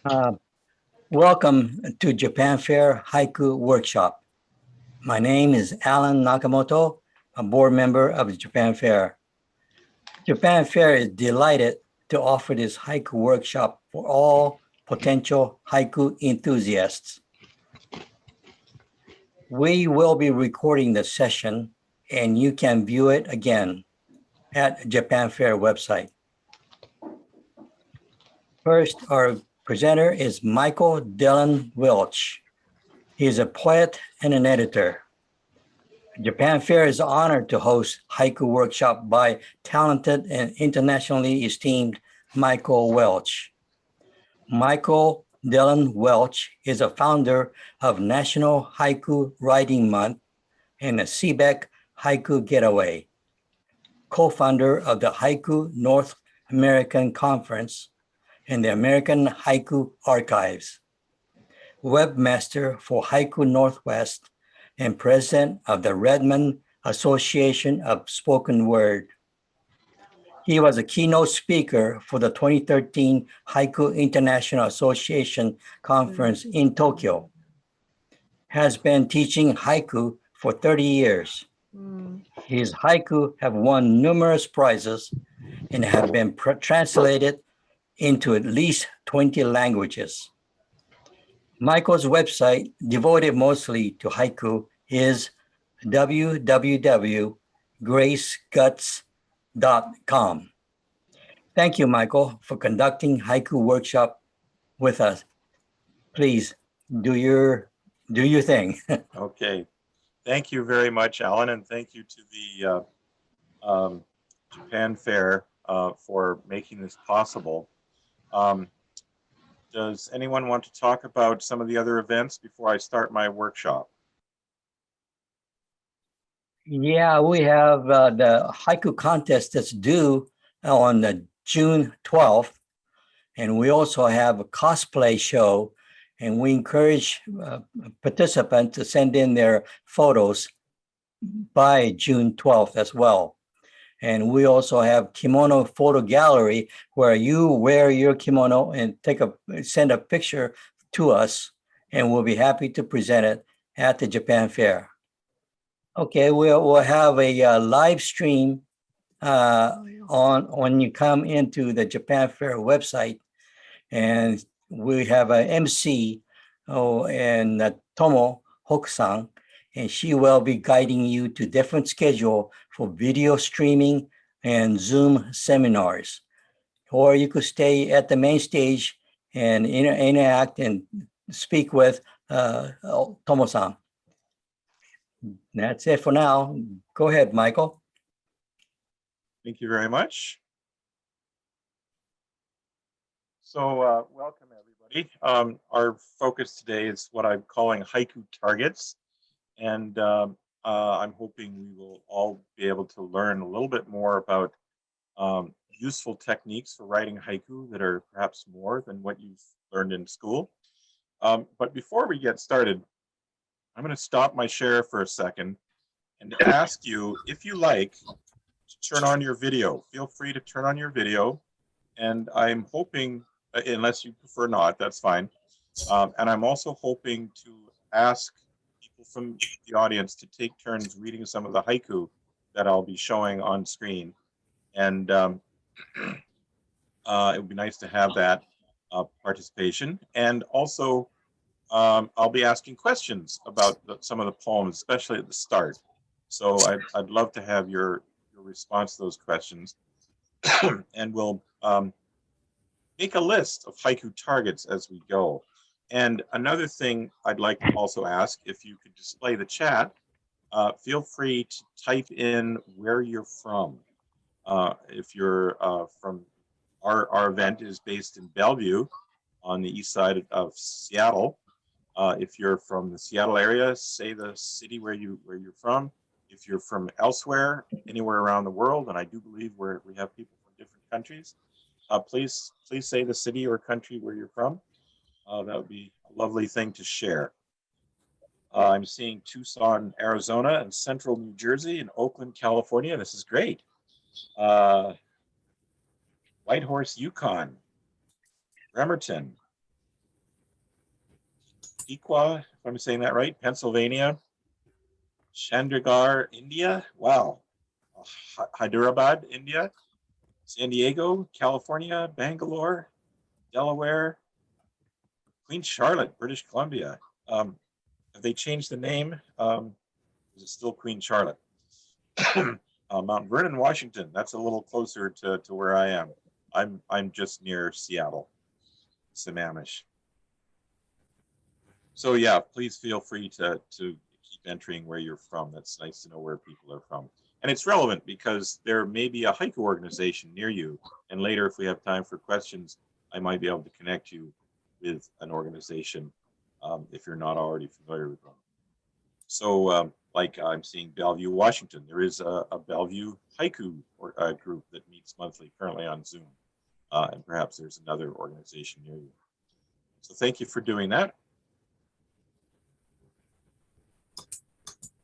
Uh, Welcome to Japan Fair Haiku Workshop. My name is Alan Nakamoto, a board member of the Japan Fair. Japan Fair is delighted to offer this haiku workshop for all potential haiku enthusiasts. We will be recording the session and you can view it again at Japan Fair website. First, our presenter is Michael Dylan Welch. He is a poet and an editor. Japan Fair is honored to host haiku workshop by talented and internationally esteemed Michael Welch. Michael Dylan Welch is a founder of National Haiku Writing Month and the CBEC Haiku Getaway, co-founder of the Haiku North American Conference and the American Haiku Archives, webmaster for Haiku Northwest, and president of the Redmond Association of Spoken Word. He was a keynote speaker for the 2013 Haiku International Association Conference in Tokyo. Has been teaching haiku for 30 years. His haiku have won numerous prizes and have been translated into at least 20 languages. Michael's website, devoted mostly to haiku, is www.graceguts.com. Thank you, Michael, for conducting haiku workshop with us. Please do your thing. Okay. Thank you very much, Alan, and thank you to the Japan Fair for making this possible. Does anyone want to talk about some of the other events before I start my workshop? Yeah, we have the haiku contest that's due on June 12th. And we also have a cosplay show, and we encourage participants to send in their photos by June 12th as well. And we also have kimono photo gallery where you wear your kimono and send a picture to us, and we'll be happy to present it at the Japan Fair. Okay, we'll have a live stream on when you come into the Japan Fair website, and we have an MC, and Tomo Hokusang, and she will be guiding you to different schedule for video streaming and Zoom seminars. Or you could stay at the main stage and interact and speak with Tomo-san. That's it for now. Go ahead, Michael. Thank you very much. So welcome, everybody. Our focus today is what I'm calling Haiku Targets. And I'm hoping we will all be able to learn a little bit more about useful techniques for writing haiku that are perhaps more than what you've learned in school. But before we get started, I'm going to stop my share for a second and ask you, if you like, to turn on your video. Feel free to turn on your video. And I'm hoping, unless you prefer not, that's fine. And I'm also hoping to ask people from the audience to take turns reading some of the haiku that I'll be showing on screen. And it would be nice to have that participation. And also, I'll be asking questions about some of the poems, especially at the start. So I'd love to have your response to those questions. And we'll make a list of haiku targets as we go. And another thing I'd like to also ask, if you could display the chat, feel free to type in where you're from. If you're from, our event is based in Bellevue on the east side of Seattle. If you're from the Seattle area, say the city where you're from. If you're from elsewhere, anywhere around the world, and I do believe we have people from different countries, please say the city or country where you're from. That would be a lovely thing to share. I'm seeing Tucson, Arizona, and Central New Jersey, and Oakland, California. This is great. Whitehorse, Yukon, Bremerton, Piqua, if I'm saying that right, Pennsylvania. Chandigarh, India. Wow. Hyderabad, India. San Diego, California. Bangalore, Delaware. Queen Charlotte, British Columbia. Have they changed the name? Is it still Queen Charlotte? Mount Vernon, Washington. That's a little closer to where I am. I'm just near Seattle, Sammamish. So yeah, please feel free to keep entering where you're from. That's nice to know where people are from. And it's relevant because there may be a haiku organization near you. And later, if we have time for questions, I might be able to connect you with an organization if you're not already familiar with them. So like I'm seeing Bellevue, Washington, there is a Bellevue haiku group that meets monthly currently on Zoom. And perhaps there's another organization near you. So thank you for doing that.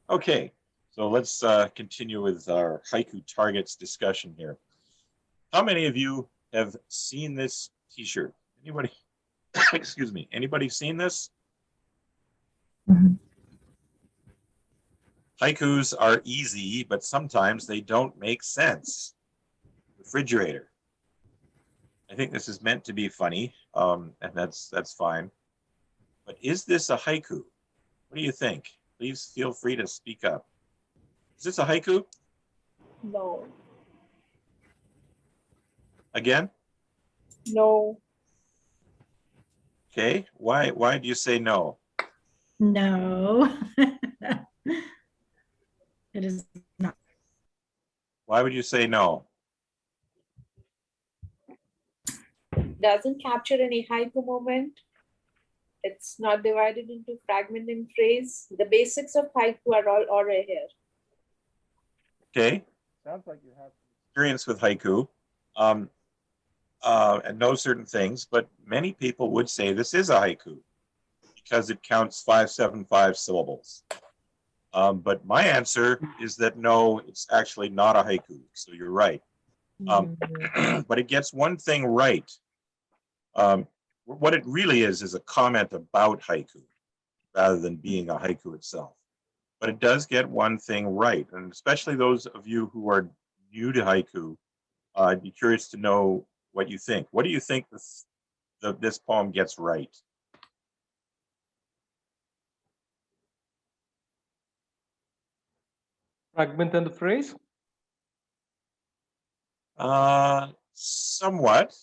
Okay, so let's continue with our Haiku Targets discussion here. How many of you have seen this t-shirt? Anybody? Excuse me. Anybody seen this? Mhm. Haikus are easy, but sometimes they don't make sense. Refrigerator. I think this is meant to be funny, and that's fine. But is this a haiku? What do you think? Please feel free to speak up. Is this a haiku? No. Again? No. Okay. Why do you say no? No. It is not. Why would you say no? Doesn't capture any haiku moment. It's not divided into fragment and phrase. The basics of haiku are all already here. Okay. Sounds like you have experience with haiku and know certain things, but many people would say this is a haiku because it counts 575 syllables. But my answer is that no, it's actually not a haiku. So you're right. But it gets one thing right. What it really is a comment about haiku rather than being a haiku itself. But it does get one thing right. And especially those of you who are new to haiku, I'd be curious to know what you think. What do you think this poem gets right? Fragment and the phrase? Somewhat.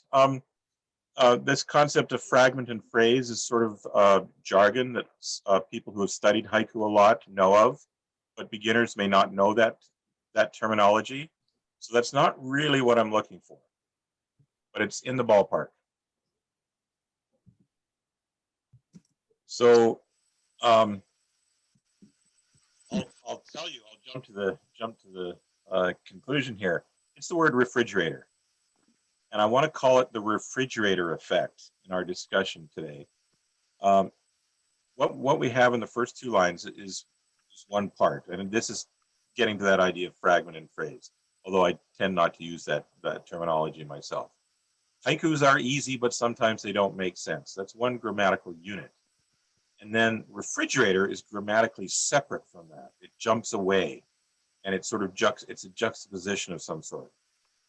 This concept of fragment and phrase is sort of jargon that people who have studied haiku a lot know of, but beginners may not know that terminology. So that's not really what I'm looking for, but it's in the ballpark. So I'll tell you. I'll jump to the conclusion here. It's the word refrigerator. And I want to call it the refrigerator effect in our discussion today. What we have in the first two lines is one part, and this is getting to that idea of fragment and phrase, although I tend not to use that terminology myself. Haikus are easy, but sometimes they don't make sense. That's one grammatical unit. And then refrigerator is grammatically separate from that. It jumps away, and it's sort of it's a juxtaposition of some sort.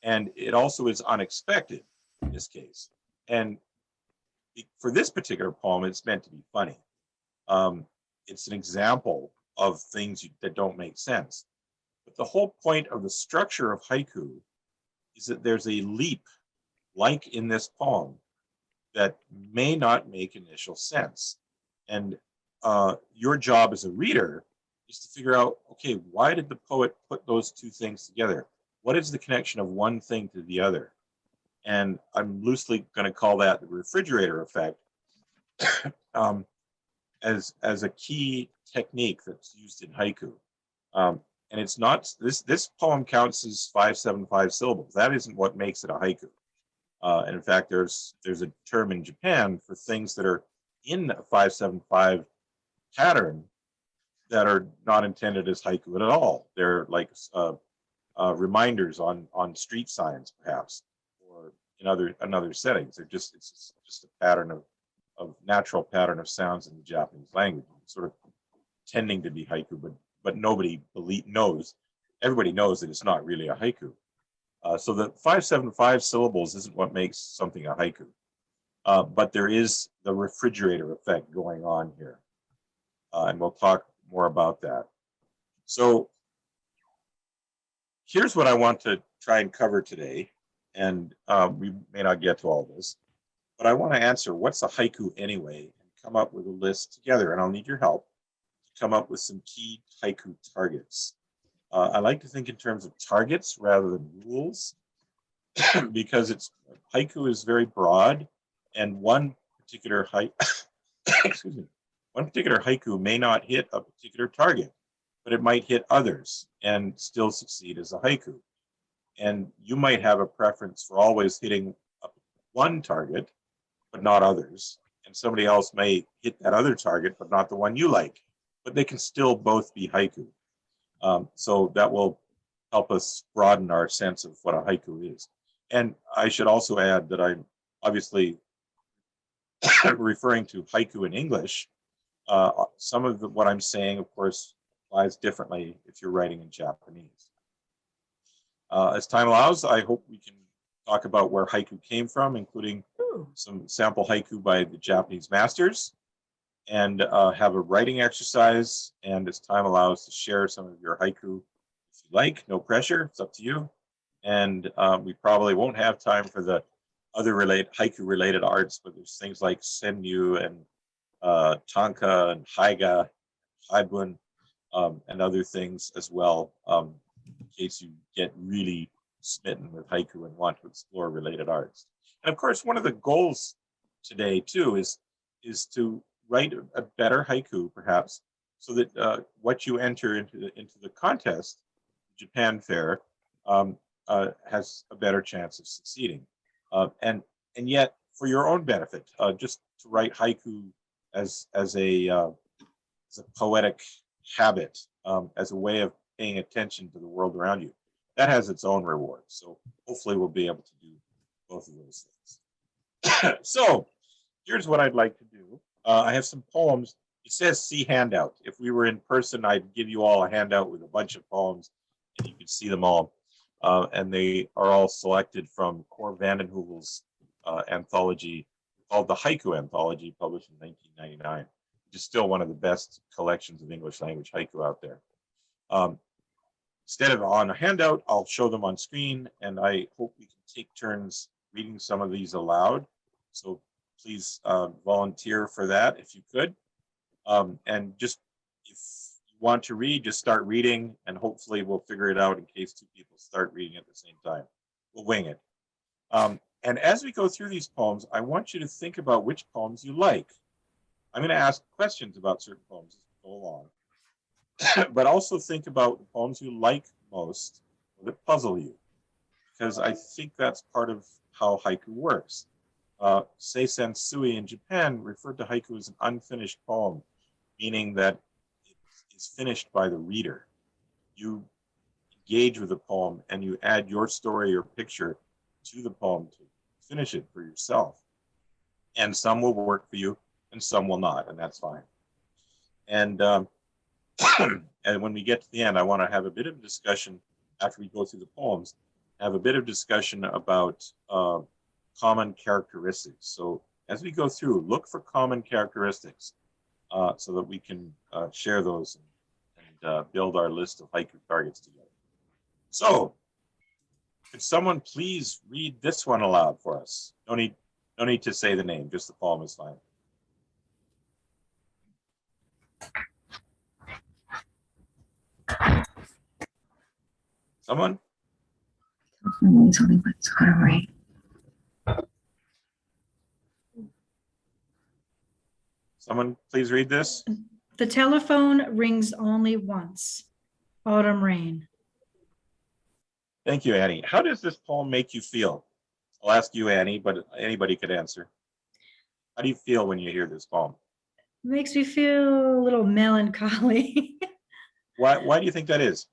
And it also is unexpected in this case. And for this particular poem, it's meant to be funny. It's an example of things that don't make sense. But the whole point of the structure of haiku is that there's a leap, like in this poem, that may not make initial sense. And your job as a reader is to figure out, okay, why did the poet put those two things together? What is the connection of one thing to the other? And I'm loosely going to call that the refrigerator effect as a key technique that's used in haiku. And it's not, this poem counts as 575 syllables. That isn't what makes it a haiku. And in fact, there's a term in Japan for things that are in a 575 pattern that are not intended as haiku at all. They're like reminders on street signs, perhaps, or in other settings. It's just a pattern of natural pattern of sounds in the Japanese language, sort of tending to be haiku, but nobody knows. Everybody knows that it's not really a haiku. So the 575 syllables isn't what makes something a haiku, but there is the refrigerator effect going on here, and we'll talk more about that. So here's what I want to try and cover today, and we may not get to all this, but I want to answer what's a haiku anyway, and come up with a list together, and I'll need your help to come up with some key haiku targets. I like to think in terms of targets rather than rules, because haiku is very broad, and one particular excuse me, one particular haiku may not hit a particular target, but it might hit others and still succeed as a haiku. And you might have a preference for always hitting one target, but not others. And somebody else may hit that other target, but not the one you like. But they can still both be haiku. So that will help us broaden our sense of what a haiku is. And I should also add that I'm obviously referring to haiku in English. Some of what I'm saying, of course, applies differently if you're writing in Japanese. As time allows, I hope we can talk about where haiku came from, including some sample haiku by the Japanese masters, and have a writing exercise, and as time allows, to share some of your haiku if you like. No pressure, it's up to you. And we probably won't have time for the other haiku related arts, but there's things like senryu and tanka and haiga, haibun, and other things as well, in case you get really smitten with haiku and want to explore related arts. And of course, one of the goals today too is to write a better haiku, perhaps, so that what you enter into the contest, Japan Fair, has a better chance of succeeding. And yet, for your own benefit, just to write haiku as a poetic habit, as a way of paying attention to the world around you, that has its own rewards. So hopefully we'll be able to do both of those things. So here's what I'd like to do. I have some poems. It says see handout. If we were in person, I'd give you all a handout with a bunch of poems and you could see them all. And they are all selected from Cor Vandenhoevel's anthology called the Haiku Anthology, published in 1999, which is still one of the best collections of English language haiku out there. Instead of on a handout, I'll show them on screen, and I hope we can take turns reading some of these aloud. So please volunteer for that if you could. And just if you want to read, just start reading, and hopefully we'll figure it out in case two people start reading at the same time. We'll wing it. And as we go through these poems, I want you to think about which poems you like. I'm going to ask questions about certain poems as we go along. But also think about the poems you like most or that puzzle you, because I think that's part of how haiku works. Seisen Sui in Japan referred to haiku as an unfinished poem, meaning that it is finished by the reader. You engage with the poem and you add your story or picture to the poem to finish it for yourself. And some will work for you and some will not, and that's fine. And and when we get to the end, I want to have a bit of a discussion after we go through the poems, have a bit of discussion about common characteristics. So as we go through, look for common characteristics so that we can share those and build our list of haiku targets together. So could someone please read this one aloud for us? No need to say the name, just the poem is fine. Someone? Someone please read this. The telephone rings only once. Autumn rain. Thank you, Annie. How does this poem make you feel? I'll ask you, Annie, but anybody could answer. How do you feel when you hear this poem? Makes me feel a little melancholy. Why do you think that is?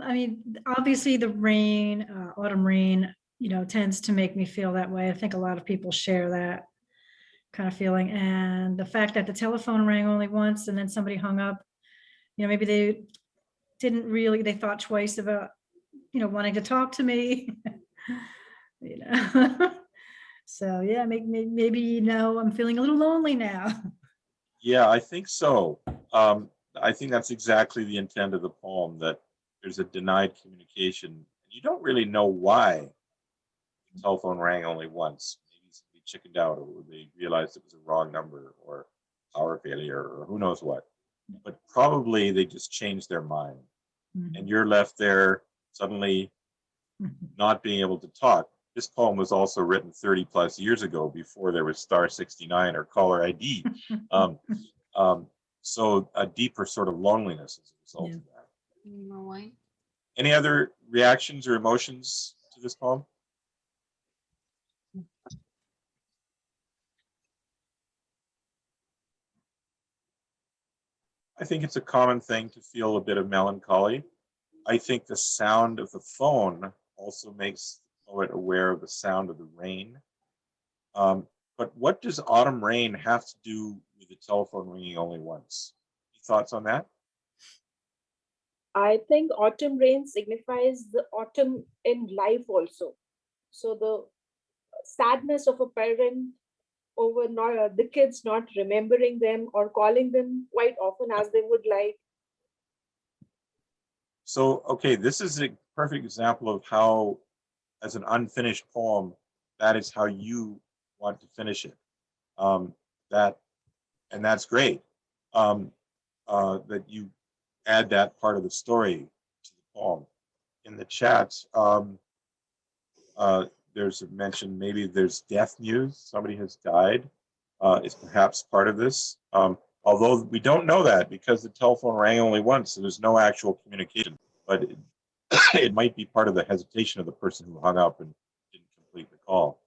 I mean, obviously the rain, autumn rain, tends to make me feel that way. I think a lot of people share that. kind of feeling. And the fact that the telephone rang only once and then somebody hung up, maybe they didn't really, they thought twice about, wanting to talk to me. So yeah, maybe, I'm feeling a little lonely now. Yeah, I think so. I think that's exactly the intent of the poem, that there's a denied communication. You don't really know why the telephone rang only once. Maybe somebody chickened out, or they realized it was a wrong number, or power failure, or who knows what. But probably they just changed their mind. And you're left there suddenly not being able to talk. This poem was also written 30 plus years ago, before there was star 69 or caller ID. So a deeper sort of loneliness as a result of that. Any other reactions or emotions to this poem? I think it's a common thing to feel a bit of melancholy. I think the sound of the phone also makes the poet aware of the sound of the rain. But what does autumn rain have to do with the telephone ringing only once? Any thoughts on that? I think autumn rain signifies the autumn in life also. So the sadness of a parent over the kids not remembering them or calling them quite often as they would like. So, okay, this is a perfect example of how, as an unfinished poem, that is how you want to finish it. That's great. That you add that part of the story to the poem. In the chat, there's a mention, maybe there's death news, somebody has died, is perhaps part of this. Although we don't know that, because the telephone rang only once, so there's no actual communication. But it might be part of the hesitation of the person who hung up and didn't complete the call.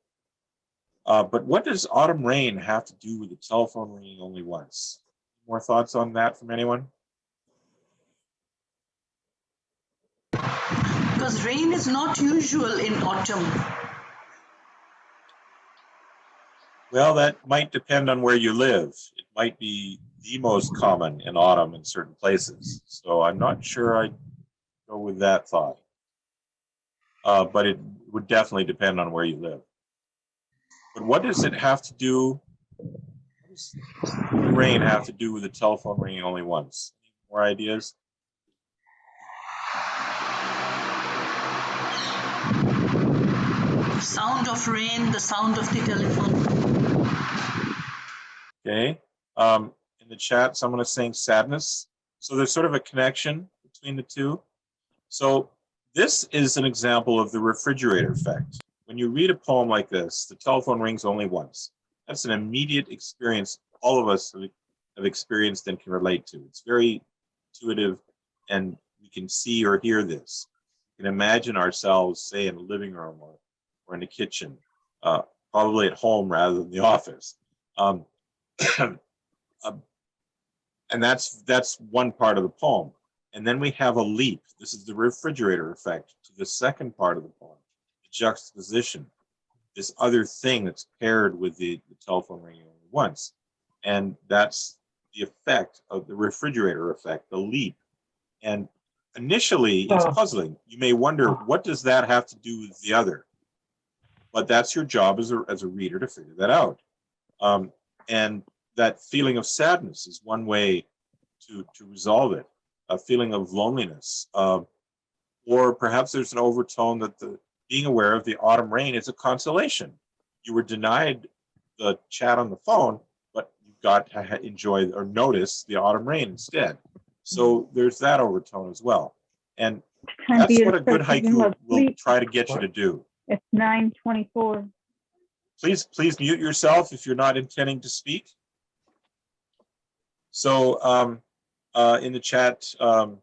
But what does autumn rain have to do with the telephone ringing only once? More thoughts on that from anyone? Because rain is not usual in autumn. Well, that might depend on where you live. It might be the most common in autumn in certain places. So I'm not sure I'd go with that thought. But it would definitely depend on where you live. But what does it have to do? What does the rain have to do with the telephone ringing only once? Any more ideas? Sound of rain, the sound of the telephone. Okay. In the chat, someone is saying sadness. So there's sort of a connection between the two. So this is an example of the refrigerator effect. When you read a poem like this, the telephone rings only once. That's an immediate experience all of us have experienced and can relate to. It's very intuitive, and we can see or hear this. We can imagine ourselves, say, in a living room or in the kitchen, probably at home rather than the office. And that's one part of the poem. And then we have a leap. This is the refrigerator effect to the second part of the poem, the juxtaposition, this other thing that's paired with the telephone ringing only once. And that's the effect of the refrigerator effect, the leap. And initially, it's puzzling. You may wonder, what does that have to do with the other? But that's your job as a reader to figure that out. And that feeling of sadness is one way to resolve it, a feeling of loneliness. Or perhaps there's an overtone that being aware of the autumn rain is a consolation. You were denied the chat on the phone, but you got to enjoy or notice the autumn rain instead. So there's that overtone as well. And that's what a good haiku will try to get you to do. It's 9:24. Please mute yourself if you're not intending to speak. So in the chat, one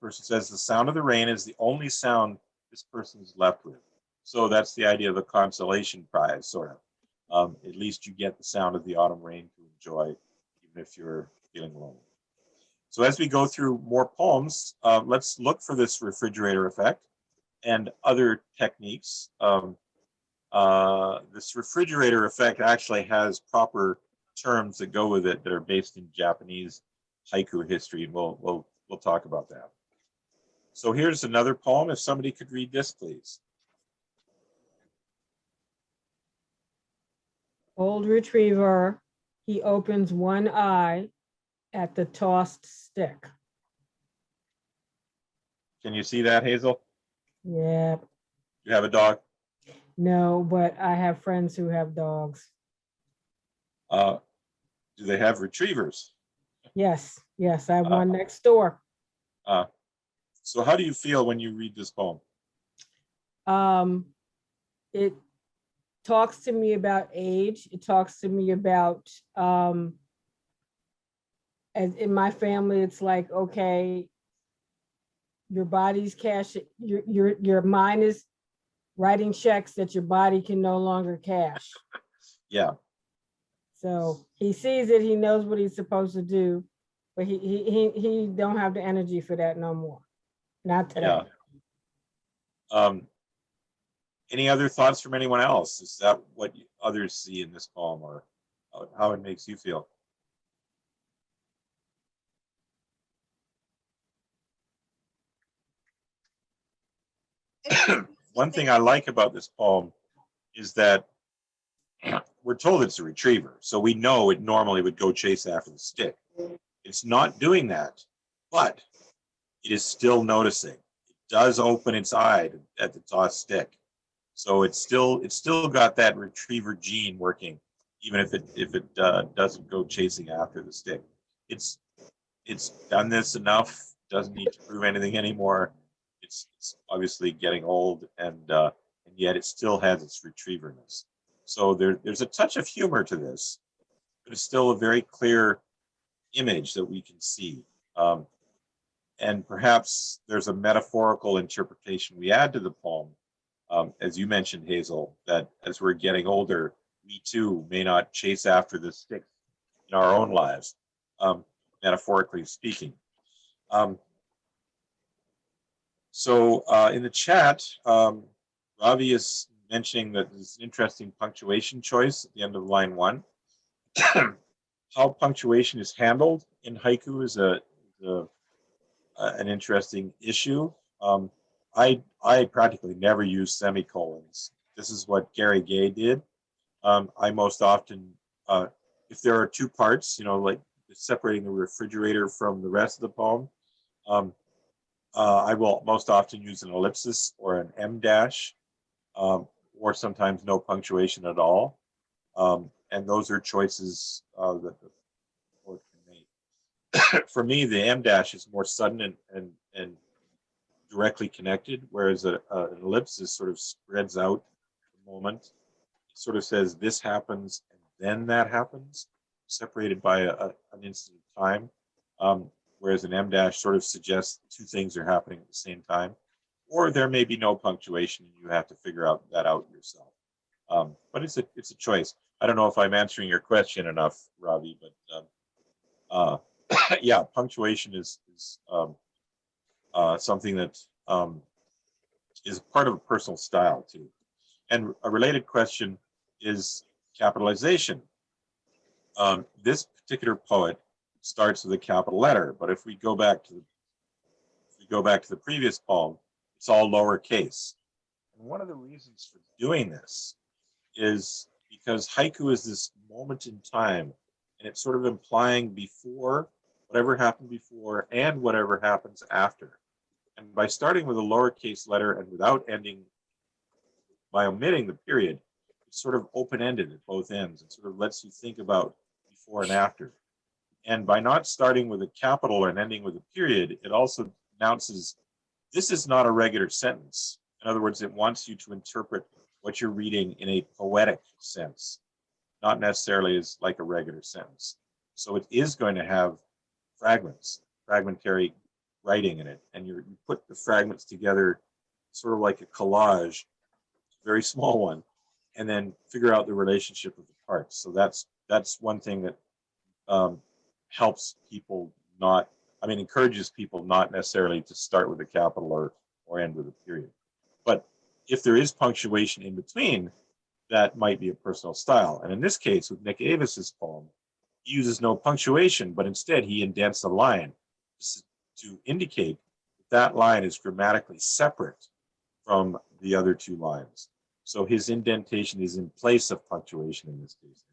person says the sound of the rain is the only sound this person is left with. So that's the idea of a consolation prize, sort of. At least you get the sound of the autumn rain to enjoy, even if you're feeling lonely. So as we go through more poems, let's look for this refrigerator effect and other techniques. This refrigerator effect actually has proper terms that go with it that are based in Japanese haiku history, and we'll talk about that. So here's another poem. If somebody could read this, please. Old retriever, he opens one eye at the tossed stick. Can you see that, Hazel? Yeah, You have a dog? no, but I have friends who have dogs. Do they have retrievers? Yes, I have one next door. So how do you feel when you read this poem? It talks to me about age. It talks to me about, as in my family, it's like, okay, your body's cash, your mind is writing checks that your body can no longer cash. Yeah. So he sees it, he knows what he's supposed to do, but he don't have the energy for that no more. Not today. Yeah. Any other thoughts from anyone else? Is that what others see in this poem, or how it makes you feel? One thing I like about this poem is that we're told it's a retriever, so we know it normally would go chase after the stick. It's not doing that, but it is still noticing. It does open its eye at the tossed stick, so it's still got that retriever gene working, even if it doesn't go chasing after the stick. It's done this enough. Doesn't need to prove anything anymore. It's obviously getting old, and yet it still has its retrieverness. So there's a touch of humor to this, but it's still a very clear image that we can see. And perhaps there's a metaphorical interpretation we add to the poem, as you mentioned, Hazel, that as we're getting older, we too may not chase after the sticks in our own lives, metaphorically speaking. So in the chat, Ravi is mentioning that there's an interesting punctuation choice at the end of line 1. How punctuation is handled in haiku is an interesting issue. I practically never use semicolons. This is what Gary Gay did. I most often, if there are 2 parts, like separating the refrigerator from the rest of the poem, I will most often use an ellipsis or an em dash, or sometimes no punctuation at all. And those are choices that the poet can make. For me, the em dash is more sudden and directly connected, whereas an ellipsis sort of spreads out the moment. It sort of says this happens and then that happens, separated by an instant of time. Whereas an em dash sort of suggests 2 things are happening at the same time, or there may be no punctuation and you have to figure that out yourself. But it's a choice. I don't know if I'm answering your question enough, Ravi, but yeah, punctuation is something that is part of a personal style too. And a related question is capitalization. This particular poet starts with a capital letter, but if we go back to the previous poem, it's all lowercase. And one of the reasons for doing this is because haiku is this moment in time, and it's sort of implying before, whatever happened before, and whatever happens after. And by starting with a lowercase letter and without ending, by omitting the period, it's sort of open-ended at both ends. It sort of lets you think about before and after. And by not starting with a capital and ending with a period, it also announces this is not a regular sentence. In other words, it wants you to interpret what you're reading in a poetic sense, not necessarily as like a regular sentence. So it is going to have fragments, fragmentary writing in it, and you put the fragments together sort of like a collage, very small one, and then figure out the relationship of the parts. So that's one thing that helps people encourages people not necessarily to start with a capital or end with a period. But if there is punctuation in between, that might be a personal style. And in this case, with Nick Avis's poem, he uses no punctuation, but instead he indents a line to indicate that line is grammatically separate from the other two lines. So his indentation is in place of punctuation in this case.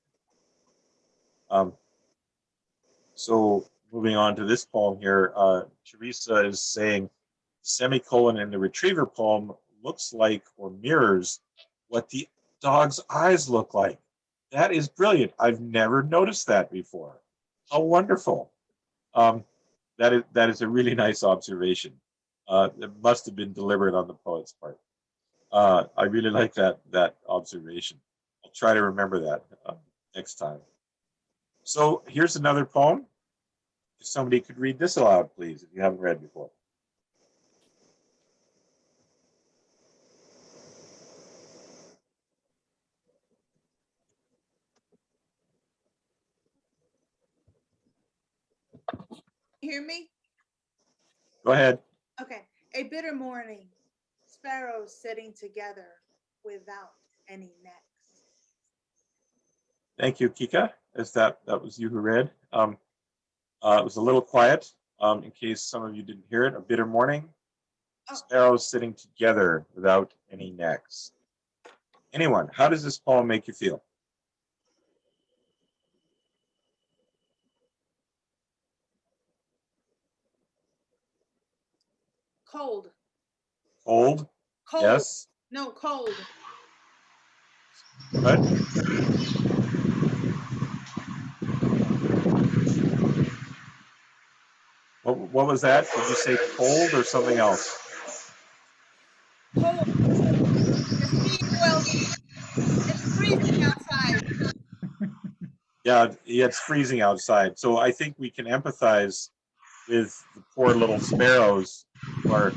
So moving on to this poem here, Teresa is saying, semicolon in the retriever poem looks like or mirrors what the dog's eyes look like. That is brilliant. I've never noticed that before. How wonderful. That is a really nice observation. It must have been deliberate on the poet's part. I really like that observation. I'll try to remember that next time. So here's another poem. If somebody could read this aloud, please, if you haven't read before. Hear me? Go ahead. Okay. A bitter morning, sparrows sitting together without any necks. Thank you, Kika. As that was you who read. It was a little quiet, in case some of you didn't hear it. A bitter morning, sparrows sitting together without any necks. Anyone, how does this poem make you feel? Cold. Cold? Cold. Yes. No, cold. Good. What was that? Did you say cold or something else? Cold. Well, it's freezing outside. Yeah, it's freezing outside. So I think we can empathize with the poor little sparrows who are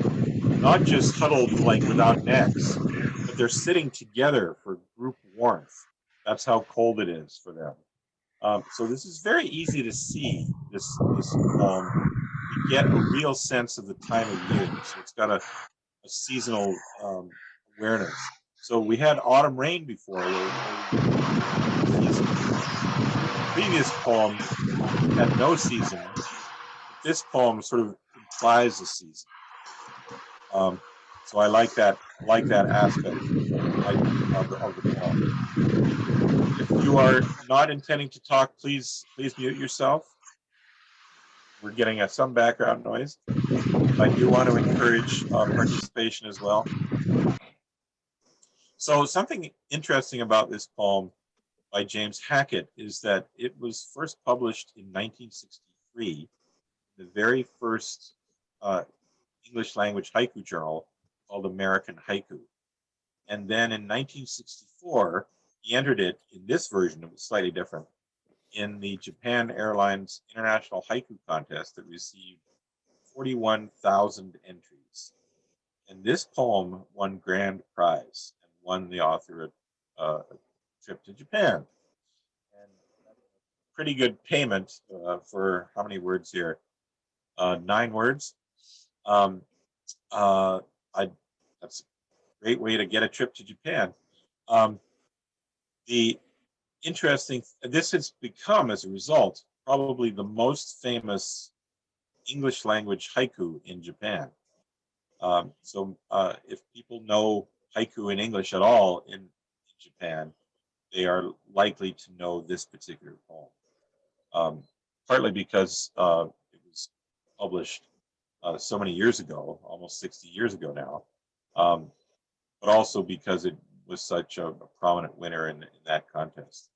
not just huddled like without necks, but they're sitting together for group warmth. That's how cold it is for them. So this is very easy to see, this poem. We get a real sense of the time of year. So it's got a seasonal awareness. So we had autumn rain before. Previous poem had no season. This poem sort of implies a season. So I like that aspect of the poem. If you are not intending to talk, please mute yourself. We're getting some background noise. I do want to encourage participation as well. So something interesting about this poem by James Hackett is that it was first published in 1963, the very first English language haiku journal called American Haiku. And then in 1964, he entered it in this version, it was slightly different, in the Japan Airlines International Haiku Contest that received 41,000 entries. And this poem won grand prize and won the author a trip to Japan. And pretty good payment for how many words here? 9 words. That's a great way to get a trip to Japan. The interesting, this has become, as a result, probably the most famous English language haiku in Japan. So if people know haiku in English at all in Japan, they are likely to know this particular poem. Partly because it was published so many years ago, almost 60 years ago now, but also because it was such a prominent winner in that contest.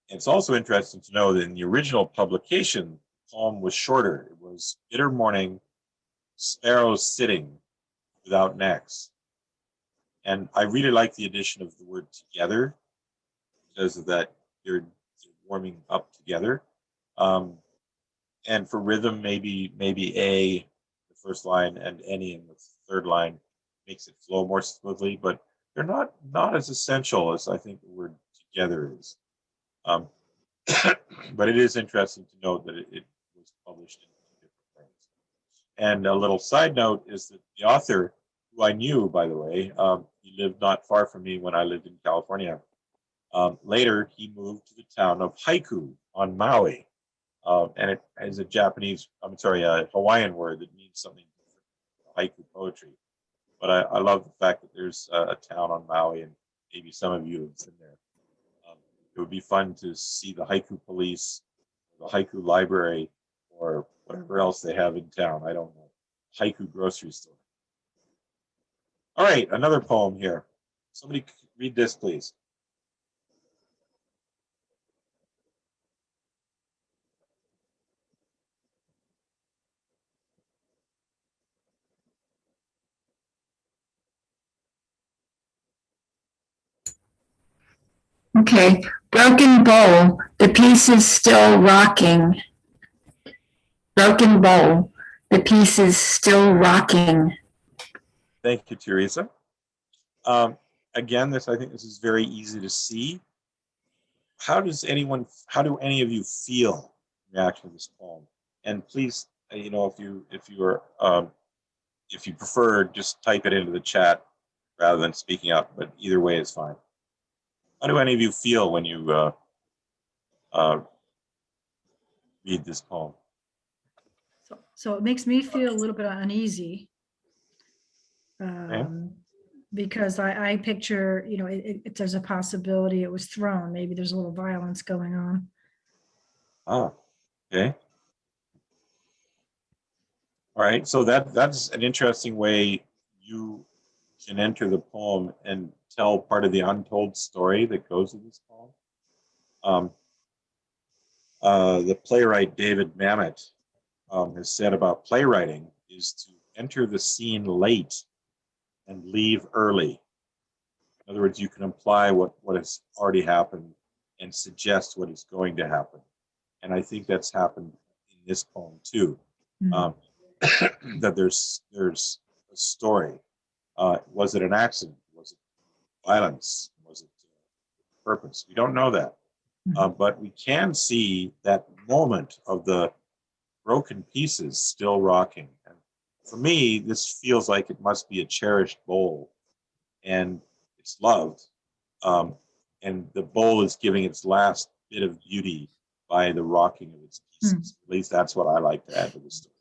It's also interesting to know that in the original publication, the poem was shorter. It was bitter morning, sparrows sitting without necks. And I really like the addition of the word together because of that they're warming up together. And for rhythm, maybe a, the first line, and any in the third line makes it flow more smoothly, but they're not as essential as I think the word together is. But it is interesting to note that it was published in different things. And a little side note is that the author, who I knew, by the way, he lived not far from me when I lived in California. Later, he moved to the town of Haiku on Maui. And it is a Hawaiian word that means something different, haiku poetry. But I love the fact that there's a town on Maui, and maybe some of you have been there. It would be fun to see the haiku police, the haiku library, or whatever else they have in town. I don't know. Haiku grocery store. All right, another poem here. Somebody read this, please. Okay, broken bowl, the pieces still rocking. Broken bowl, the pieces still rocking. Thank you, Teresa. Again, I think this is very easy to see. How do any of you feel in reaction to this poem? And please, if you prefer, just type it into the chat rather than speaking up, but either way is fine. How do any of you feel when you read this poem? So it makes me feel a little bit uneasy. Because I picture, if there's a possibility it was thrown, maybe there's a little violence going on. Ah, okay. All right, so that's an interesting way you can enter the poem and tell part of the untold story that goes with this poem. The playwright David Mamet has said about playwriting is to enter the scene late and leave early. In other words, you can imply what has already happened and suggest what is going to happen. And I think that's happened in this poem too. That there's a story. Was it an accident? Was it violence? Was it purpose? We don't know that. But we can see that moment of the broken pieces still rocking. And for me, this feels like it must be a cherished bowl, and it's loved. And the bowl is giving its last bit of beauty by the rocking of its pieces. At least that's what I like to add to the story.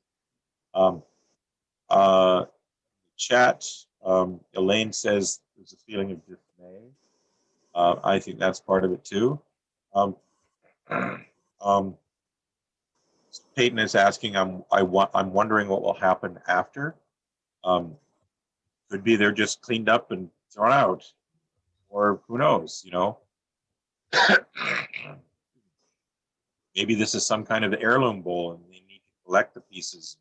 Chat, Elaine says there's a feeling of dismay. I think that's part of it too. Peyton is asking, I'm wondering what will happen after. Could be they're just cleaned up and thrown out, or who knows, Maybe this is some kind of heirloom bowl and they need to collect the pieces,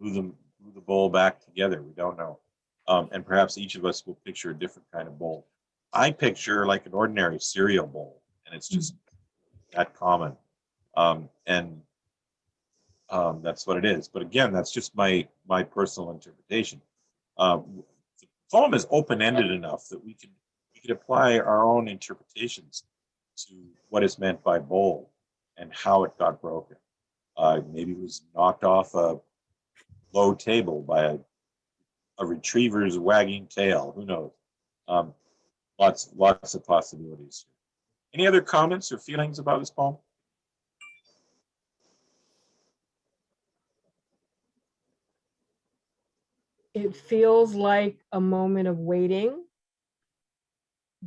glue the bowl back together. We don't know. And perhaps each of us will picture a different kind of bowl. I picture like an ordinary cereal bowl, and it's just that common. That's what it is. But again, that's just my personal interpretation. The poem is open-ended enough that we could apply our own interpretations to what is meant by bowl and how it got broken. Maybe it was knocked off a low table by a retriever's wagging tail. Who knows? Lots of possibilities. Any other comments or feelings about this poem? It feels like a moment of waiting,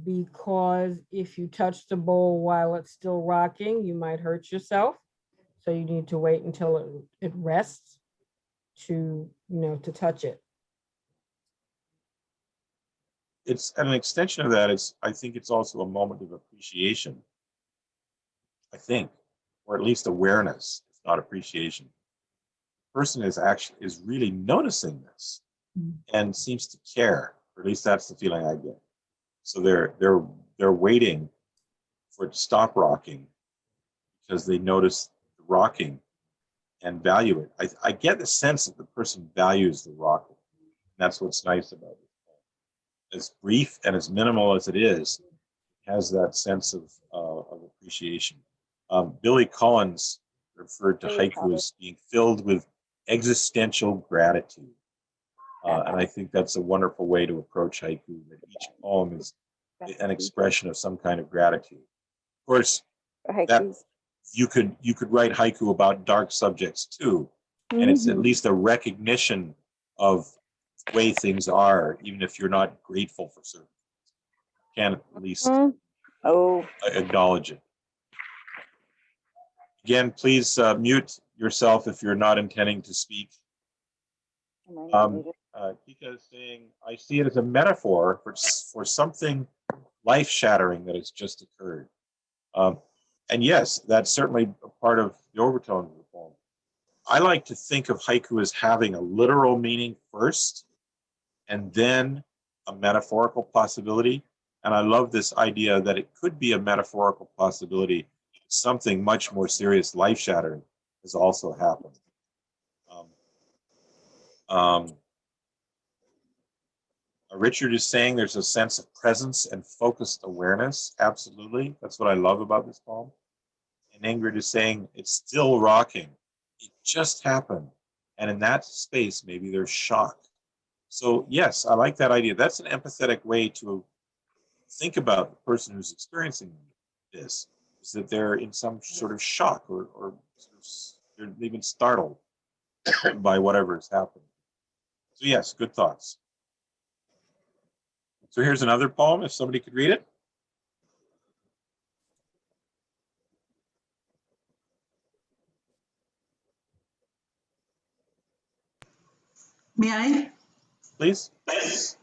because if you touch the bowl while it's still rocking, you might hurt yourself. So you need to wait until it rests to touch it. It's an extension of that. I think it's also a moment of appreciation. I think, or at least awareness, if not appreciation. The person is really noticing this and seems to care, or at least that's the feeling I get. So they're waiting for it to stop rocking because they notice the rocking and value it. I get the sense that the person values the rocking. That's what's nice about it. As brief and as minimal as it is, it has that sense of appreciation. Billy Collins referred to haiku as being filled with existential gratitude. And I think that's a wonderful way to approach haiku, that each poem is an expression of some kind of gratitude. Of course, you could write haiku about dark subjects too. And it's at least a recognition of the way things are, even if you're not grateful for certain things. You can at least acknowledge it. Again, please mute yourself if you're not intending to speak. Kika is saying, I see it as a metaphor for something life-shattering that has just occurred. And yes, that's certainly a part of the overtone of the poem. I like to think of haiku as having a literal meaning first, and then a metaphorical possibility. And I love this idea that it could be a metaphorical possibility. Something much more serious, life-shattering, has also happened. Richard is saying there's a sense of presence and focused awareness. Absolutely. That's what I love about this poem. And Ingrid is saying it's still rocking. It just happened. And in that space, maybe there's shock. So yes, I like that idea. That's an empathetic way to think about the person who's experiencing this, is that they're in some sort of shock or they've been startled by whatever is happening. So yes, good thoughts. So here's another poem, if somebody could read it. May I? Please.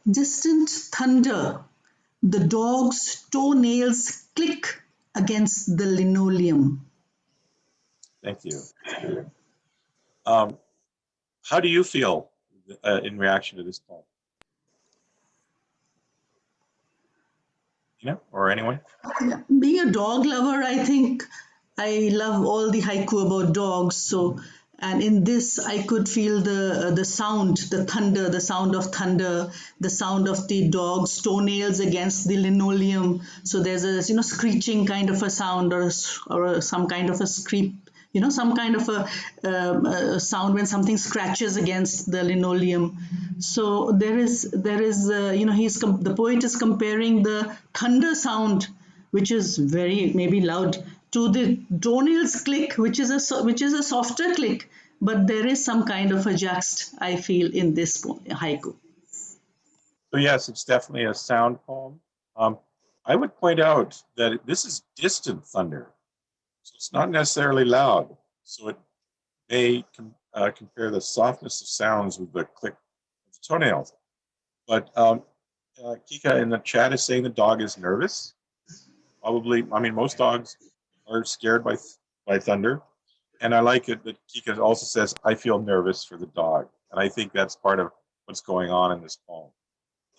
Distant thunder. The dog's toenails click against the linoleum. Thank you. How do you feel in reaction to this poem? Or anyone? Being a dog lover, I think I love all the haiku about dogs. So, and in this, I could feel the sound, the thunder, the sound of thunder, the sound of the dog's toenails against the linoleum. So there's a screeching kind of a sound, or some kind of a screep. Some kind of a sound when something scratches against the linoleum. So there is the poet is comparing the thunder sound, which is very maybe loud, to the toenails click, which is a softer click, but there is some kind of a juxt I feel in this haiku. So yes, it's definitely a sound poem. I would point out that this is distant thunder. So it's not necessarily loud. So it may compare the softness of sounds with the click of the toenails. But Kika in the chat is saying the dog is nervous. Probably, I mean, most dogs are scared by thunder. And I like it that Kika also says, I feel nervous for the dog. And I think that's part of what's going on in this poem.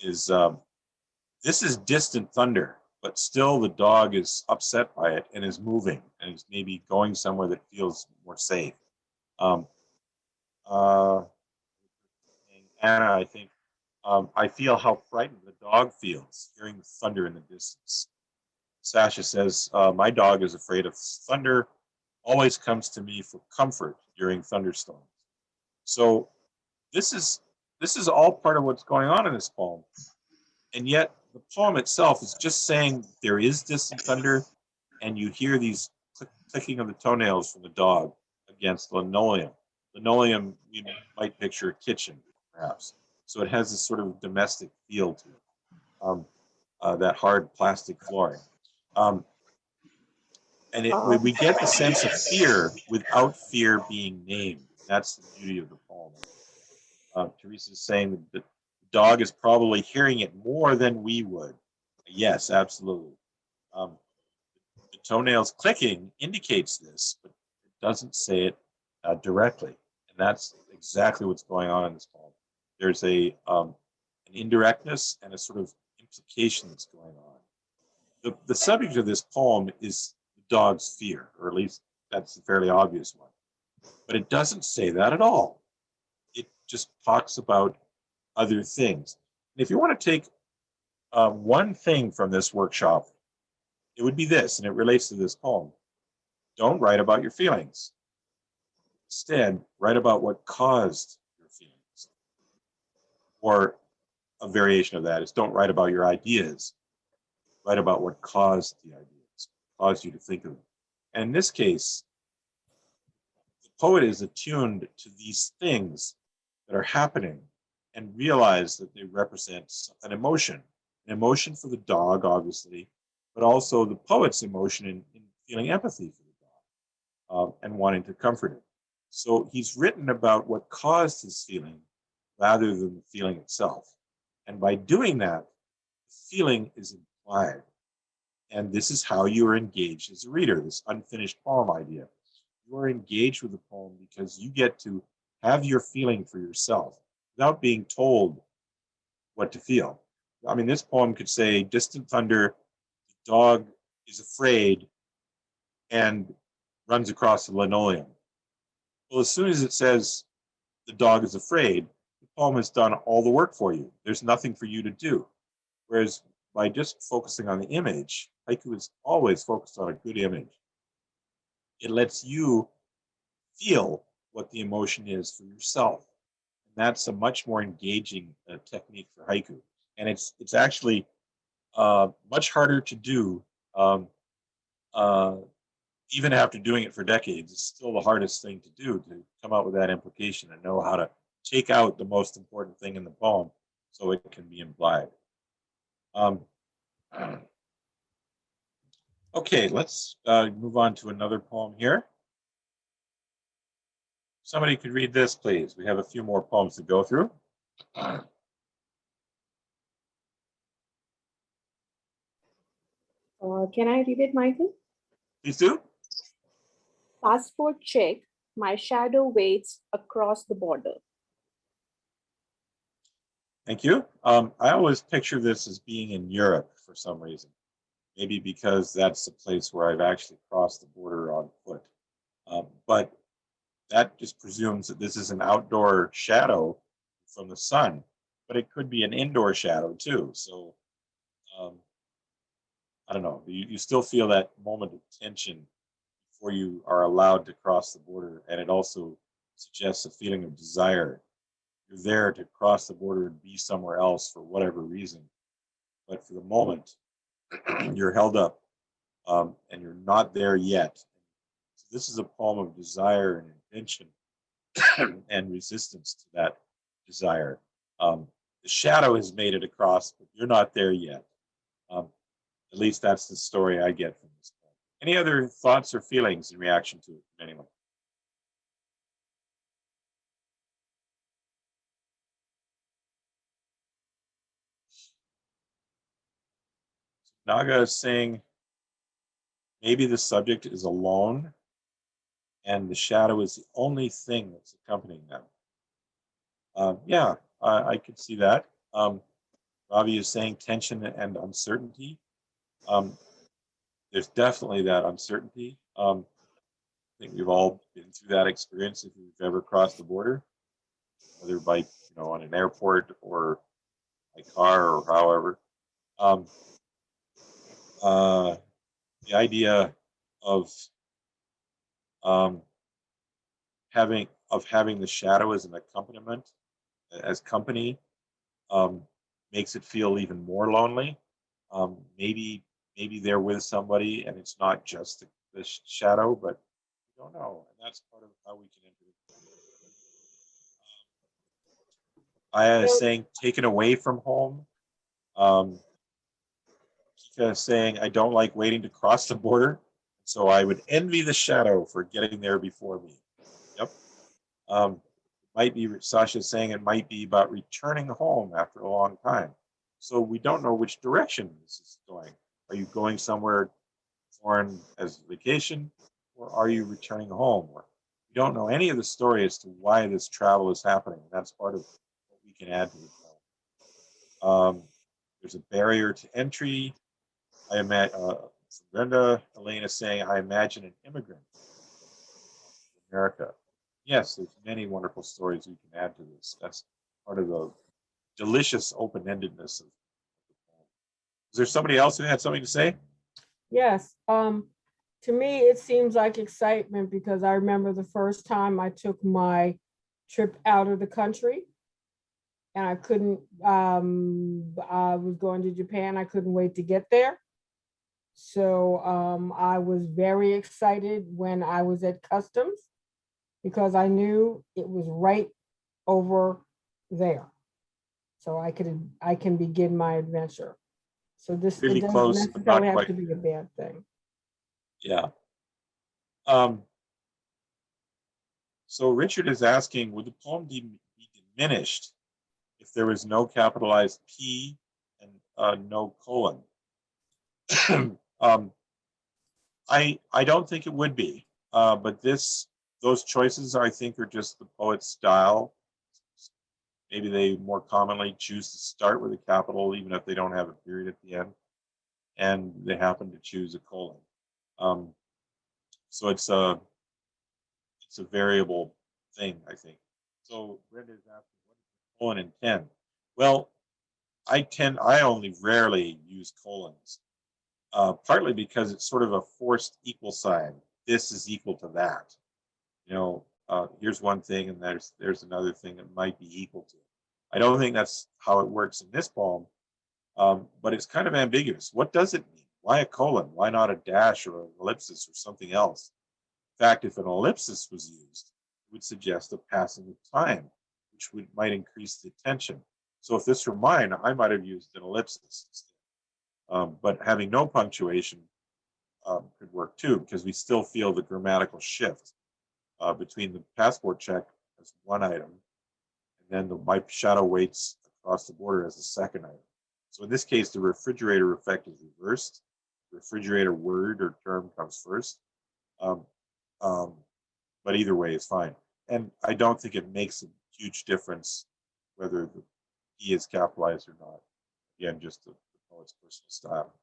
This is distant thunder, but still the dog is upset by it and is moving and is maybe going somewhere that feels more safe. Anna, I think, I feel how frightened the dog feels hearing the thunder in the distance. Sasha says, my dog is afraid of thunder, always comes to me for comfort during thunderstorms. So this is all part of what's going on in this poem. And yet the poem itself is just saying there is distant thunder, and you hear these clicking of the toenails from the dog against linoleum. Linoleum, you might picture a kitchen, perhaps. So it has this sort of domestic feel to it, that hard plastic flooring. And we get the sense of fear without fear being named. That's the beauty of the poem. Teresa is saying that the dog is probably hearing it more than we would. Yes, absolutely. The toenails clicking indicates this, but it doesn't say it directly. And that's exactly what's going on in this poem. There's an indirectness and a sort of implication that's going on. The subject of this poem is the dog's fear, or at least that's a fairly obvious one. But it doesn't say that at all. It just talks about other things. And if you want to take one thing from this workshop, it would be this, and it relates to this poem. Don't write about your feelings. Instead, write about what caused your feelings. Or a variation of that is don't write about your ideas. Write about what caused the ideas, caused you to think of them. And in this case, the poet is attuned to these things that are happening and realize that they represent an emotion for the dog, obviously, but also the poet's emotion in feeling empathy for the dog and wanting to comfort it. So he's written about what caused his feeling rather than the feeling itself. And by doing that, the feeling is implied. And this is how you are engaged as a reader, this unfinished poem idea. You are engaged with the poem because you get to have your feeling for yourself without being told what to feel. I mean, this poem could say, distant thunder, the dog is afraid and runs across the linoleum. Well, as soon as it says the dog is afraid, the poem has done all the work for you. There's nothing for you to do. Whereas by just focusing on the image, haiku is always focused on a good image. It lets you feel what the emotion is for yourself. And that's a much more engaging technique for haiku. And it's actually much harder to do even after doing it for decades. It's still the hardest thing to do, to come out with that implication and know how to take out the most important thing in the poem so it can be implied. Okay, let's move on to another poem here. Somebody could read this, please. We have a few more poems to go through. Can I read it, Michael? Please do. Passport check. My shadow waits across the border. Thank you. I always picture this as being in Europe for some reason. Maybe because that's the place where I've actually crossed the border on foot. But that just presumes that this is an outdoor shadow from the sun, but it could be an indoor shadow too. So I don't know. You still feel that moment of tension before you are allowed to cross the border. And it also suggests a feeling of desire. You're there to cross the border and be somewhere else for whatever reason. But for the moment, you're held up and you're not there yet. So this is a poem of desire and invention and resistance to that desire. The shadow has made it across, but you're not there yet. At least that's the story I get from this poem. Any other thoughts or feelings in reaction to it from anyone? Naga is saying maybe the subject is alone and the shadow is the only thing that's accompanying them. Yeah, I could see that. Ravi is saying tension and uncertainty. There's definitely that uncertainty. I think we've all been through that experience if we've ever crossed the border, whether by on an airport or by car or however. The idea of having the shadow as an accompaniment, as company, makes it feel even more lonely. Maybe they're with somebody and it's not just the shadow, but we don't know, and that's part of how we can enter it. Aya is saying taken away from home. Kika is saying I don't like waiting to cross the border, so I would envy the shadow for getting there before me. Yep. Might be Sasha saying it might be about returning home after a long time. So we don't know which direction this is going. Are you going somewhere foreign as vacation, or are you returning home? Or we don't know any of the story as to why this travel is happening. That's part of what we can add to the film. There's a barrier to entry. I imagine Brenda Elaine is saying, I imagine an immigrant to America. Yes, there's many wonderful stories we can add to this. That's part of the delicious open-endedness of the poem. Is there somebody else who had something to say? Yes. To me, it seems like excitement because I remember the first time I took my trip out of the country and I couldn't, I was going to Japan. I couldn't wait to get there. So I was very excited when I was at Customs because I knew it was right over there. So I can begin my adventure. So this, Really it doesn't close, but not necessarily have quite. to be a bad thing. Yeah. So Richard is asking, would the poem be diminished if there was no capitalized P and no colon? I don't think it would be, but those choices I think are just the poet's style. Maybe they more commonly choose to start with a capital even if they don't have a period at the end, and they happen to choose a colon. So it's a variable thing, I think. So Brenda is asking, what is the colon intend? Well, I only rarely use colons, partly because it's sort of a forced equal sign. This is equal to that. You know, here's one thing and there's another thing that might be equal to it. I don't think that's how it works in this poem, but it's kind of ambiguous. What does it mean? Why a colon? Why not a dash or an ellipsis or something else? In fact, if an ellipsis was used, it would suggest a passing of time, which might increase the tension. So if this were mine, I might have used an ellipsis instead. But having no punctuation could work too, because we still feel the grammatical shift between the passport check as one item, and then my shadow waits across the border as a second item. So in this case, the refrigerator effect is reversed. The refrigerator word or term comes first. But either way is fine. And I don't think it makes a huge difference whether the P is capitalized or not. Again, just the poet's personal style.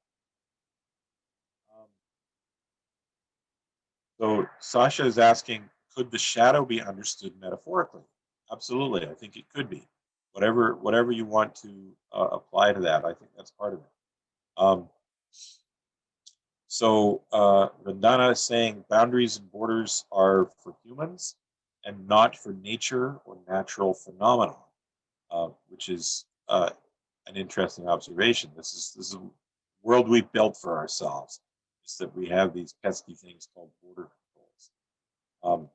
So Sasha is asking, could the shadow be understood metaphorically? Absolutely, I think it could be. Whatever you want to apply to that, I think that's part of it. So Vandana is saying boundaries and borders are for humans and not for nature or natural phenomena, which is an interesting observation. This is a world we built for ourselves. It's that we have these pesky things called border controls.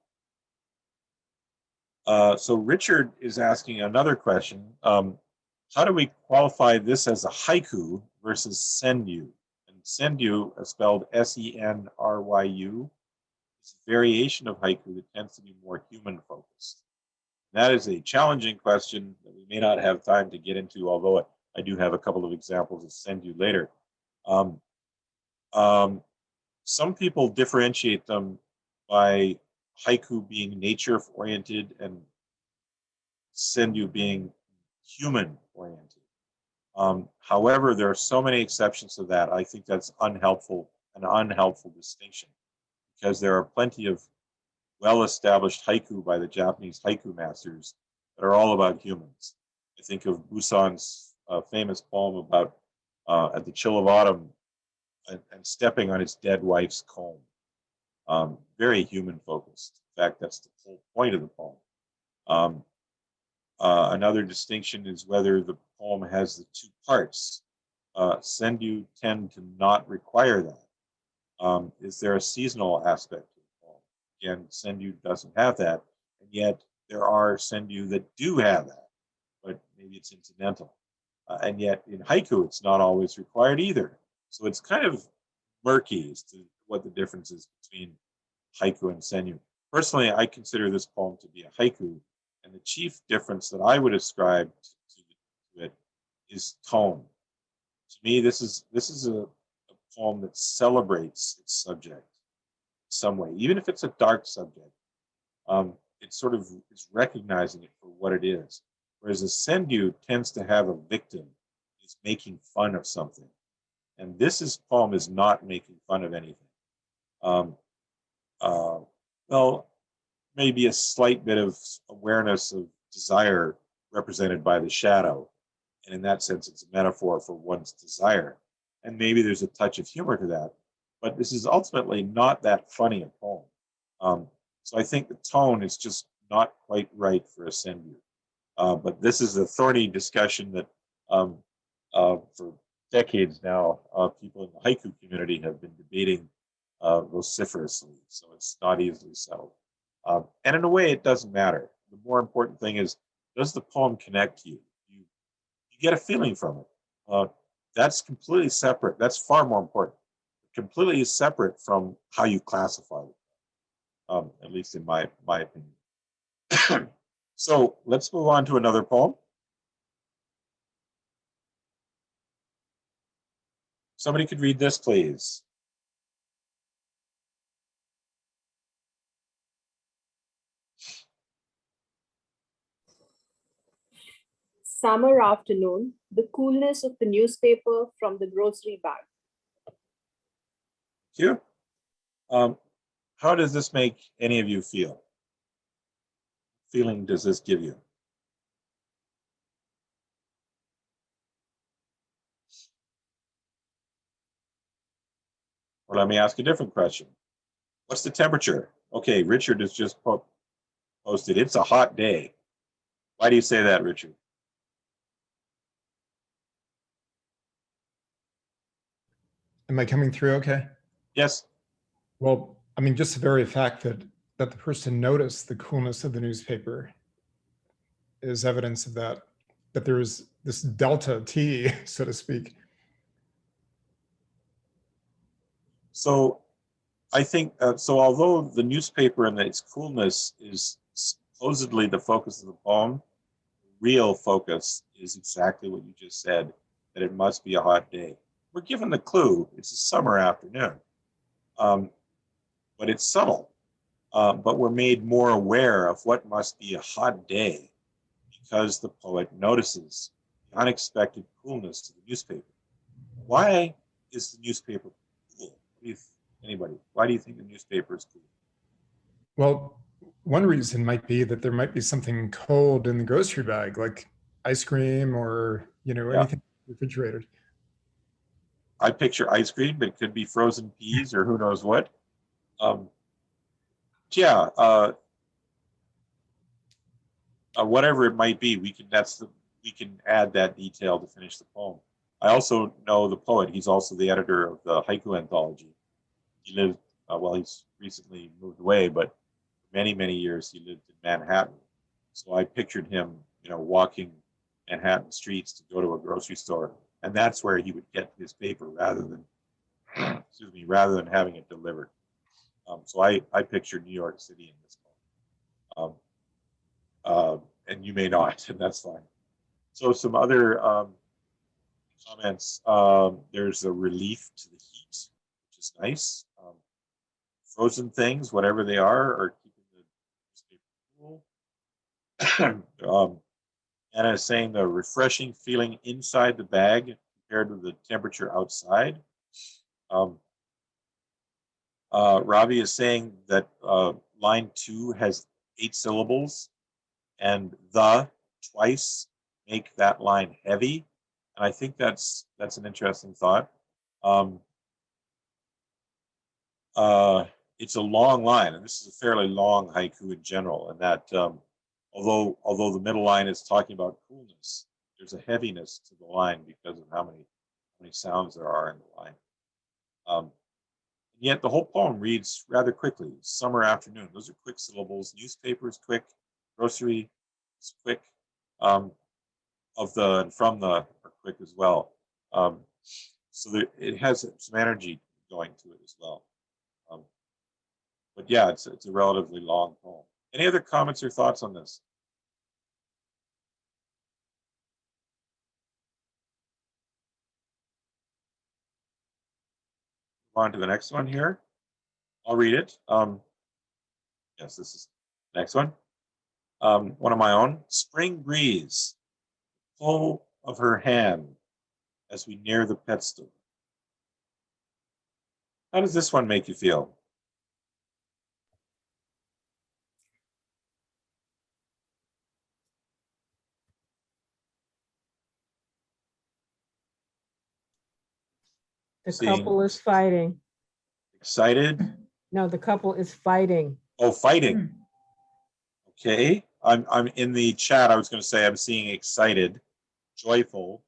So Richard is asking another question. How do we qualify this as a haiku versus senryu? And senryu, spelled S-E-N-R-Y-U, is a variation of haiku that tends to be more human focused. That is a challenging question that we may not have time to get into, although I do have a couple of examples of senryu later. Some people differentiate them by haiku being nature oriented and senryu being human oriented. However, there are so many exceptions to that. I think that's an unhelpful distinction, because there are plenty of well-established haiku by the Japanese haiku masters that are all about humans. I think of Busan's famous poem about at the chill of autumn and stepping on his dead wife's comb. Very human focused. In fact, that's the whole point of the poem. Another distinction is whether the poem has the two parts. Senryu tend to not require that. Is there a seasonal aspect to the poem? Again, senryu doesn't have that, and yet there are senryu that do have that, but maybe it's incidental. And yet in haiku, it's not always required either. So it's kind of murky as to what the difference is between haiku and senryu. Personally, I consider this poem to be a haiku, and the chief difference that I would ascribe to it is tone. To me, this is a poem that celebrates its subject in some way, even if it's a dark subject. It sort of is recognizing it for what it is. Whereas a senryu tends to have a victim, is making fun of something, and this poem is not making fun of anything. Well, maybe a slight bit of awareness of desire represented by the shadow. And in that sense, it's a metaphor for one's desire. And maybe there's a touch of humor to that. But this is ultimately not that funny a poem. So I think the tone is just not quite right for a senryu. But this is a thorny discussion that for decades now, people in the haiku community have been debating vociferously, so it's not easily settled. And in a way, it doesn't matter. The more important thing is, does the poem connect to you? You get a feeling from it. That's completely separate. That's far more important. Completely separate from how you classify it, at least in my opinion. So let's move on to another poem. Somebody could read this, please. Summer afternoon, the coolness of the newspaper from the grocery bag. Thank you. How does this make any of you feel? Feeling does this give you? Or let me ask a different question. What's the temperature? Okay, Richard has just posted, it's a hot day. Why do you say that, Richard? Am I coming through okay? Yes. Well, I mean, just the very fact that the person noticed the coolness of the newspaper is evidence of that there's this delta T, so to speak. So I think, so although the newspaper and its coolness is supposedly the focus of the poem, the real focus is exactly what you just said, that it must be a hot day. We're given the clue, it's a summer afternoon, but it's subtle. But we're made more aware of what must be a hot day because the poet notices the unexpected coolness to the newspaper. Why is the newspaper cool? Anybody? Why do you think the newspaper is cool? Well, one reason might be that there might be something cold in the grocery bag, like ice cream or, anything refrigerated. I picture ice cream, but it could be frozen peas or who knows what. Whatever it might be, we can add that detail to finish the poem. I also know the poet. He's also the editor of the Haiku Anthology. He lived, he's recently moved away, but for many, many years he lived in Manhattan. So I pictured him, walking Manhattan streets to go to a grocery store, and that's where he would get his paper rather than, having it delivered. So I pictured New York City in this poem. And you may not, and that's fine. So some other comments. There's a relief to the heat, which is nice. Frozen things, whatever they are keeping the newspaper cool. Anna is saying the refreshing feeling inside the bag compared to the temperature outside. Ravi is saying that line 2 has 8 syllables, and the twice make that line heavy. And I think that's an interesting thought. It's a long line, and this is a fairly long haiku in general, and that although the middle line is talking about coolness, there's a heaviness to the line because of how many sounds there are in the line. And yet the whole poem reads rather quickly. Summer afternoon, those are quick syllables. Newspaper is quick. Grocery is quick. From the are quick as well. So it has some energy going to it as well. But yeah, it's a relatively long poem. Any other comments or thoughts on this? On to the next one here. I'll read it. Yes, this is the next one. One of my own. Spring breeze, pull of her hand as we near the pet store. How does this one make you feel? The couple is fighting. Excited? No, the couple is fighting. Oh, fighting. Okay. I'm in the chat. I was going to say I'm seeing excited, joyful,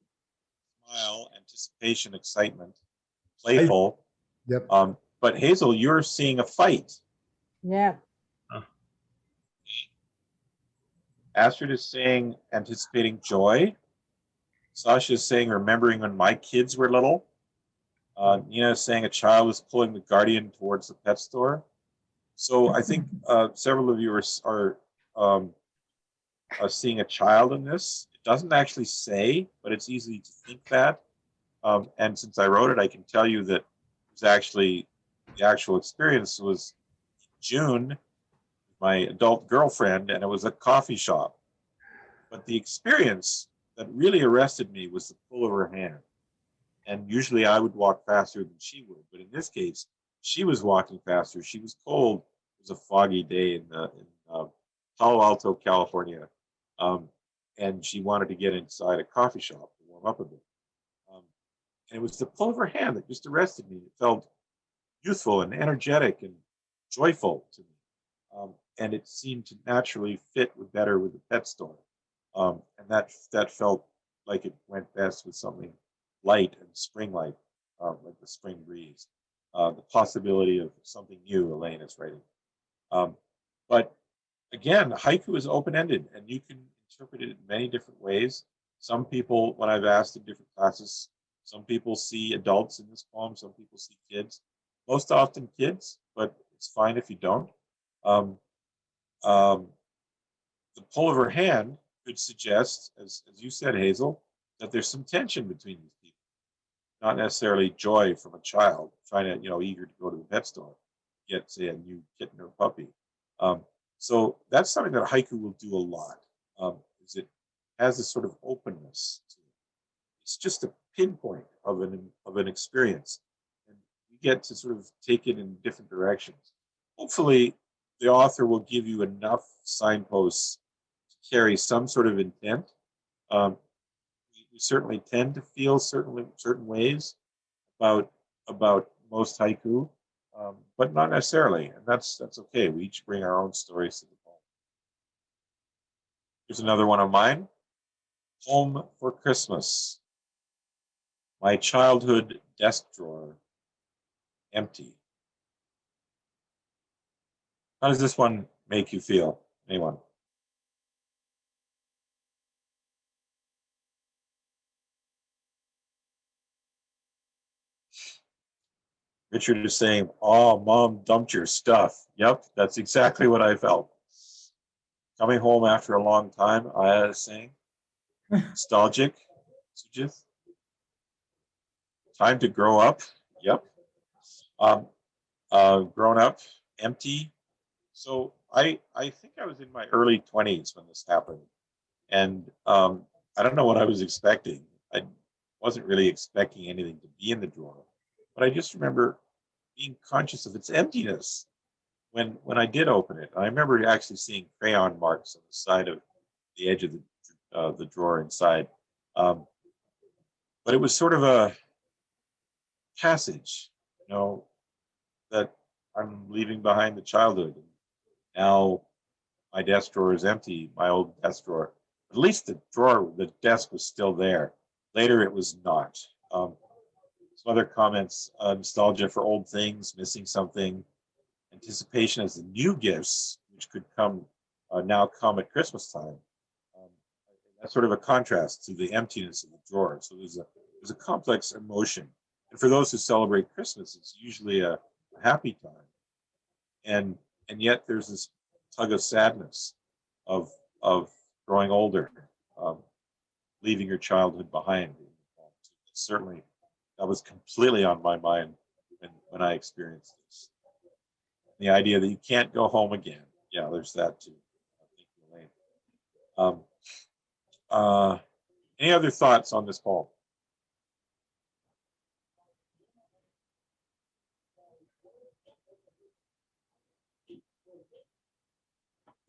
smile, anticipation, excitement, playful. Yep. But Hazel, you're seeing a fight. Yeah. Astrid is saying anticipating joy. Sasha is saying remembering when my kids were little. Nina is saying a child was pulling the guardian towards the pet store. So I think several of you are seeing a child in this. It doesn't actually say, but it's easy to think that. And since I wrote it, I can tell you that it was actually, the actual experience was June, my adult girlfriend, and it was a coffee shop. But the experience that really arrested me was the pull of her hand. And usually I would walk faster than she would. But in this case, she was walking faster. She was cold. It was a foggy day in Palo Alto, California. And she wanted to get inside a coffee shop to warm up a bit. And it was the pull of her hand that just arrested me. It felt youthful and energetic and joyful to me. And it seemed to naturally fit better with the pet store. And that felt like it went best with something light and spring-like, like the spring breeze. The possibility of something new, Elaine is writing. But again, haiku is open-ended, and you can interpret it in many different ways. Some people, when I've asked in different classes, some people see adults in this poem, some people see kids. Most often kids, but it's fine if you don't. The pull of her hand could suggest, as you said, Hazel, that there's some tension between these people. Not necessarily joy from a child trying to, eager to go to the pet store, get, say, a new kitten or puppy. So that's something that haiku will do a lot. Is it has this sort of openness to it. It's just a pinpoint of an experience, and you get to sort of take it in different directions. Hopefully, the author will give you enough signposts to carry some sort of intent. We certainly tend to feel certain ways about most haiku, but not necessarily, and that's okay. We each bring our own stories to the poem. Here's another one of mine. Home for Christmas. My childhood desk drawer, empty. How does this one make you feel? Anyone? Richard is saying, "Oh, Mom dumped your stuff." Yep, that's exactly what I felt. Coming home after a long time, I was saying. Nostalgic, Sujith. Time to grow up. Yep. Grown up, empty. So I think I was in my early 20s when this happened. And I don't know what I was expecting. I wasn't really expecting anything to be in the drawer. But I just remember being conscious of its emptiness when I did open it. I remember actually seeing crayon marks on the side of the edge of the drawer inside. But it was sort of a passage, that I'm leaving behind the childhood. Now my desk drawer is empty, my old desk drawer. At least the desk was still there. Later it was not. Some other comments, nostalgia for old things, missing something, anticipation as the new gifts, which could now come at Christmas time. That's sort of a contrast to the emptiness of the drawer. So there's a complex emotion. And for those who celebrate Christmas, it's usually a happy time. And yet there's this tug of sadness of growing older, leaving your childhood behind. Certainly, that was completely on my mind when I experienced this. The idea that you can't go home again. Yeah, there's that too. Any other thoughts on this poem?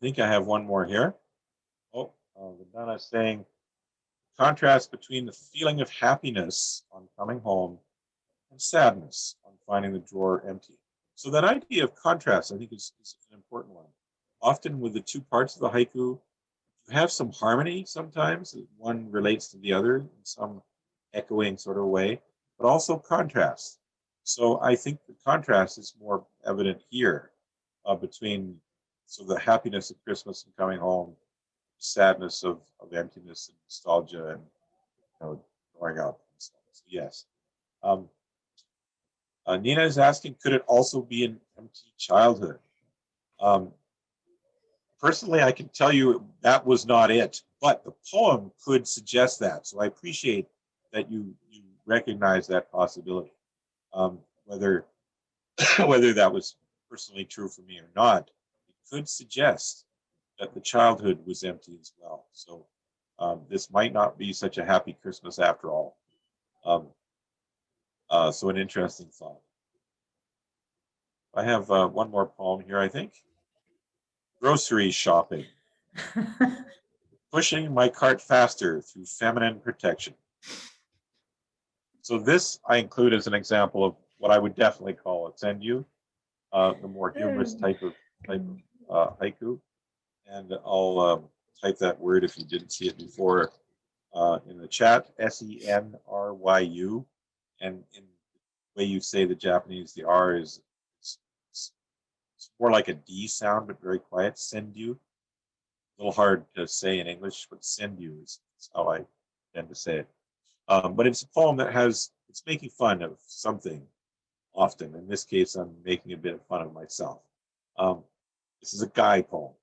I think I have one more here. Vandana saying, contrast between the feeling of happiness on coming home and sadness on finding the drawer empty. So that idea of contrast, I think, is an important one. Often with the two parts of the haiku, you have some harmony sometimes. One relates to the other in some echoing sort of way, but also contrast. So I think the contrast is more evident here between the happiness of Christmas and coming home, sadness of emptiness and nostalgia and growing up. So yes. Nina is asking, could it also be an empty childhood? Personally, I can tell you that was not it, but the poem could suggest that. So I appreciate that you recognize that possibility. Whether whether that was personally true for me or not, it could suggest that the childhood was empty as well. So this might not be such a happy Christmas after all. So an interesting thought. I have one more poem here, I think. Grocery shopping. Pushing my cart faster through feminine protection. So this I include as an example of what I would definitely call a senryu, the more humorous type of haiku. And I'll type that word if you didn't see it before in the chat, senryu. And in the way you say the Japanese, the R is it's more like a D sound, but very quiet. Senryu. A little hard to say in English, but senryu is how I tend to say it. But it's a poem that it's making fun of something often. In this case, I'm making a bit of fun of myself. This is a guy poem.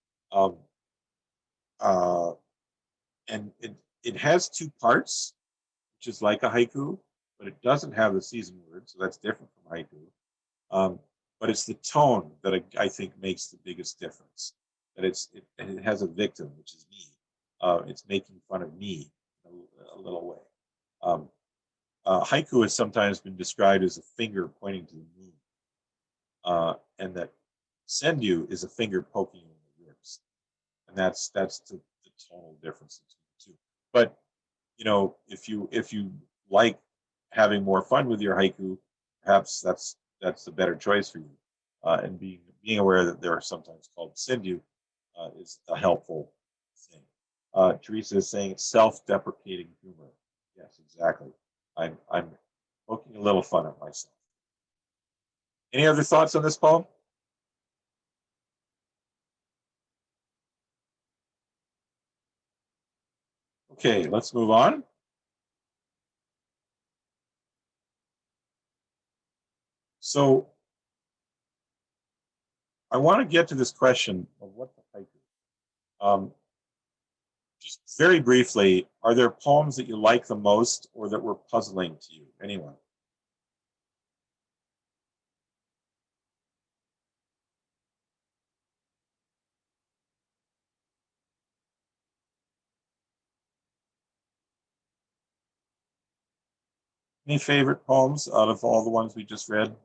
And it has two parts, which is like a haiku, but it doesn't have the season word, so that's different from haiku. But it's the tone that I think makes the biggest difference. That it has a victim, which is me. It's making fun of me in a little way. Haiku has sometimes been described as a finger pointing to the moon, and that senryu is a finger poking in the ribs, and that's the tonal difference between the two. But if you like having more fun with your haiku, perhaps that's the better choice for you. And being aware that they are sometimes called senryu is a helpful thing. Teresa is saying it's self-deprecating humor. Yes, exactly. I'm poking a little fun at myself. Any other thoughts on this poem? Okay, let's move on. So I want to get to this question of what the haiku. Just very briefly, are there poems that you like the most or that were puzzling to you? Anyone? Any favorite poems out of all the ones we just read?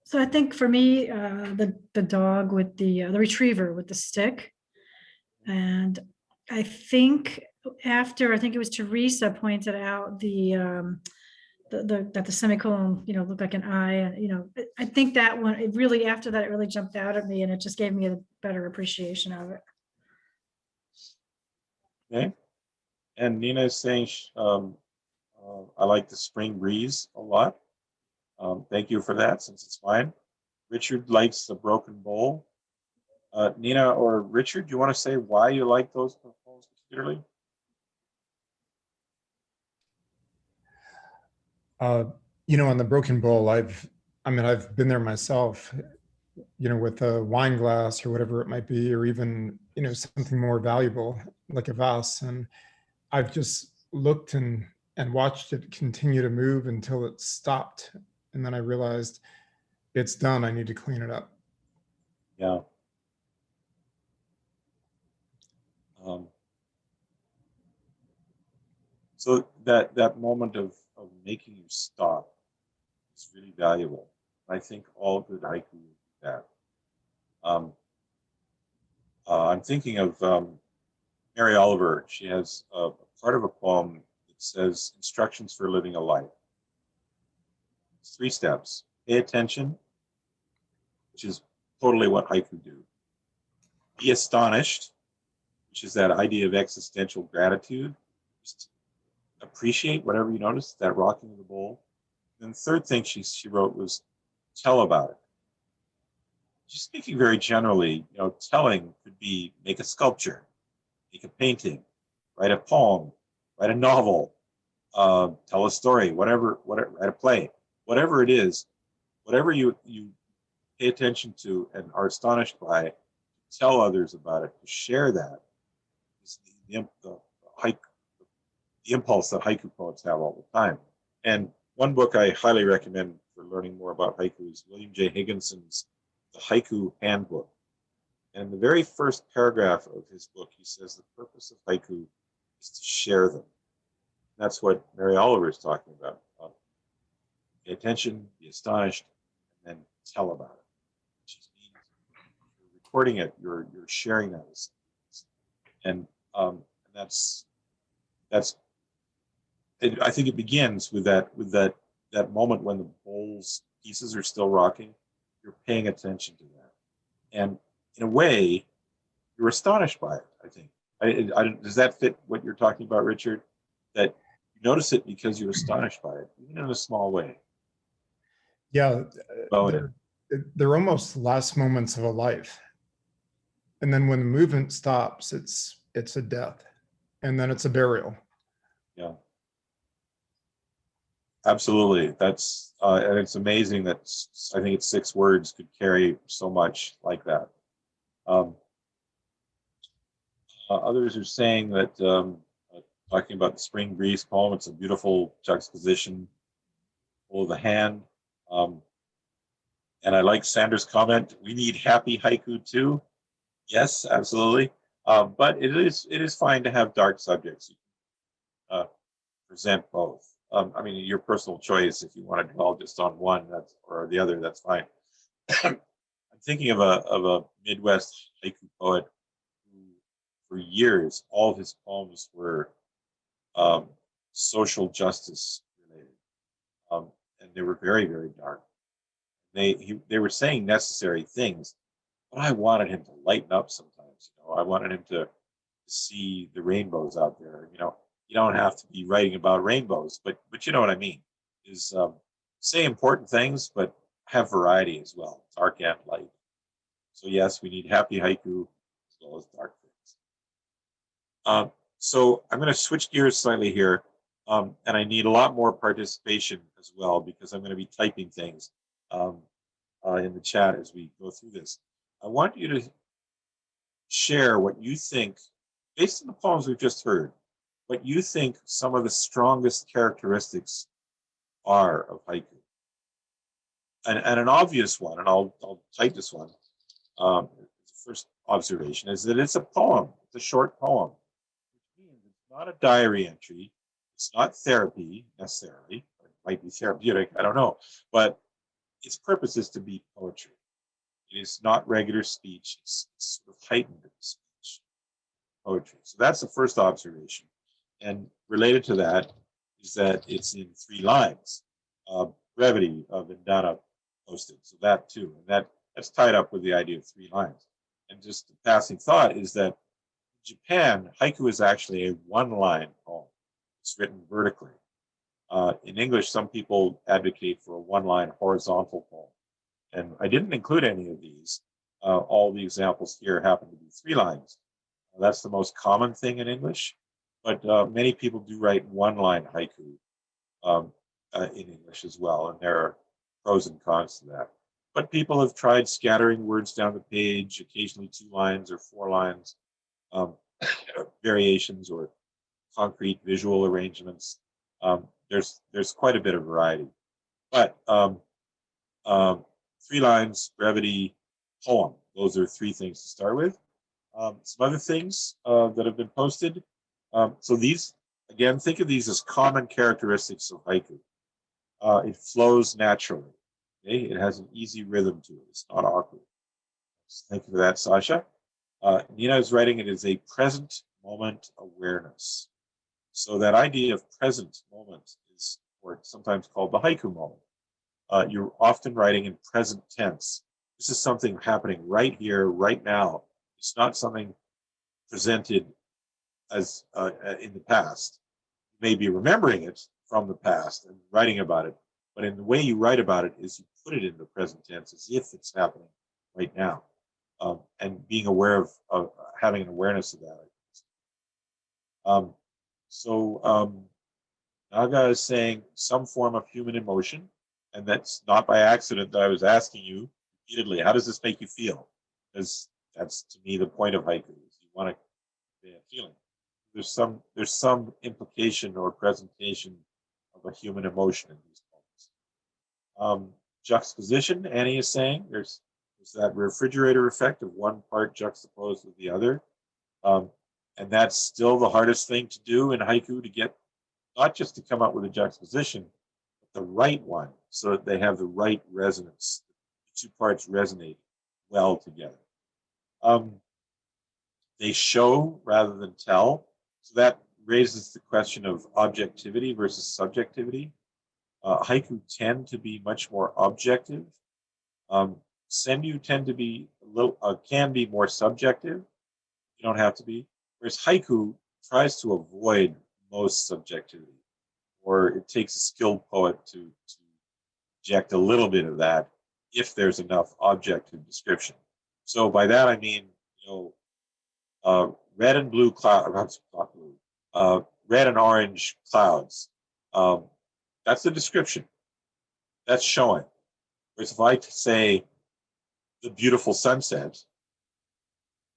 So I think for me, the dog with the retriever with the stick, and I think I think it was Teresa pointed out that the semicolon, looked like an eye, and I think that one, it really, after that, it really jumped out at me, and it just gave me a better appreciation of it. Okay. And Nina is saying, I like the spring breeze a lot. Thank you for that, since it's mine. Richard likes the broken bowl. Nina or Richard, do you want to say why you like those poems particularly? On the broken bowl, I've been there myself, with a wine glass or whatever it might be, or even, something more valuable like a vase. And I've just looked and watched it continue to move until it stopped. And then I realized it's done. I need to clean it up. Yeah. So that moment of making you stop is really valuable. I think all good haiku do that. I'm thinking of Mary Oliver. She has a part of a poem that says instructions for living a life. It's 3 steps. Pay attention, which is totally what haiku do. Be astonished, which is that idea of existential gratitude. Just appreciate whatever you notice, that rocking of the bowl. And the third thing she wrote was tell about it. Just speaking very generally, you know, telling could be make a sculpture, make a painting, write a poem, write a novel, tell a story, whatever, write a play, whatever it is, whatever you pay attention to and are astonished by, tell others about it, to share that. Is the impulse that haiku poets have all the time. And one book I highly recommend for learning more about haiku is William J. Higginson's The Haiku Handbook. And in the very first paragraph of his book, he says the purpose of haiku is to share them. That's what Mary Oliver is talking about. Pay attention, be astonished, and then tell about it. Which means you're recording it, you're sharing that with someone. And that's I think it begins with that moment when the bowl's pieces are still rocking. You're paying attention to that, and in a way, you're astonished by it. I think. Does that fit what you're talking about, Richard? That you notice it because you're astonished by it, even in a small way. Yeah, Well, they're almost last moments of a life. And then when the movement stops, it's a death, and then it's a burial. yeah, absolutely. That's and it's amazing that I think it's 6 words could carry so much like that. Others are saying that talking about the Spring Breeze poem, it's a beautiful juxtaposition, full of the hand. And I like Sanders' comment, we need happy haiku too. Yes, absolutely. But it is fine to have dark subjects. You can present both. I mean, your personal choice. If you want to dwell just on one, or the other, that's fine. I'm thinking of a Midwest haiku poet who, for years, all of his poems were social justice related, and they were very, very dark. They were saying necessary things, but I wanted him to lighten up sometimes. You know, I wanted him to see the rainbows out there. You know, you don't have to be writing about rainbows, but you know what I mean. Is say important things, but have variety as well, dark and light. So yes, we need happy haiku as well as dark things. So I'm going to switch gears slightly here, and I need a lot more participation as well because I'm going to be typing things in the chat as we go through this. I want you to share what you think, based on the poems we've just heard, what you think some of the strongest characteristics are of haiku. And an obvious one, and I'll type this one, the first observation is that it's a poem. It's a short poem, which means it's not a diary entry. It's not therapy necessarily. It might be therapeutic, I don't know. But its purpose is to be poetry. It is not regular speech. It's sort of heightened speech, poetry. So that's the first observation. And related to that is that it's in 3 lines. Brevity of Indana posted. So that too. And that's tied up with the idea of 3 lines. And just a passing thought is that in Japan, haiku is actually a 1-line poem. It's written vertically. In English, some people advocate for a 1-line horizontal poem. And I didn't include any of these. All the examples here happen to be 3 lines. That's the most common thing in English, but many people do write 1-line haiku in English as well, and there are pros and cons to that. But people have tried scattering words down the page, occasionally 2 lines or 4 lines, variations or concrete visual arrangements. There's quite a bit of variety, but 3 lines, brevity, poem. Those are 3 things to start with. Some other things that have been posted. So these, again, think of these as common characteristics of haiku. It flows naturally. Okay? It has an easy rhythm to it. It's not awkward. So thank you for that, Sasha. Nina is writing it as a present moment awareness. So that idea of present moment is, or sometimes called the haiku moment. You're often writing in present tense. This is something happening right here, right now. It's not something presented as in the past. You may be remembering it from the past and writing about it, but in the way you write about it is you put it in the present tense as if it's happening right now, and being aware of having an awareness of that. Naga is saying some form of human emotion, and that's not by accident that I was asking you repeatedly, how does this make you feel? Because that's, to me, the point of haiku, is you want to convey a feeling. There's some implication or presentation of a human emotion in these poems. Juxtaposition, Annie is saying, there's that refrigerator effect of one part juxtaposed with the other. And that's still the hardest thing to do in haiku, to get, not just to come up with a juxtaposition, but the right one, so that they have the right resonance. The two parts resonate well together. They show rather than tell. So that raises the question of objectivity versus subjectivity. Haiku tend to be much more objective. Senryu tend to be can be more subjective. You don't have to be. Whereas haiku tries to avoid most subjectivity, or it takes a skilled poet to inject a little bit of that if there's enough objective description. So by that I mean, red and blue clouds, not blue, red and orange clouds. That's the description. That's showing. Whereas if I say the beautiful sunset,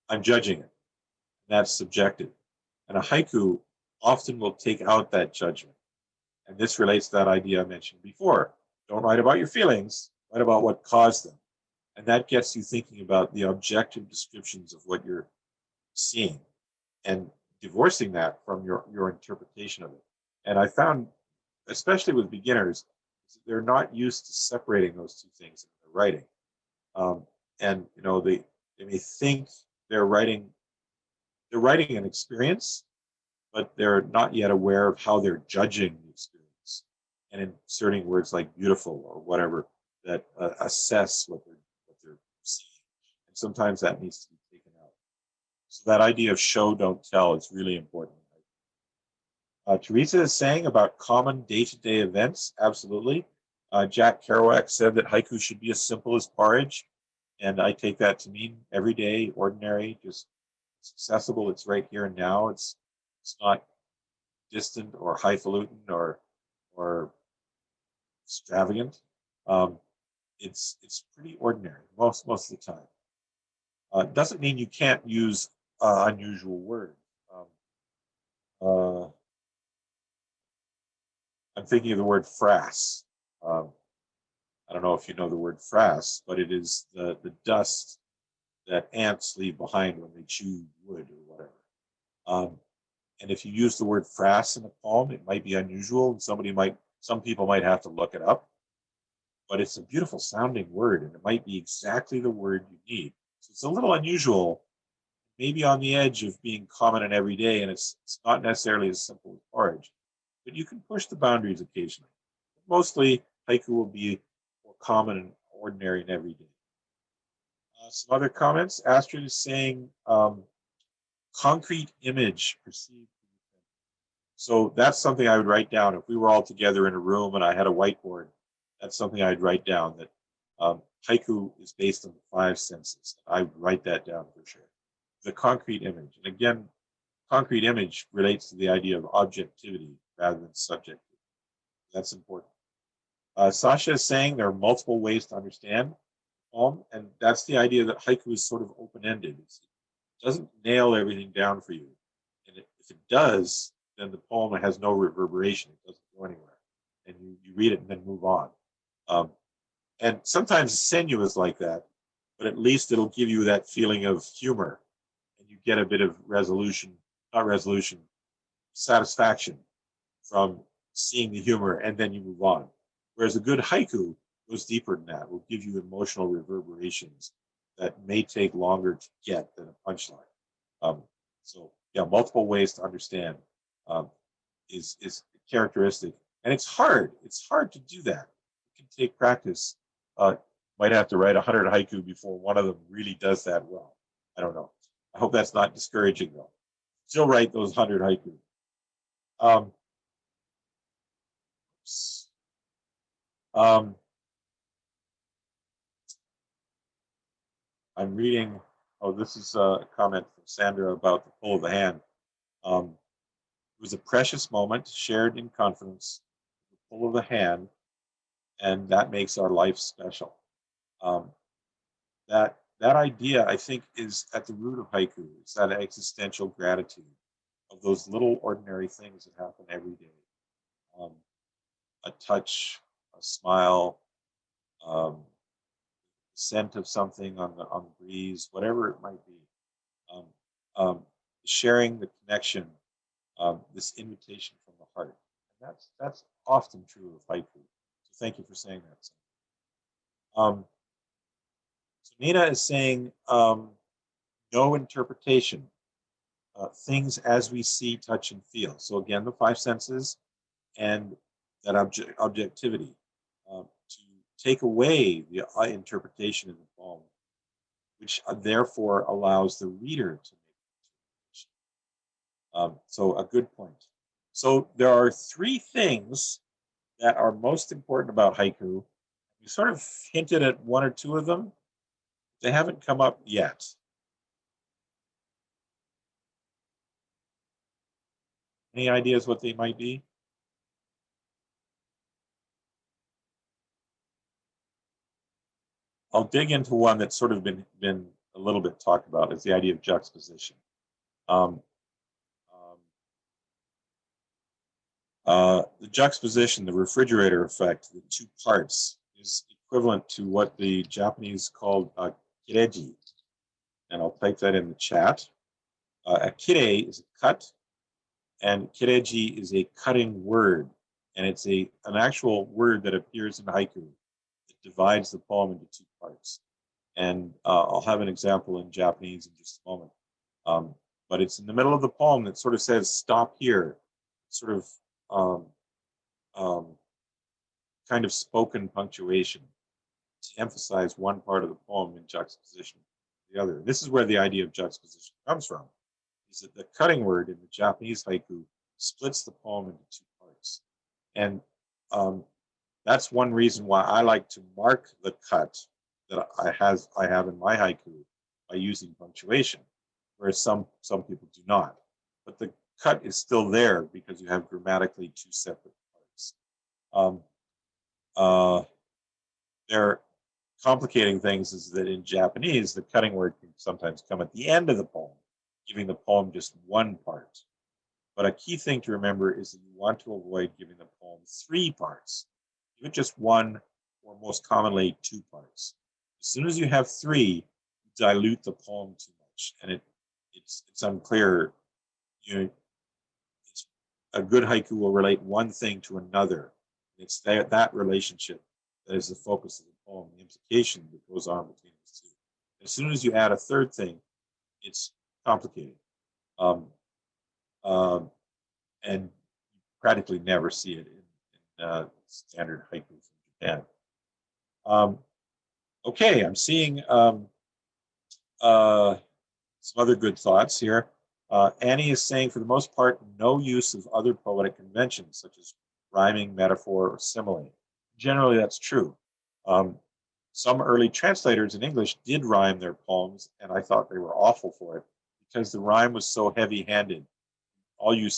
I'm judging it. That's subjective. And a haiku often will take out that judgment. And this relates to that idea I mentioned before. Don't write about your feelings, write about what caused them. And that gets you thinking about the objective descriptions of what you're seeing and divorcing that from your interpretation of it. And I found, especially with beginners, they're not used to separating those two things in their writing. And they may think they're writing an experience, but they're not yet aware of how they're judging the experience and inserting words like beautiful or whatever that assess what they're seeing. And sometimes that needs to be taken out. So that idea of show, don't tell is really important. Teresa is saying about common day-to-day events. Absolutely. Jack Kerouac said that haiku should be as simple as porridge. And I take that to mean everyday, ordinary, just it's accessible. It's right here and now. It's not distant or highfalutin or extravagant. It's pretty ordinary most of the time. Doesn't mean you can't use unusual words. I'm thinking of the word frass. I don't know if you know the word frass, but it is the dust that ants leave behind when they chew wood or whatever. And if you use the word frass in a poem, it might be unusual, and some people might have to look it up. But it's a beautiful sounding word, and it might be exactly the word you need. So it's a little unusual, maybe on the edge of being common and everyday, and it's not necessarily as simple as porridge. But you can push the boundaries occasionally. Mostly, haiku will be more common and ordinary and everyday. Some other comments. Astrid is saying concrete image perceived. So that's something I would write down. If we were all together in a room and I had a whiteboard, that's something I'd write down, that haiku is based on the five senses. I would write that down for sure. The concrete image. And again, concrete image relates to the idea of objectivity rather than subjectivity. That's important. Sasha is saying there are multiple ways to understand the poem, and that's the idea that haiku is sort of open-ended. It doesn't nail everything down for you. And if it does, then the poem has no reverberation. It doesn't go anywhere. And you read it and then move on. And sometimes senryu is like that, but at least it'll give you that feeling of humor. And you get a bit of satisfaction from seeing the humor, and then you move on. Whereas a good haiku goes deeper than that, will give you emotional reverberations that may take longer to get than a punchline. So yeah, multiple ways to understand is characteristic. And it's hard. It's hard to do that. It can take practice. Might have to write 100 haiku before one of them really does that well. I don't know. I hope that's not discouraging though. Still write those 100 haiku. Um, I'm reading, oh, this is a comment from Sandra about the pull of the hand. It was a precious moment shared in confidence, the pull of the hand, and that makes our life special. That idea, I think, is at the root of haiku. It's that existential gratitude of those little ordinary things that happen every day. A touch, a smile, scent of something on the breeze, whatever it might be. Sharing the connection, this invitation from the heart. And that's often true of haiku. So thank you for saying that. So Nina is saying no interpretation, things as we see, touch, and feel. So again, the five senses and that objectivity. To take away the interpretation in the poem, which therefore allows the reader to make an interpretation. So a good point. So there are three things that are most important about haiku. We sort of hinted at one or two of them. They haven't come up yet. Any ideas what they might be? I'll dig into one that's sort of been a little bit talked about. Is the idea of juxtaposition. The juxtaposition, the refrigerator effect, the two parts, is equivalent to what the Japanese called kireji. And I'll type that in the chat. A kire is a cut, and kireji is a cutting word. And it's an actual word that appears in haiku that divides the poem into two parts. And I'll have an example in Japanese in just a moment. But it's in the middle of the poem that sort of says, stop here, sort of kind of spoken punctuation to emphasize one part of the poem in juxtaposition to the other. This is where the idea of juxtaposition comes from, is that the cutting word in the Japanese haiku splits the poem into two parts. And that's one reason why I like to mark the cut that I have in my haiku by using punctuation, whereas some people do not. But the cut is still there because you have grammatically two separate parts. They're complicating things is that in Japanese, the cutting word can sometimes come at the end of the poem, giving the poem just one part. But a key thing to remember is that you want to avoid giving the poem three parts. Give it just one, or most commonly two parts. As soon as you have three, you dilute the poem too much, and it's unclear. A good haiku will relate one thing to another. It's that relationship that is the focus of the poem, the implication that goes on between these two. As soon as you add a third thing, it's complicated. And you practically never see it in standard haiku from Japan. Okay, I'm seeing some other good thoughts here. Annie is saying, for the most part, no use of other poetic conventions, such as rhyming, metaphor, or simile. Generally, that's true. Some early translators in English did rhyme their poems, and I thought they were awful for it because the rhyme was so heavy-handed. It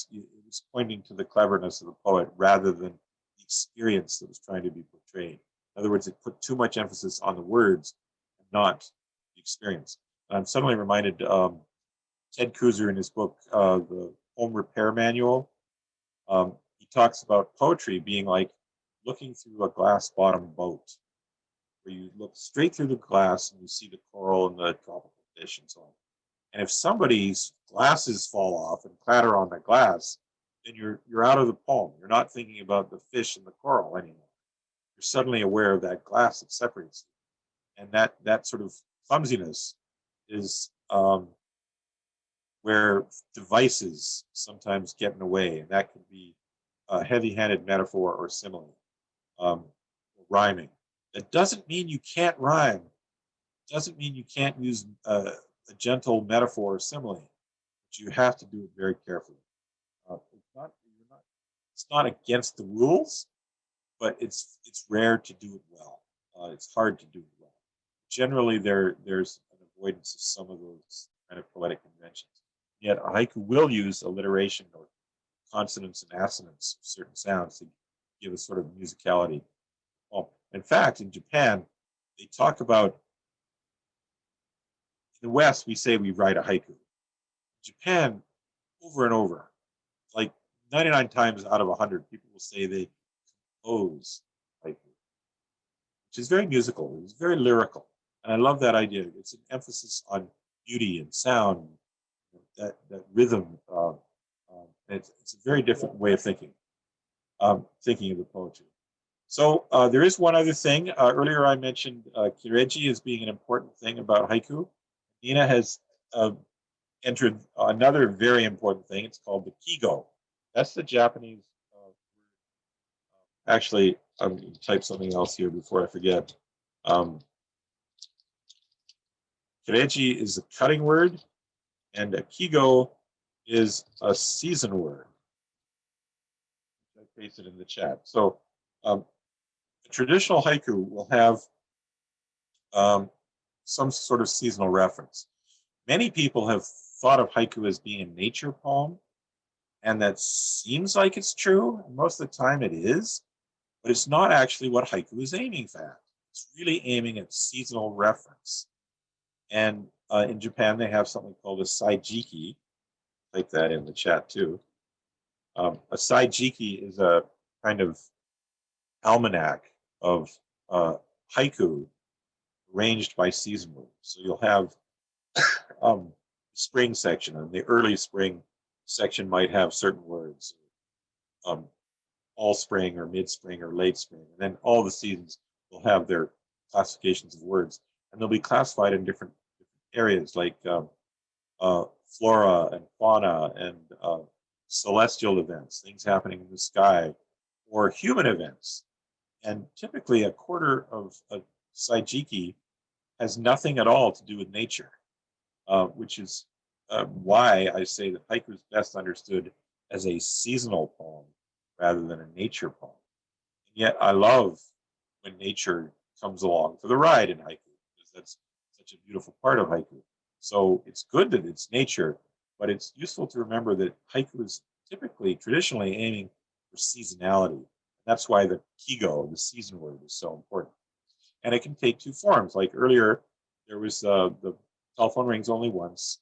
was pointing to the cleverness of the poet rather than the experience that was trying to be portrayed. In other words, it put too much emphasis on the words and not the experience. And I'm suddenly reminded Ted Kooser in his book, The Home Repair Manual, he talks about poetry being like looking through a glass-bottom boat, where you look straight through the glass and you see the coral and the tropical fish and so on. And if somebody's glasses fall off and clatter on the glass, then you're out of the poem. You're not thinking about the fish and the coral anymore. You're suddenly aware of that glass that separates you. And that sort of clumsiness is where devices sometimes get in the way, and that could be a heavy-handed metaphor or simile, rhyming. That doesn't mean you can't rhyme. It doesn't mean you can't use a gentle metaphor or simile, but you have to do it very carefully. It's not against the rules, but it's rare to do it well. It's hard to do it well. Generally, there's an avoidance of some of those kind of poetic conventions. Yet a haiku will use alliteration or consonants and assonants of certain sounds to give a sort of musicality. Well, in fact, in Japan, they talk about, in the West, we say we write a haiku. In Japan, over and over, like 99 times out of 100, people will say they compose haiku, which is very musical, it's very lyrical. And I love that idea. It's an emphasis on beauty and sound, that rhythm. It's a very different way of thinking of the poetry. So there is one other thing. Earlier I mentioned kireji as being an important thing about haiku. Nina has entered another very important thing. It's called the kigo. That's the Japanese. Actually, I'm going to type something else here before I forget. Kireji is a cutting word, and a kigo is a season word. I pasted in the chat. So a traditional haiku will have some sort of seasonal reference. Many people have thought of haiku as being a nature poem, and that seems like it's true. Most of the time it is, but it's not actually what haiku is aiming at. It's really aiming at seasonal reference. And in Japan, they have something called a saijiki. Type that in the chat too. A saijiki is a kind of almanac of haiku arranged by season words. So you'll have spring section, and the early spring section might have certain words, all spring or mid-spring or late spring, and then all the seasons will have their classifications of words, and they'll be classified in different areas like flora and fauna and celestial events, things happening in the sky, or human events. And typically a quarter of a saijiki has nothing at all to do with nature, which is why I say that haiku is best understood as a seasonal poem rather than a nature poem. And yet I love when nature comes along for the ride in haiku, because that's such a beautiful part of haiku. So it's good that it's nature, but it's useful to remember that haiku is typically, traditionally aiming for seasonality. That's why the kigo, the season word, is so important. And it can take two forms. Like earlier, there was the telephone rings only once,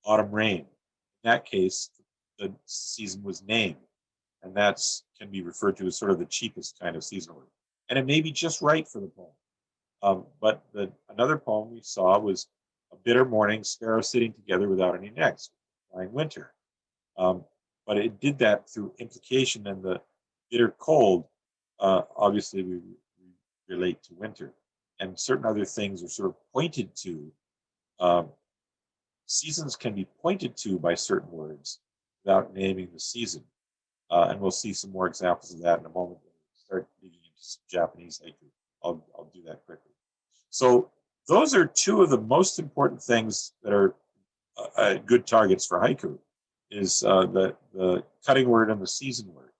autumn rain. In that case, the season was named, and that's can be referred to as sort of the cheapest kind of season word. And it may be just right for the poem. But another poem we saw was a bitter morning, sparrows sitting together without any necks, flying winter. But it did that through implication, and the bitter cold, obviously we relate to winter. And certain other things are sort of pointed to. Seasons can be pointed to by certain words without naming the season. And we'll see some more examples of that in a moment when we start digging into some Japanese haiku. I'll do that quickly. So those are two of the most important things that are good targets for haiku, is the cutting word and the season word.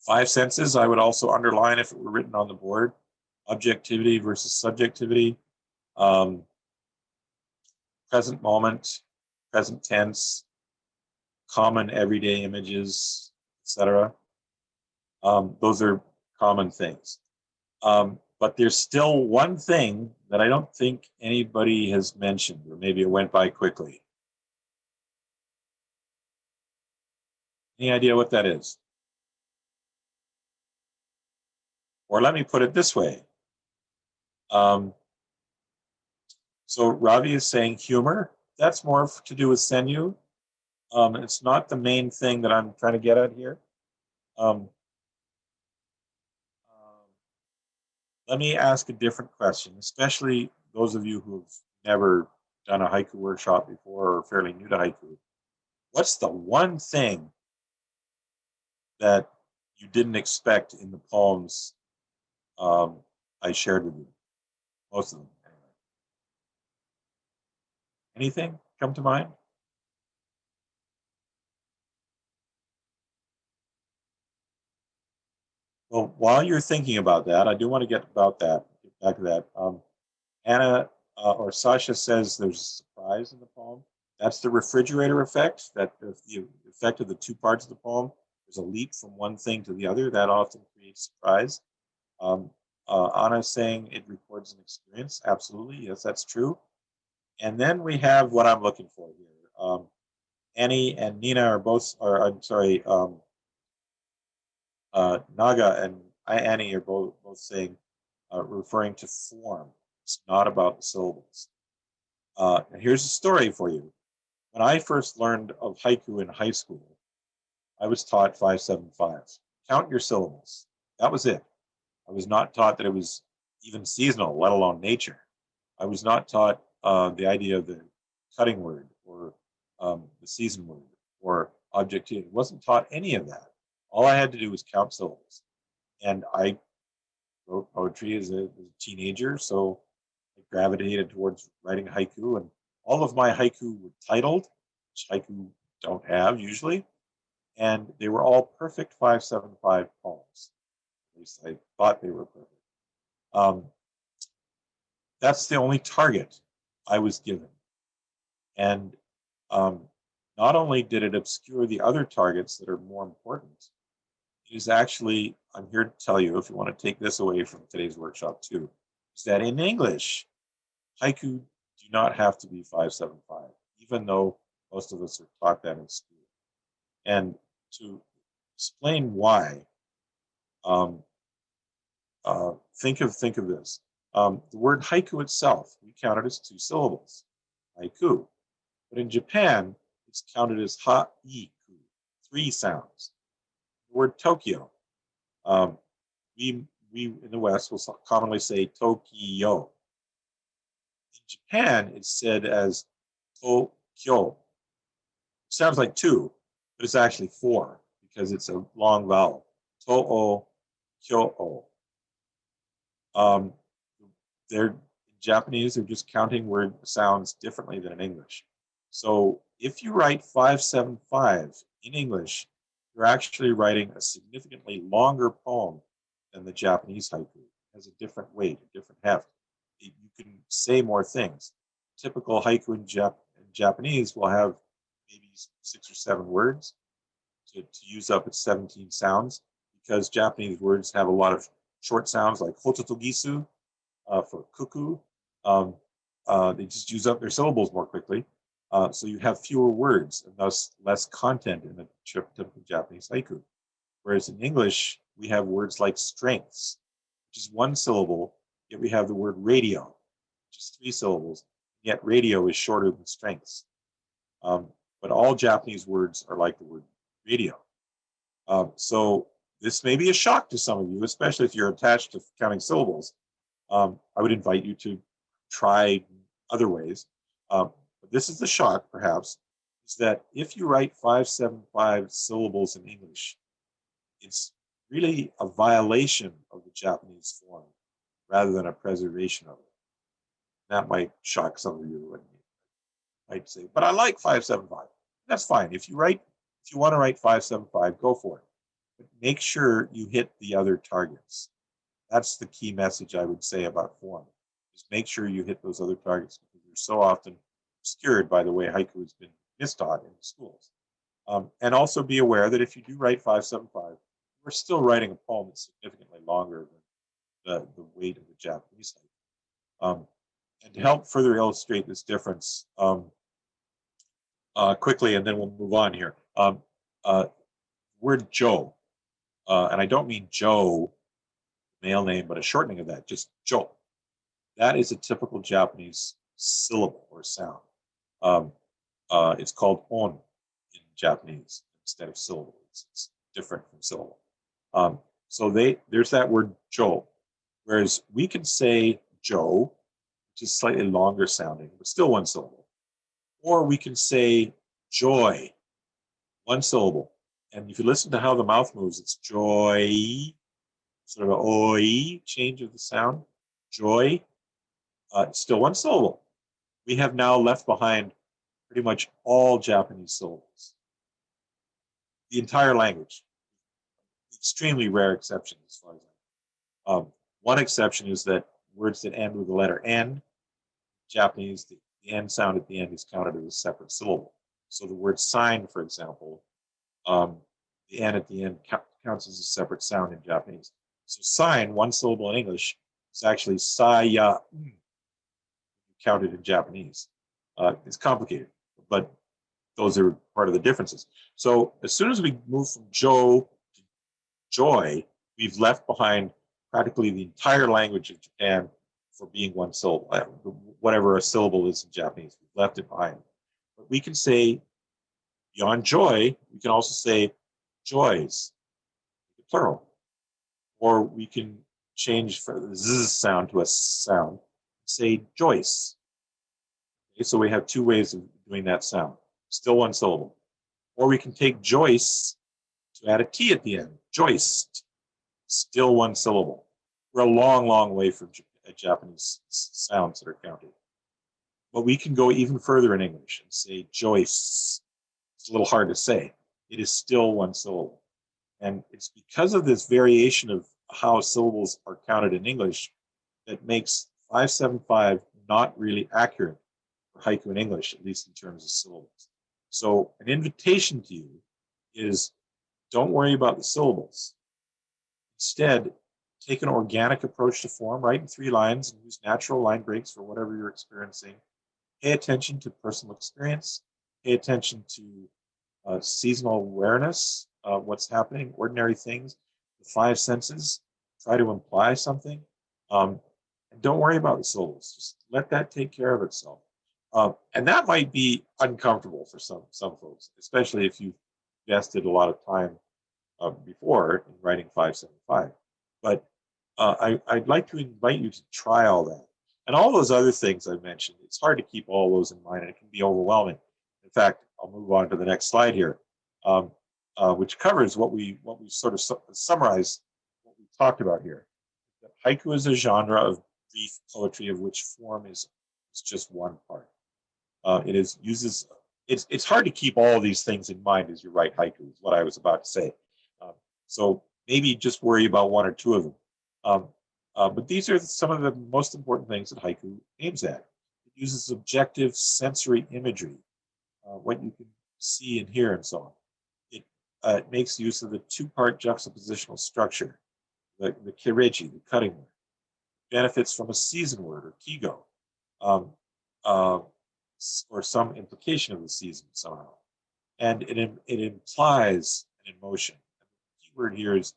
Five senses I would also underline if it were written on the board: objectivity versus subjectivity, present moment, present tense, common everyday images, etc. Those are common things. But there's still one thing that I don't think anybody has mentioned, or maybe it went by quickly. Any idea what that is? Or let me put it this way. So Ravi is saying humor. That's more to do with senryu. It's not the main thing that I'm trying to get at here. Let me ask a different question, especially those of you who've never done a haiku workshop before or fairly new to haiku. What's the one thing that you didn't expect in the poems I shared with you? Most of them, anyway. Anything come to mind? Well, while you're thinking about that, I do want to get back to that. Anna or Sasha says there's a surprise in the poem. That's the refrigerator effect, that the effect of the two parts of the poem. There's a leap from one thing to the other. That often creates surprise. Anna is saying it records an experience. Absolutely, yes, that's true. And then we have what I'm looking for here. Annie and Nina are both, or I'm sorry, Naga and Annie are both saying, referring to form. It's not about the syllables. And here's a story for you. When I first learned of haiku in high school, I was taught 575. Count your syllables. That was it. I was not taught that it was even seasonal, let alone nature. I was not taught the idea of the cutting word or the season word or objectivity. I wasn't taught any of that. All I had to do was count syllables. And I wrote poetry as a teenager, so I gravitated towards writing haiku. And all of my haiku were titled, which haiku don't have usually. And they were all perfect 575 poems. At least I thought they were perfect. That's the only target I was given. And not only did it obscure the other targets that are more important, it is actually, I'm here to tell you, if you want to take this away from today's workshop too, is that in English, haiku do not have to be 575, even though most of us are taught that in school. And to explain why, think of this. The word haiku itself, we count it as 2 syllables, haiku. But in Japan, it's counted as ha-iku, 3 sounds. The word Tokyo, we in the West will commonly say Tokyo. In Japan, it's said as Tokyo. It sounds like 2, but it's actually 4 because it's a long vowel. To-o, kyo-o. They're Japanese, they're just counting word sounds differently than in English. So if you write 575 in English, you're actually writing a significantly longer poem than the Japanese haiku. It has a different weight, a different heft. You can say more things. Typical haiku in Japanese will have maybe 6 or 7 words to use up its 17 sounds, because Japanese words have a lot of short sounds like hototogisu for cuckoo. They just use up their syllables more quickly. So you have fewer words and thus less content in a typical Japanese haiku. Whereas in English, we have words like strengths, which is 1 syllable, yet we have the word radio, which is 3 syllables, yet radio is shorter than strengths. But all Japanese words are like the word radio. So this may be a shock to some of you, especially if you're attached to counting syllables. I would invite you to try other ways. But this is the shock, perhaps, is that if you write 575 syllables in English, it's really a violation of the Japanese form rather than a preservation of it. That might shock some of you and might say, but I like 575. That's fine. If you want to write 575, go for it. But make sure you hit the other targets. That's the key message I would say about form. Is make sure you hit those other targets, because they're so often obscured by the way haiku has been mistaught in schools. And also be aware that if you do write 575, we're still writing a poem that's significantly longer than the weight of the Japanese haiku. And to help further illustrate this difference, quickly, and then we'll move on here. Word Joe, and I don't mean Joe, male name, but a shortening of that, just Joe. That is a typical Japanese syllable or sound. It's called on in Japanese instead of syllable. It's different from syllable. So there's that word Joe, whereas we can say Joe, which is slightly longer sounding, but still 1 syllable. Or we can say joy, 1 syllable. And if you listen to how the mouth moves, it's joy, sort of an oi change of the sound, joy. It's still 1 syllable. we have now left behind pretty much all Japanese syllables. The entire language. Extremely rare exceptions as far as I know. One exception is that words that end with the letter N, Japanese, the N sound at the end is counted as a separate syllable. So the word sign, for example, the N at the end counts as a separate sound in Japanese. So sign, one syllable in English, is actually saya, counted in Japanese. It's complicated, but those are part of the differences. So as soon as we move from Jo to joy, we've left behind practically the entire language of Japan for being one syllable. Whatever a syllable is in Japanese, we've left it behind. But we can say beyond joy, we can also say joys, plural. Or we can change from the z sound to a sound, say Joyce. Okay, so we have two ways of doing that sound. Still one syllable. Or we can take Joyce to add a T at the end. Joyce. Still one syllable. We're a long, long way from Japanese sounds that are counted. But we can go even further in English and say Joyce. It's a little hard to say. It is still one syllable. And it's because of this variation of how syllables are counted in English that makes 575 not really accurate for haiku in English, at least in terms of syllables. So an invitation to you is don't worry about the syllables. Instead, take an organic approach to form, write in 3 lines and use natural line breaks for whatever you're experiencing. Pay attention to personal experience. Pay attention to seasonal awareness, what's happening, ordinary things, the 5 senses. Try to imply something. And don't worry about the syllables. Just let that take care of itself. And that might be uncomfortable for some folks, especially if you've invested a lot of time before in writing 575. But I'd like to invite you to try all that. And all those other things I mentioned, it's hard to keep all those in mind and it can be overwhelming. In fact, I'll move on to the next slide here, which covers what we sort of summarize what we talked about here. That haiku is a genre of brief poetry of which form is just one part. It's hard to keep all of these things in mind as you write haiku, is what I was about to say. So maybe just worry about 1 or 2 of them. But these are some of the most important things that haiku aims at. It uses objective sensory imagery, what you can see and hear and so on. It makes use of the 2-part juxtapositional structure, the kireji, the cutting word. Benefits from a season word or kigo, or some implication of the season somehow. And it implies an emotion. And the key word here is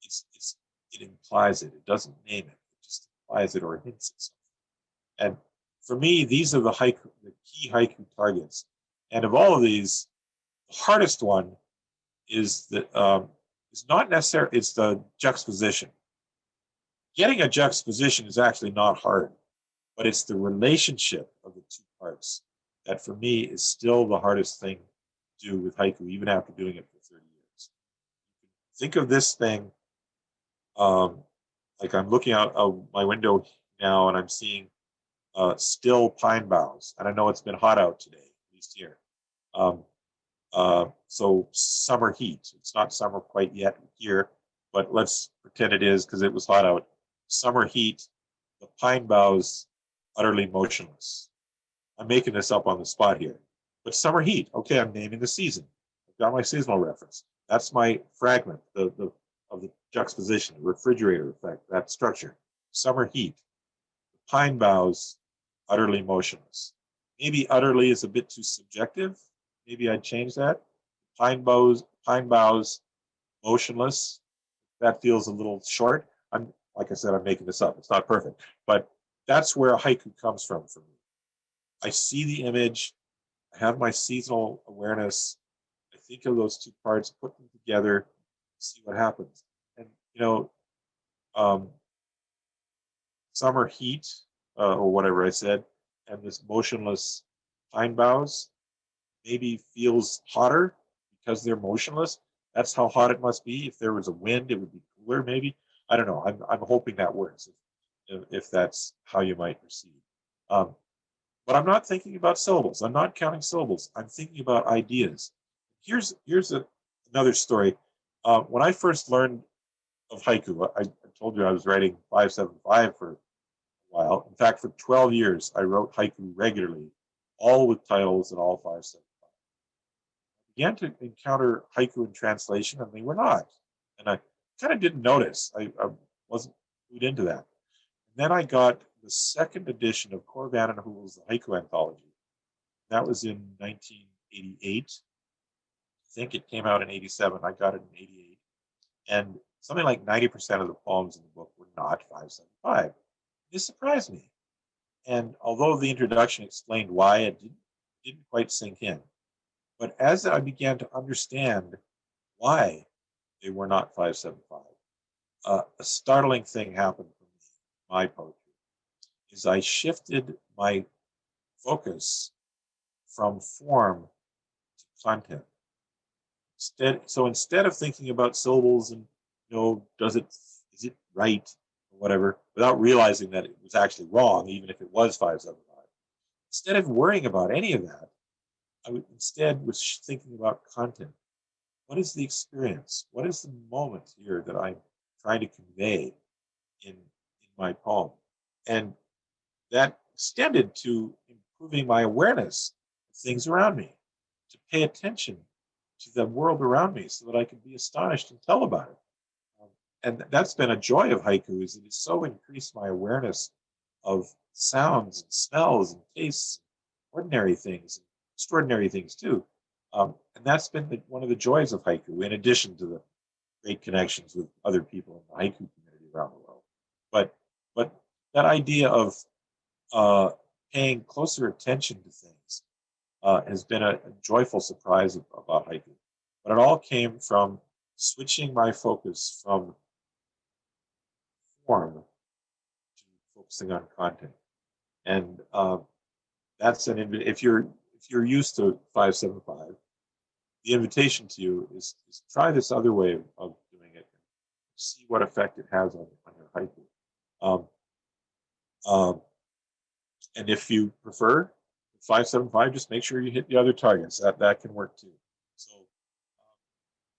it implies it. It doesn't name it. It just implies it or hints at something. And for me, these are the key haiku targets. And of all of these, the hardest one is not necessarily, it's the juxtaposition. Getting a juxtaposition is actually not hard, but it's the relationship of the 2 parts that for me is still the hardest thing to do with haiku, even after doing it for 30 years. Think of this thing, like I'm looking out of my window now and I'm seeing still pine boughs. And I know it's been hot out today, at least here. So summer heat. It's not summer quite yet here, but let's pretend it is because it was hot out. Summer heat, the pine boughs utterly motionless. I'm making this up on the spot here. But summer heat, okay, I'm naming the season. I've got my seasonal reference. That's my fragment of the juxtaposition, the refrigerator effect, that structure. Summer heat, the pine boughs utterly motionless. Maybe utterly is a bit too subjective. Maybe I'd change that. Pine boughs motionless. That feels a little short. Like I said, I'm making this up. It's not perfect, but that's where a haiku comes from for me. I see the image. I have my seasonal awareness. I think of those 2 parts, put them together, see what happens. And summer heat, or whatever I said, and this motionless pine boughs maybe feels hotter because they're motionless. That's how hot it must be. If there was a wind, it would be cooler, maybe. I don't know. I'm hoping that works, if that's how you might proceed. But I'm not thinking about syllables. I'm not counting syllables. I'm thinking about ideas. Here's another story. When I first learned of haiku, I told you I was writing 575 for a while. In fact, for 12 years, I wrote haiku regularly, all with titles and all 575. I began to encounter haiku in translation, and they were not. And I kind of didn't notice. I wasn't clued into that. And then I got the second edition of Corvan and Hoovel's The Haiku Anthology. That was in 1988. I think it came out in 87. I got it in 88. And something like 90% of the poems in the book were not 575. This surprised me. And although the introduction explained why, it didn't quite sink in. But as I began to understand why they were not 575, a startling thing happened for me, my poetry, is I shifted my focus from form to content. Instead of thinking about syllables and, is it right or whatever, without realizing that it was actually wrong, even if it was 575, instead of worrying about any of that, instead was thinking about content. What is the experience? What is the moment here that I'm trying to convey in my poem? And that extended to improving my awareness of things around me, to pay attention to the world around me so that I can be astonished and tell about it. And that's been a joy of haiku, is that it's so increased my awareness of sounds and smells and tastes, ordinary things, extraordinary things too. And that's been one of the joys of haiku, in addition to the great connections with other people in the haiku community around the world. But that idea of paying closer attention to things has been a joyful surprise about haiku. But it all came from switching my focus from form to focusing on content. And that's if you're used to 575, the invitation to you is try this other way of doing it. See what effect it has on your haiku. And if you prefer 575, just make sure you hit the other targets. That can work too. So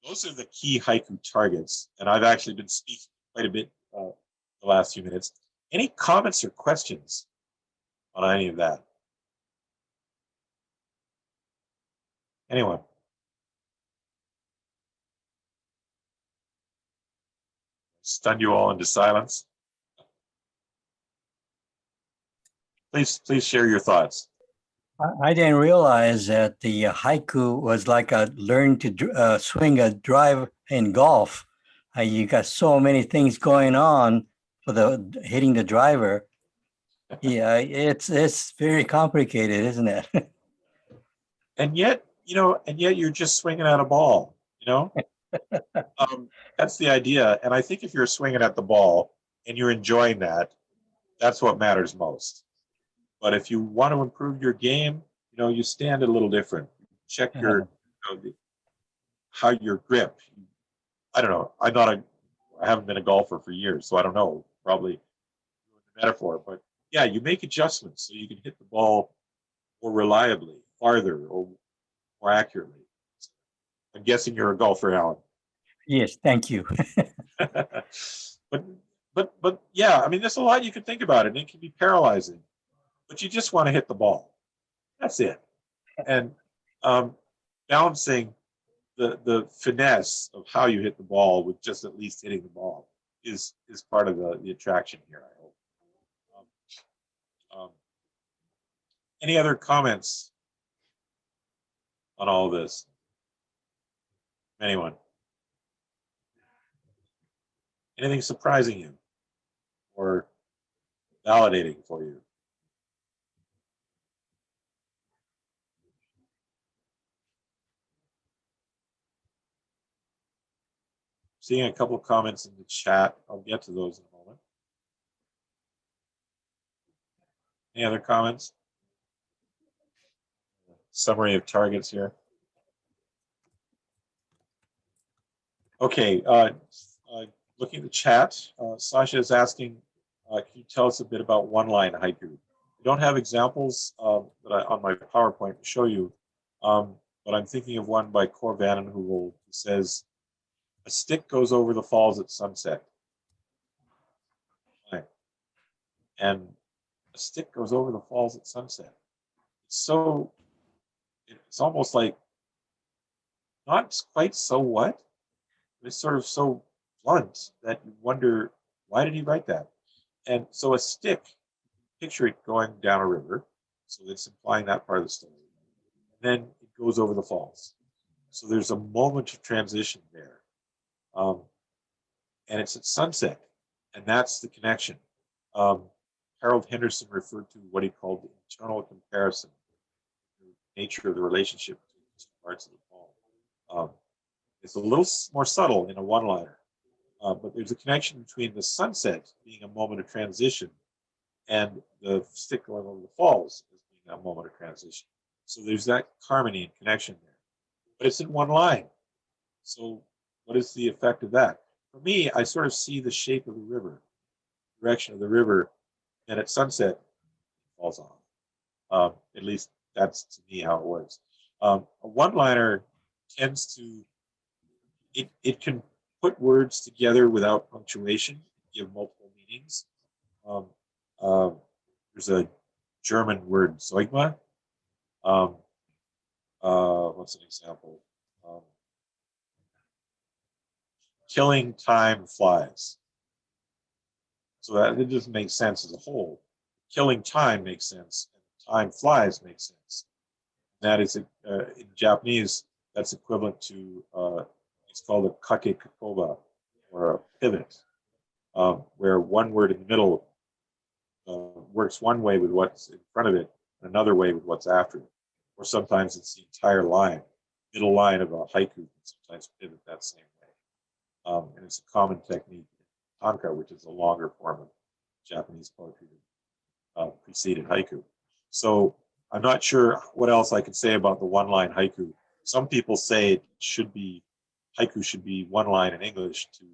those are the key haiku targets. And I've actually been speaking quite a bit the last few minutes. Any comments or questions on any of that? Anyone? Stun you all into silence. Please share your thoughts. I didn't realize that the haiku was like a learn to swing a drive in golf. You got so many things going on for the hitting the driver. Yeah, it's very complicated, isn't it? And yet you're just swinging at a ball. That's the idea. And I think if you're swinging at the ball and you're enjoying that, that's what matters most. But if you want to improve your game, you stand a little different. Check your, how your grip. I don't know. I haven't been a golfer for years, so I don't know. Probably the metaphor, but yeah, you make adjustments so you can hit the ball more reliably, farther, or more accurately. I'm guessing you're a golfer, Alan. Yes, thank you. but yeah, I mean, there's a lot you can think about it, and it can be paralyzing. But you just want to hit the ball. That's it. And balancing the finesse of how you hit the ball with just at least hitting the ball is part of the attraction here, I hope. Any other comments on all of this? Anyone? Anything surprising you or validating for you? Seeing a couple of comments in the chat. I'll get to those in a moment. Any other comments? Summary of targets here. Okay, looking at the chat, Sasha is asking, can you tell us a bit about one-line haiku? We don't have examples. I on my PowerPoint to show you. But I'm thinking of one by Cor Vannon who says, "A stick goes over the falls at sunset." Right. And a stick goes over the falls at sunset. It's almost like not quite so what, but it's sort of so blunt that you wonder, why did he write that? And so a stick, picture it going down a river, so it's implying that part of the story. And then it goes over the falls. So there's a moment of transition there. And it's at sunset, and that's the connection. Harold Henderson referred to what he called the internal comparison, the nature of the relationship between the two parts of the poem. It's a little more subtle in a one-liner, but there's a connection between the sunset being a moment of transition and the stick going over the falls as being a moment of transition. So there's that harmony and connection there. But it's in one line. So what is the effect of that? For me, I sort of see the shape of the river, direction of the river, and at sunset, it falls off. At least that's to me how it works. A one-liner tends to, it can put words together without punctuation, give multiple meanings. There's a German word, Zeugma. What's an example? Killing time flies. So that it doesn't make sense as a whole. Killing time makes sense, and time flies makes sense. That is, in Japanese, that's equivalent to, it's called a kake kakoba, or a pivot, where one word in the middle works one way with what's in front of it, and another way with what's after it. Or sometimes it's the entire line, middle line of a haiku can sometimes pivot that same way. And it's a common technique in tanka, which is a longer form of Japanese poetry that preceded haiku. So I'm not sure what else I can say about the one-line haiku. Some people say it should be, haiku should be one line in English to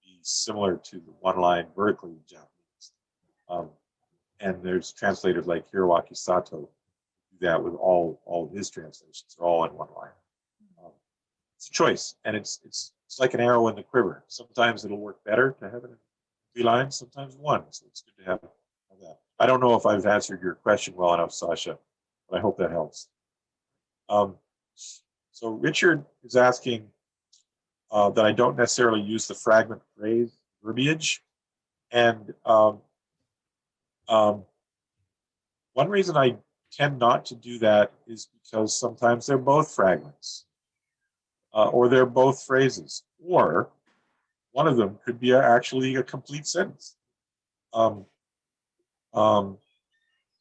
be similar to the one line vertically in Japanese. And there's translators like Hiroaki Sato who do that with all of his translations. They're all in one line. It's a choice, and it's like an arrow in the quiver. Sometimes it'll work better to have it in 3 lines, sometimes 1. So it's good to have that. I don't know if I've answered your question well enough, Sasha, but I hope that helps. So Richard is asking that I don't necessarily use the fragment phrase verbiage. And one reason I tend not to do that is because sometimes they're both fragments, or they're both phrases, or one of them could be actually a complete sentence.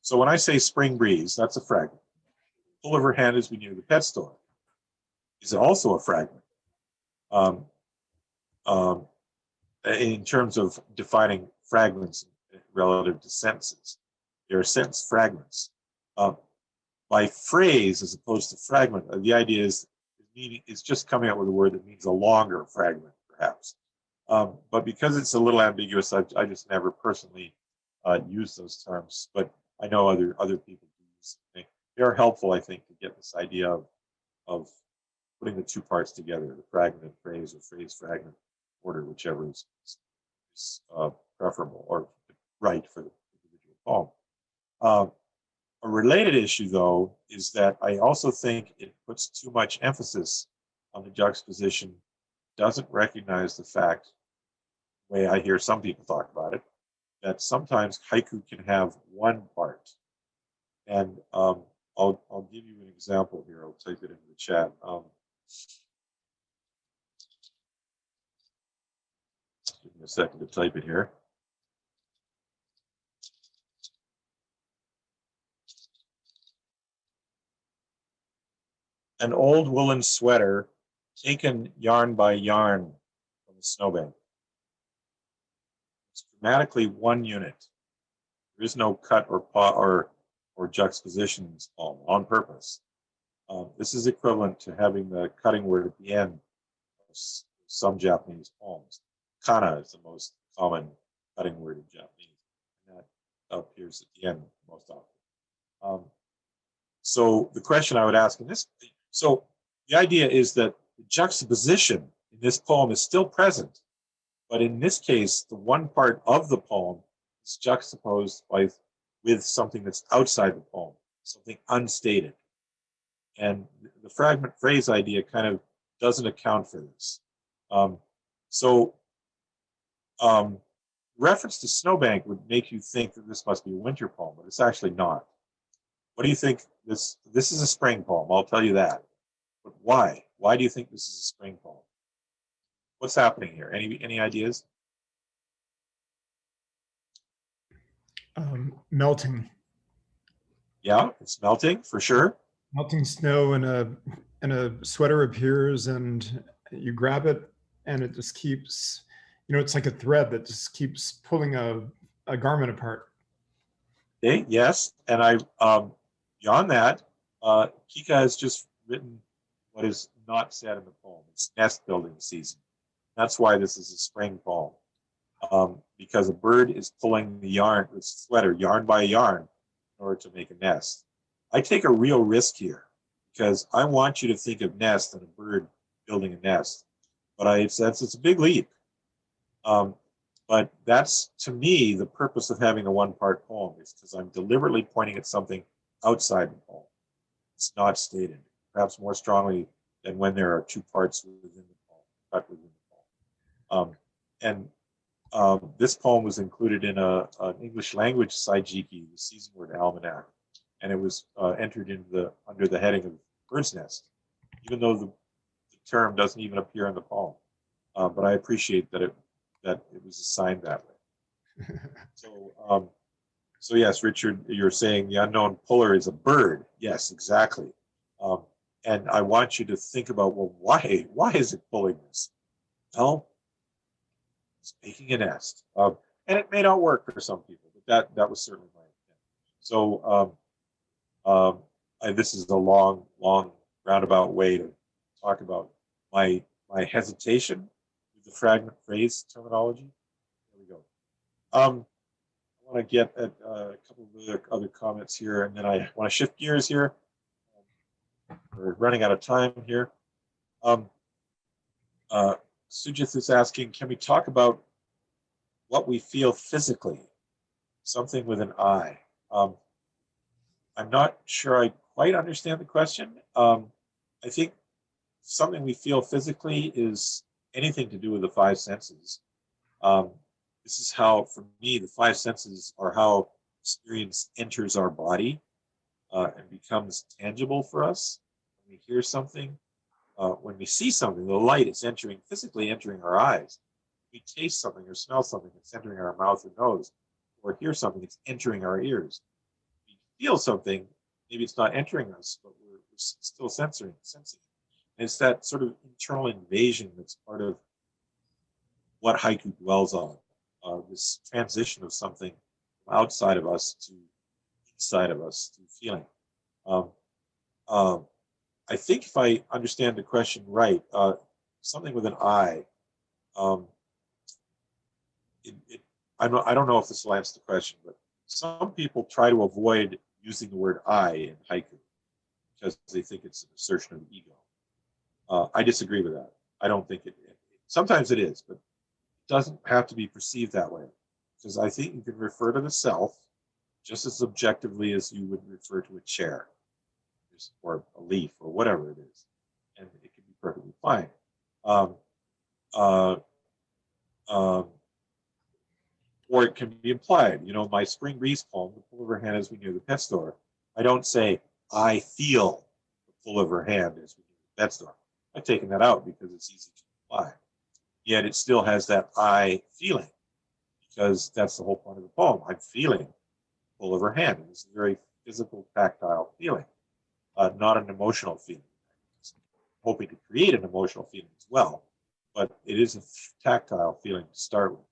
So when I say spring breeze, that's a fragment. Pull of her hand as we near the pet store is also a fragment. In terms of defining fragments relative to sentences, there are sentence fragments. By phrase as opposed to fragment, the idea is it's just coming up with a word that means a longer fragment, perhaps. But because it's a little ambiguous, I just never personally use those terms. But I know other people do use them. They are helpful, I think, to get this idea of putting the 2 parts together, the fragment phrase or phrase fragment order, whichever is preferable or right for the individual poem. A related issue, though, is that I also think it puts too much emphasis on the juxtaposition, doesn't recognize the fact, the way I hear some people talk about it, that sometimes haiku can have 1 part. And I'll give you an example here. I'll type it into the chat. Give me a second to type it here. An old woolen sweater taken yarn by yarn from the snowbank. It's grammatically 1 unit. There is no cut or juxtaposition in this poem on purpose. This is equivalent to having the cutting word at the end of some Japanese poems. Kana is the most common cutting word in Japanese, and that appears at the end most often. So the question I would ask in this, so the idea is that the juxtaposition in this poem is still present, but in this case, the one part of the poem is juxtaposed with something that's outside the poem, something unstated. And the fragment phrase idea kind of doesn't account for this. Reference to snowbank would make you think that this must be a winter poem, but it's actually not. What do you think? This is a spring poem, I'll tell you that. But why? Why do you think this is a spring poem? What's happening here? Any ideas? Melting. Yeah, it's melting for sure. Melting snow and a sweater appears and you grab it and it just keeps, it's like a thread that just keeps pulling a garment apart. Okay, yes, and beyond that, Kika has just written what is not said in the poem. It's nest building season. That's why this is a spring poem, because a bird is pulling the yarn, the sweater, yarn by yarn, in order to make a nest. I take a real risk here because I want you to think of nest and a bird building a nest, but it's a big leap. But that's, to me, the purpose of having a one-part poem is because I'm deliberately pointing at something outside the poem. It's not stated, perhaps more strongly than when there are two parts within the poem, cut within the poem. This poem was included in an English language Saijiki, the Season Word Almanac, and it was entered under the heading of bird's nest, even though the term doesn't even appear in the poem. But I appreciate that it was assigned that way. So yes, Richard, you're saying the unknown puller is a bird. Yes, exactly. And I want you to think about, well, why is it pulling this? Well, it's making a nest. And it may not work for some people, but that was certainly my intent. So this is a long roundabout way to talk about my hesitation with the fragment phrase terminology. There we go. I want to get at a couple of other comments here, and then I want to shift gears here. We're running out of time here. Sujith is asking, can we talk about what we feel physically? Something with an I. I'm not sure I quite understand the question. I think something we feel physically is anything to do with the five senses. This is how, for me, the five senses are how experience enters our body and becomes tangible for us. When we hear something, when we see something, the light is physically entering our eyes. We taste something or smell something, it's entering our mouth or nose, or hear something, it's entering our ears. We feel something, maybe it's not entering us, but we're still sensing it. And it's that sort of internal invasion that's part of what haiku dwells on, this transition of something from outside of us to inside of us through feeling. I think if I understand the question right, something with an I, I don't know if this will answer the question, but some people try to avoid using the word I in haiku because they think it's an assertion of ego. I disagree with that. I don't think sometimes it is, but it doesn't have to be perceived that way, because I think you can refer to the self just as objectively as you would refer to a chair or a leaf or whatever it is, and it can be perfectly fine. Or it can be implied. My spring breeze poem, the pull of her hand as we near the pet store, I don't say, I feel the pull of her hand as we near the pet store. I've taken that out because it's easy to imply. Yet it still has that I feeling, because that's the whole point of the poem. I'm feeling the pull of her hand. It's a very physical, tactile feeling, not an emotional feeling. I'm hoping to create an emotional feeling as well, but it is a tactile feeling to start with.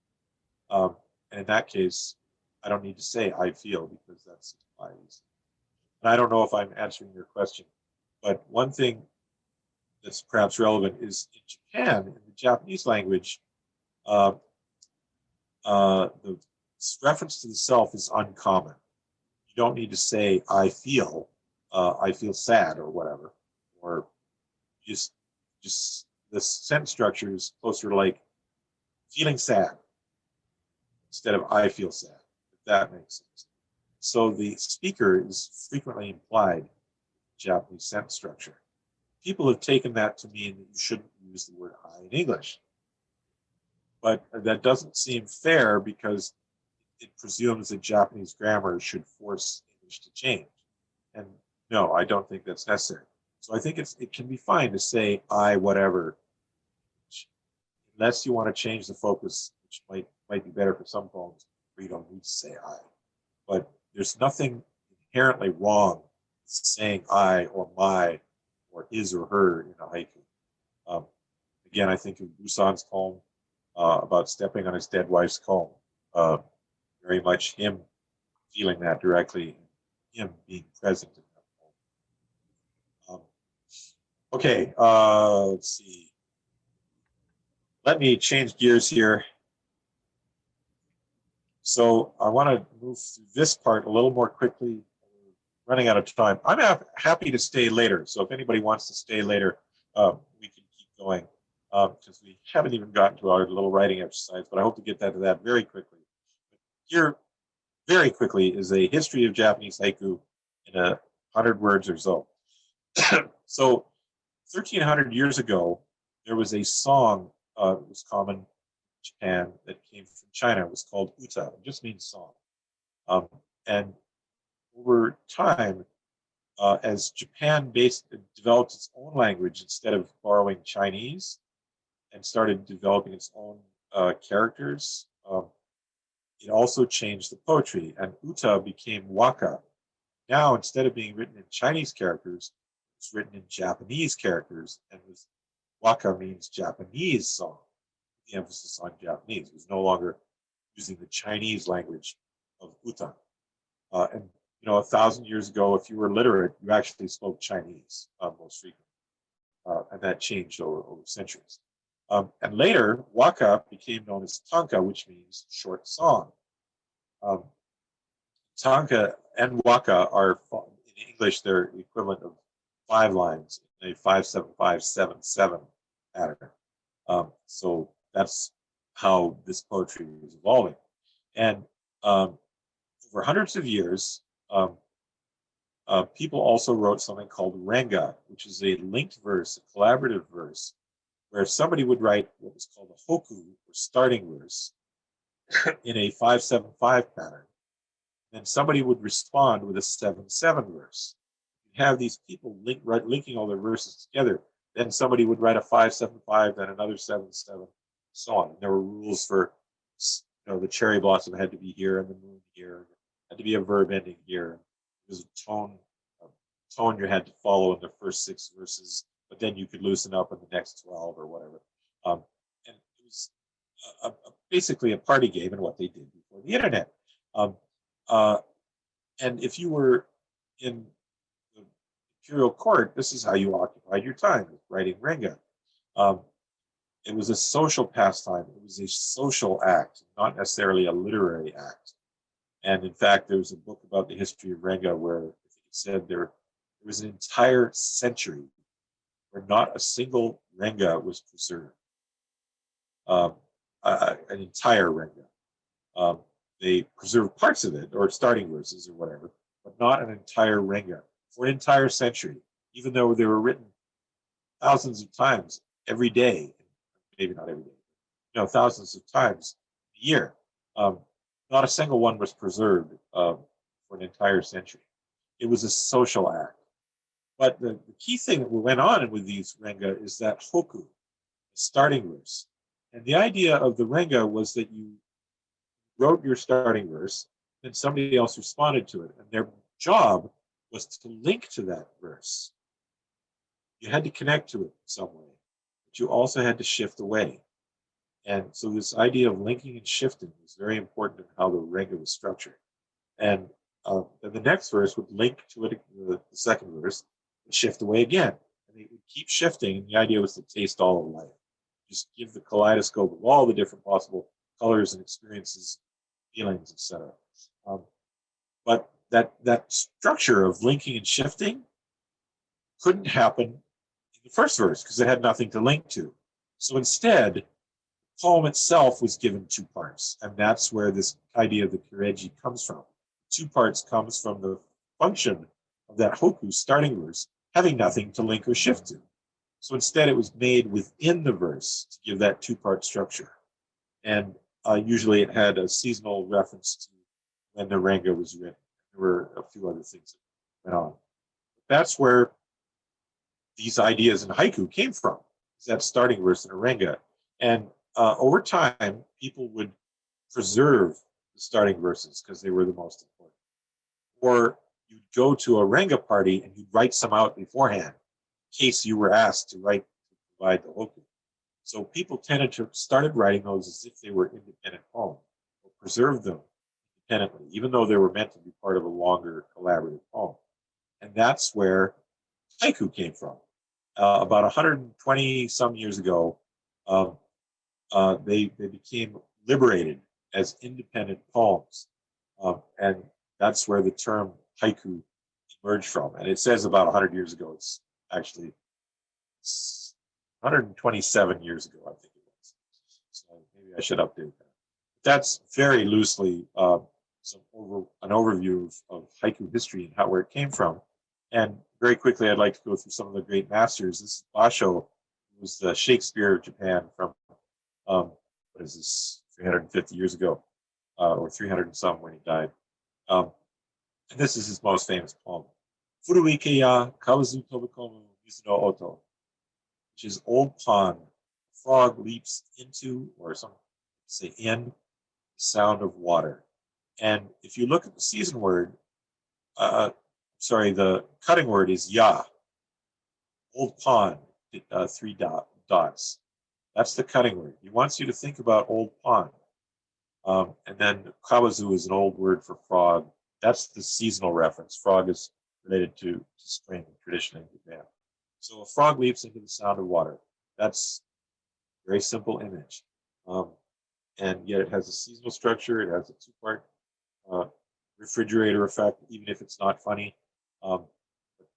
And in that case, I don't need to say I feel, because that's implied. And I don't know if I'm answering your question, but one thing that's perhaps relevant is in Japan, in the Japanese language, the reference to the self is uncommon. You don't need to say I feel I feel sad or whatever, or just the sentence structure is closer to like feeling sad instead of I feel sad, if that makes sense. So the speaker is frequently implied in Japanese sentence structure. People have taken that to mean that you shouldn't use the word I in English. But that doesn't seem fair because it presumes that Japanese grammar should force English to change. And no, I don't think that's necessary. So I think it can be fine to say I whatever, unless you want to change the focus, which might be better for some poems where you don't need to say I. But there's nothing inherently wrong with saying I or my or his or her in a haiku. Again, I think of Busan's poem about stepping on his dead wife's comb. Very much him feeling that directly, him being present in that poem. Okay, let's see. Let me change gears here. So I want to move through this part a little more quickly. We're running out of time. I'm happy to stay later. So if anybody wants to stay later, we can keep going because we haven't even gotten to our little writing exercise, but I hope to get to that very quickly. Here, very quickly, is a history of Japanese haiku in 100 words or so. So 1,300 years ago, there was a song that was common in Japan that came from China. It was called uta. It just means song. And over time, as Japan developed its own language instead of borrowing Chinese and started developing its own characters, it also changed the poetry, and uta became waka. Now, instead of being written in Chinese characters, it's written in Japanese characters, and waka means Japanese song. The emphasis on Japanese. It was no longer using the Chinese language of uta. And 1,000 years ago, if you were literate, you actually spoke Chinese most frequently, and that changed over centuries. And later, waka became known as tanka, which means short song. Tanka and waka are, in English, they're the equivalent of 5 lines in a 5-7-5-7-7 pattern. So that's how this poetry is evolving. And over hundreds of years, people also wrote something called renga, which is a linked verse, a collaborative verse, where somebody would write what was called a hoku, or starting verse, in a 5-7-5 pattern. And somebody would respond with a 7-7 verse. You have these people linking all their verses together. Then somebody would write a 5-7-5, then another 7-7, so on. And there were rules for, the cherry blossom had to be here and the moon here. Had to be a verb ending here. There was a tone you had to follow in the first 6 verses, but then you could loosen up in the next 12 or whatever. And it was basically a party game and what they did before the internet. And if you were in the imperial court, this is how you occupied your time, writing renga. It was a social pastime. It was a social act, not necessarily a literary act. And in fact, there was a book about the history of renga where it said there was an entire century where not a single renga was preserved. An entire renga. They preserved parts of it, or starting verses or whatever, but not an entire renga for an entire century, even though they were written thousands of times every day, maybe not every day, thousands of times a year. Not a single one was preserved for an entire century. It was a social act. But the key thing that went on with these renga is that hoku, the starting verse. And the idea of the renga was that you wrote your starting verse, then somebody else responded to it. And their job was to link to that verse. You had to connect to it in some way, but you also had to shift away. And so this idea of linking and shifting was very important in how the renga was structured. And then the next verse would link to it, the second verse, and shift away again. And it would keep shifting. And the idea was to taste all of life. Just give the kaleidoscope of all the different possible colors and experiences, feelings, etc. But that structure of linking and shifting couldn't happen in the first verse because it had nothing to link to. So instead, the poem itself was given two parts, and that's where this idea of the kireji comes from. Two parts comes from the function of that hoku starting verse having nothing to link or shift to. So instead, it was made within the verse to give that two-part structure. And usually it had a seasonal reference to when the ranga was written. There were a few other things that went on. That's where these ideas in haiku came from, is that starting verse in a ranga. And over time, people would preserve the starting verses because they were the most important. Or you'd go to a ranga party and you'd write some out beforehand in case you were asked to provide the hoku. So people tended to started writing those as if they were independent poems, or preserved them independently, even though they were meant to be part of a longer collaborative poem. And that's where haiku came from. About 120 some years ago, they became liberated as independent poems. And that's where the term haiku emerged from. And it says about 100 years ago. It's actually 127 years ago, I think it was. So maybe I should update that. That's very loosely an overview of haiku history and where it came from. And very quickly, I'd like to go through some of the great masters. This is Basho, who was the Shakespeare of Japan from, what is this, 350 years ago, or 300 and some when he died. And this is his most famous poem, Furuike ya Kawazu Tobikomu Mizu no Oto, which is Old Pond, frog leaps into, or some say in, the sound of water. And if you look at the season word, the cutting word is ya. Old Pond, 3 dots. That's the cutting word. He wants you to think about Old Pond. And then kawazu is an old word for frog. That's the seasonal reference. Frog is related to spring tradition in Japan. So a frog leaps into the sound of water. That's a very simple image. And yet it has a seasonal structure. It has a two-part refrigerator effect, even if it's not funny.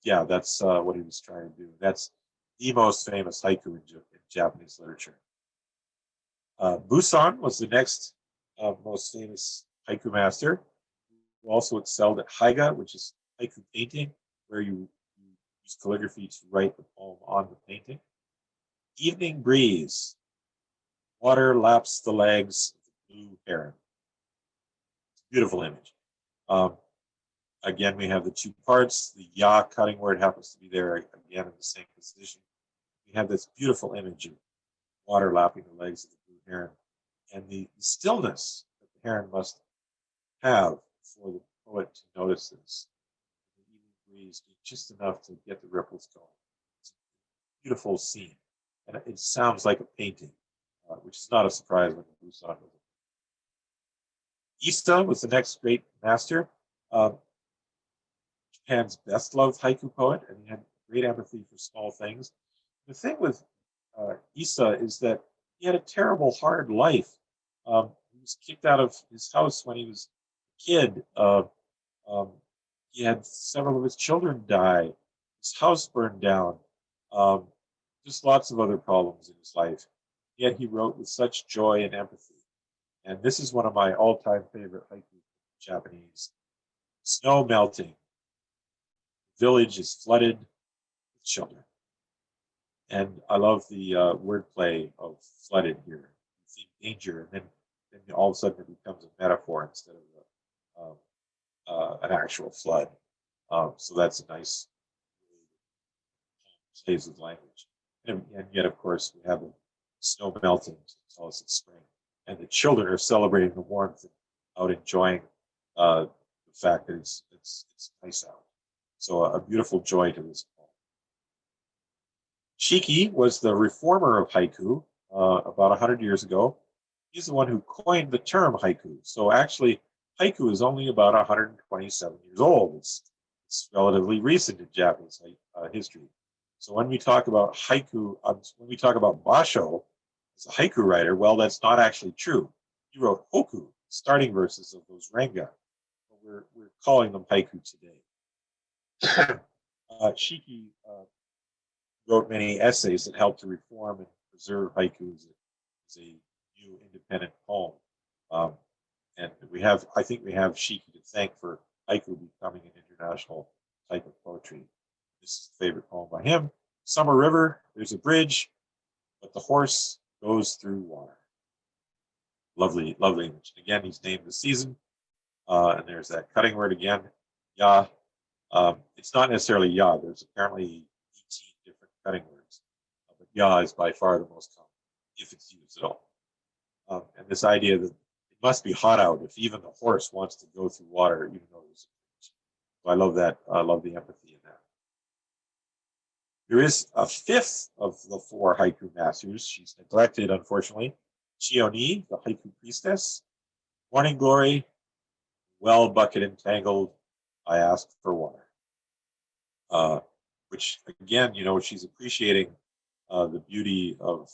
Yeah, that's what he was trying to do. That's the most famous haiku in Japanese literature. Busan was the next most famous haiku master, who also excelled at haiga, which is haiku painting, where you use calligraphy to write the poem on the painting. Evening breeze, water laps the legs of the blue heron. It's a beautiful image. Again, we have the two parts. The ya cutting word happens to be there again in the same position. We have this beautiful image of water lapping the legs of the blue heron, and the stillness that the heron must have for the poet to notice this. The evening breeze just enough to get the ripples going. It's a beautiful scene, and it sounds like a painting, which is not a surprise when Busan was it. Issa was the next great master. Japan's best loved haiku poet, and he had great empathy for small things. The thing with Issa is that he had a terrible, hard life. He was kicked out of his house when he was a kid. He had several of his children die. His house burned down. Just lots of other problems in his life. Yet he wrote with such joy and empathy. And this is one of my all-time favorite haiku Japanese. Snow melting. Village is flooded with children. And I love the wordplay of flooded here. You think danger, and then all of a sudden it becomes a metaphor instead of an actual flood. So that's a nice plays with language. And yet, of course, we have the snow melting to tell us it's spring. And the children are celebrating the warmth and out enjoying the fact that it's nice out. So a beautiful joy to this poem. Shiki was the reformer of haiku about 100 years ago. He's the one who coined the term haiku. So actually, haiku is only about 127 years old. It's relatively recent in Japanese history. So when we talk about haiku, when we talk about Basho as a haiku writer, well, that's not actually true. He wrote hoku, starting verses of those ranga. But we're calling them haiku today. Shiki wrote many essays that helped to reform and preserve haiku as a new independent poem. And I think we have Shiki to thank for haiku becoming an international type of poetry. This is a favorite poem by him. Summer River, there's a bridge, but the horse goes through water. Lovely, lovely image. Again, he's named the season. And there's that cutting word again, ya. It's not necessarily ya. There's apparently 18 different cutting words. But ya is by far the most common, if it's used at all. And this idea that it must be hot out if even the horse wants to go through water, even though there's a bridge. So I love that. I love the empathy in that. There is a fifth of the 4 haiku masters. She's neglected, unfortunately. Chioni, the haiku priestess. Morning glory, well bucket entangled, I ask for water. Which again, she's appreciating the beauty of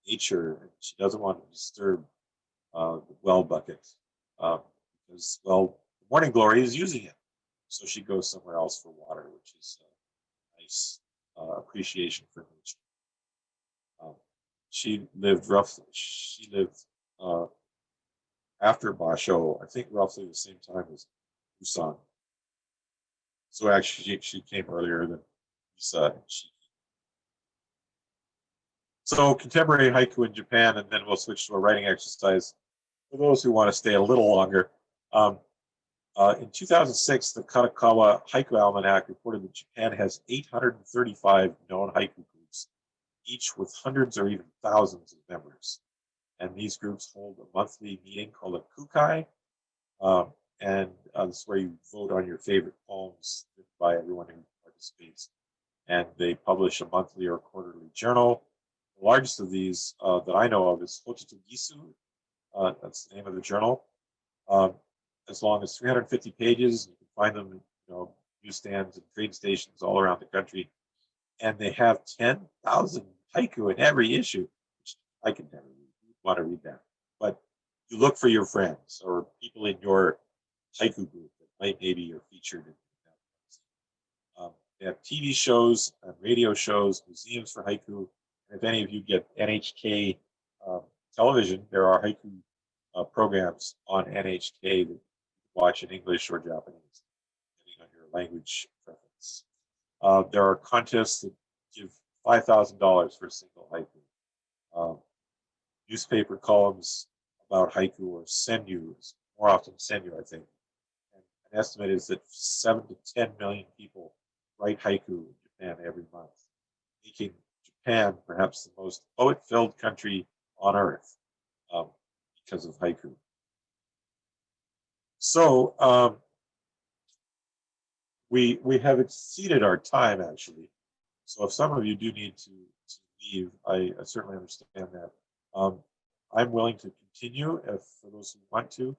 nature, and she doesn't want to disturb the well bucket because, well, the morning glory is using it. So she goes somewhere else for water, which is a nice appreciation for nature. She lived after Basho, I think roughly the same time as Busan. So actually, she came earlier than Isa and Shiki. So contemporary haiku in Japan, and then we'll switch to a writing exercise for those who want to stay a little longer. In 2006, the Katakawa Haiku Almanac reported that Japan has 835 known haiku groups, each with hundreds or even thousands of members. And these groups hold a monthly meeting called a kukai. And this is where you vote on your favorite poems by everyone who participates. And they publish a monthly or quarterly journal. The largest of these that I know of is Hochitu Gisu. That's the name of the journal. As long as 350 pages. You can find them in newsstands and train stations all around the country. And they have 10,000 haiku in every issue, which I can never read. You want to read that. But you look for your friends or people in your haiku group that maybe you're featured in that. They have TV shows and radio shows, museums for haiku. And if any of you get NHK television, there are haiku programs on NHK that you can watch in English or Japanese, depending on your language preference. There are contests that give $5,000 for a single haiku. Newspaper columns about haiku or senryu, more often senryu, I think. And an estimate is that 7 to 10 million people write haiku in Japan every month, making Japan perhaps the most poet-filled country on earth because of haiku. So we have exceeded our time, actually. So if some of you do need to leave, I certainly understand that. I'm willing to continue for those who want to.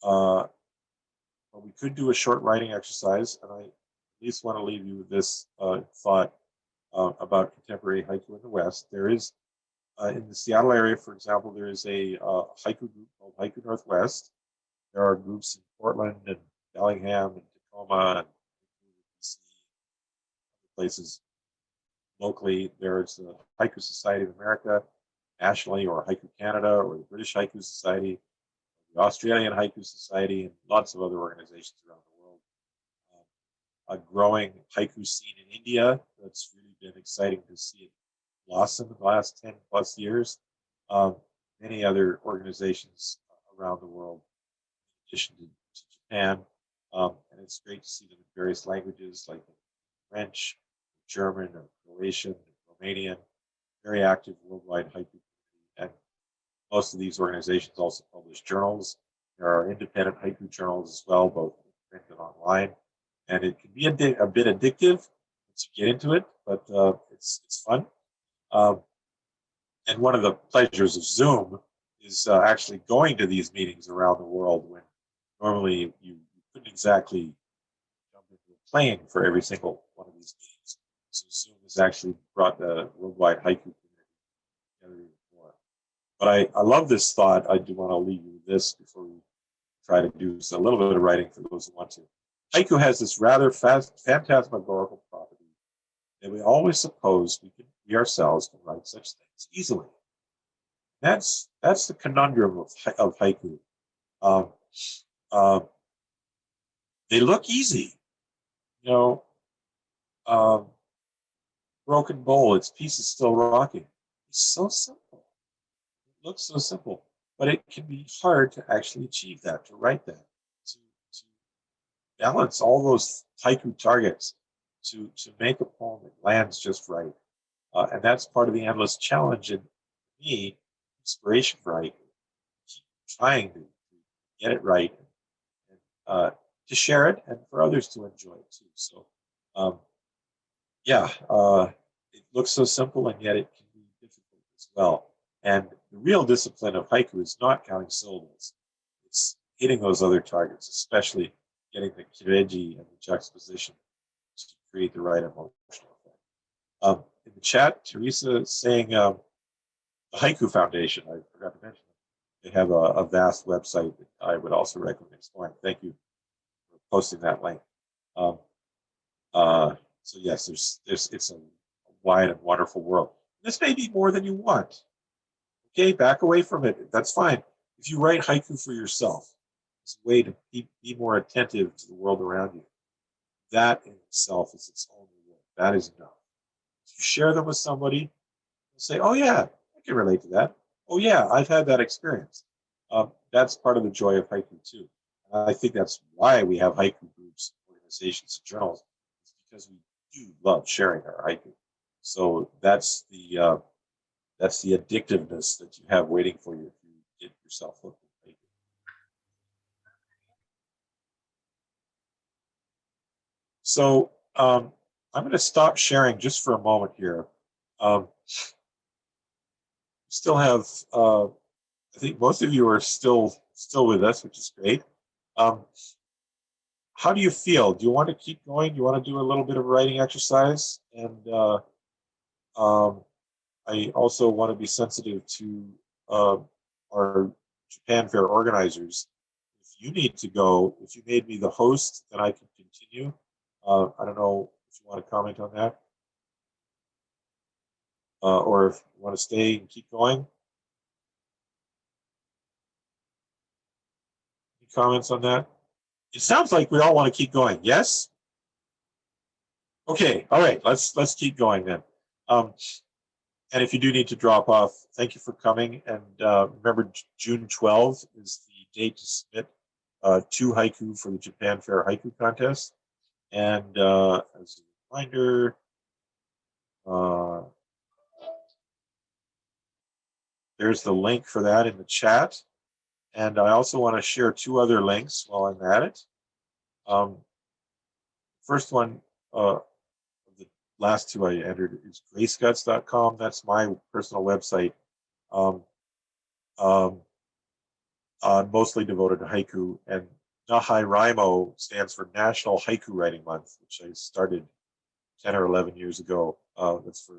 But we could do a short writing exercise, and I at least want to leave you with this thought about contemporary haiku in the West. There is, in the Seattle area, for example, there is a haiku group called Haiku Northwest. There are groups in Portland and Bellingham and Tacoma and places. Locally, there's the Haiku Society of America, nationally, or Haiku Canada, or the British Haiku Society, the Australian Haiku Society, and lots of other organizations around the world. A growing haiku scene in India that's really been exciting to see it blossom in the last 10 plus years. Many other organizations around the world, in addition to Japan. And it's great to see them in various languages like French, German, or Croatian, Romanian, very active worldwide haiku community. And most of these organizations also publish journals. There are independent haiku journals as well, both print and online. And it can be a bit addictive once you get into it, but it's fun. And one of the pleasures of Zoom is actually going to these meetings around the world when normally you couldn't exactly jump into a plane for every single one of these meetings. So Zoom has actually brought the worldwide haiku community together even more. But I love this thought. I do want to leave you with this before we try to do a little bit of writing for those who want to. Haiku has this rather phantasmagorical property that we always suppose we ourselves can write such things easily. That's the conundrum of haiku. They look easy, you know. Broken bowl, its piece is still rocking. It's so simple. It looks so simple, but it can be hard to actually achieve that, to write that, to balance all those haiku targets, to make a poem that lands just right. And that's part of the endless challenge in me, inspiration for haiku. Keep trying to get it right, and to share it, and for others to enjoy it too. So, yeah, it looks so simple, and yet it can be difficult as well. And the real discipline of haiku is not counting syllables. It's hitting those other targets, especially getting the kireji and the juxtaposition to create the right emotional effect. In the chat, Teresa is saying the Haiku Foundation, I forgot to mention, they have a vast website that I would also recommend exploring. Thank you for posting that link. So yes, it's a wide and wonderful world. This may be more than you want. Okay, back away from it. That's fine. If you write haiku for yourself, it's a way to be more attentive to the world around you. That in itself is its own reward. That is enough. If you share them with somebody, they'll say, "Oh yeah, I can relate to that. Oh yeah, I've had that experience." That's part of the joy of haiku too. And I think that's why we have haiku groups, organizations, and journals. It's because we do love sharing our haiku. So that's the addictiveness that you have waiting for you if you get yourself hooked with haiku. So I'm going to stop sharing just for a moment here. Still have, I think most of you are still with us, which is great. How do you feel? Do you want to keep going? Do you want to do a little bit of writing exercise? And I also want to be sensitive to our Japan Fair organizers. If you need to go, if you made me the host, then I can continue. I don't know if you want to comment on that. Or if you want to stay and keep going. Any comments on that? It sounds like we all want to keep going. Yes? Okay, all right, let's keep going then. And if you do need to drop off, thank you for coming. And remember, June 12th is the date to submit 2 haiku for the Japan Fair Haiku Contest. And as a reminder, there's the link for that in the chat. And I also want to share 2 other links while I'm at it. First one, the last 2 I entered is graceguts.com. That's my personal website. Mostly devoted to haiku. And NaHaiWriMo stands for National Haiku Writing Month, which I started 10 or 11 years ago. That's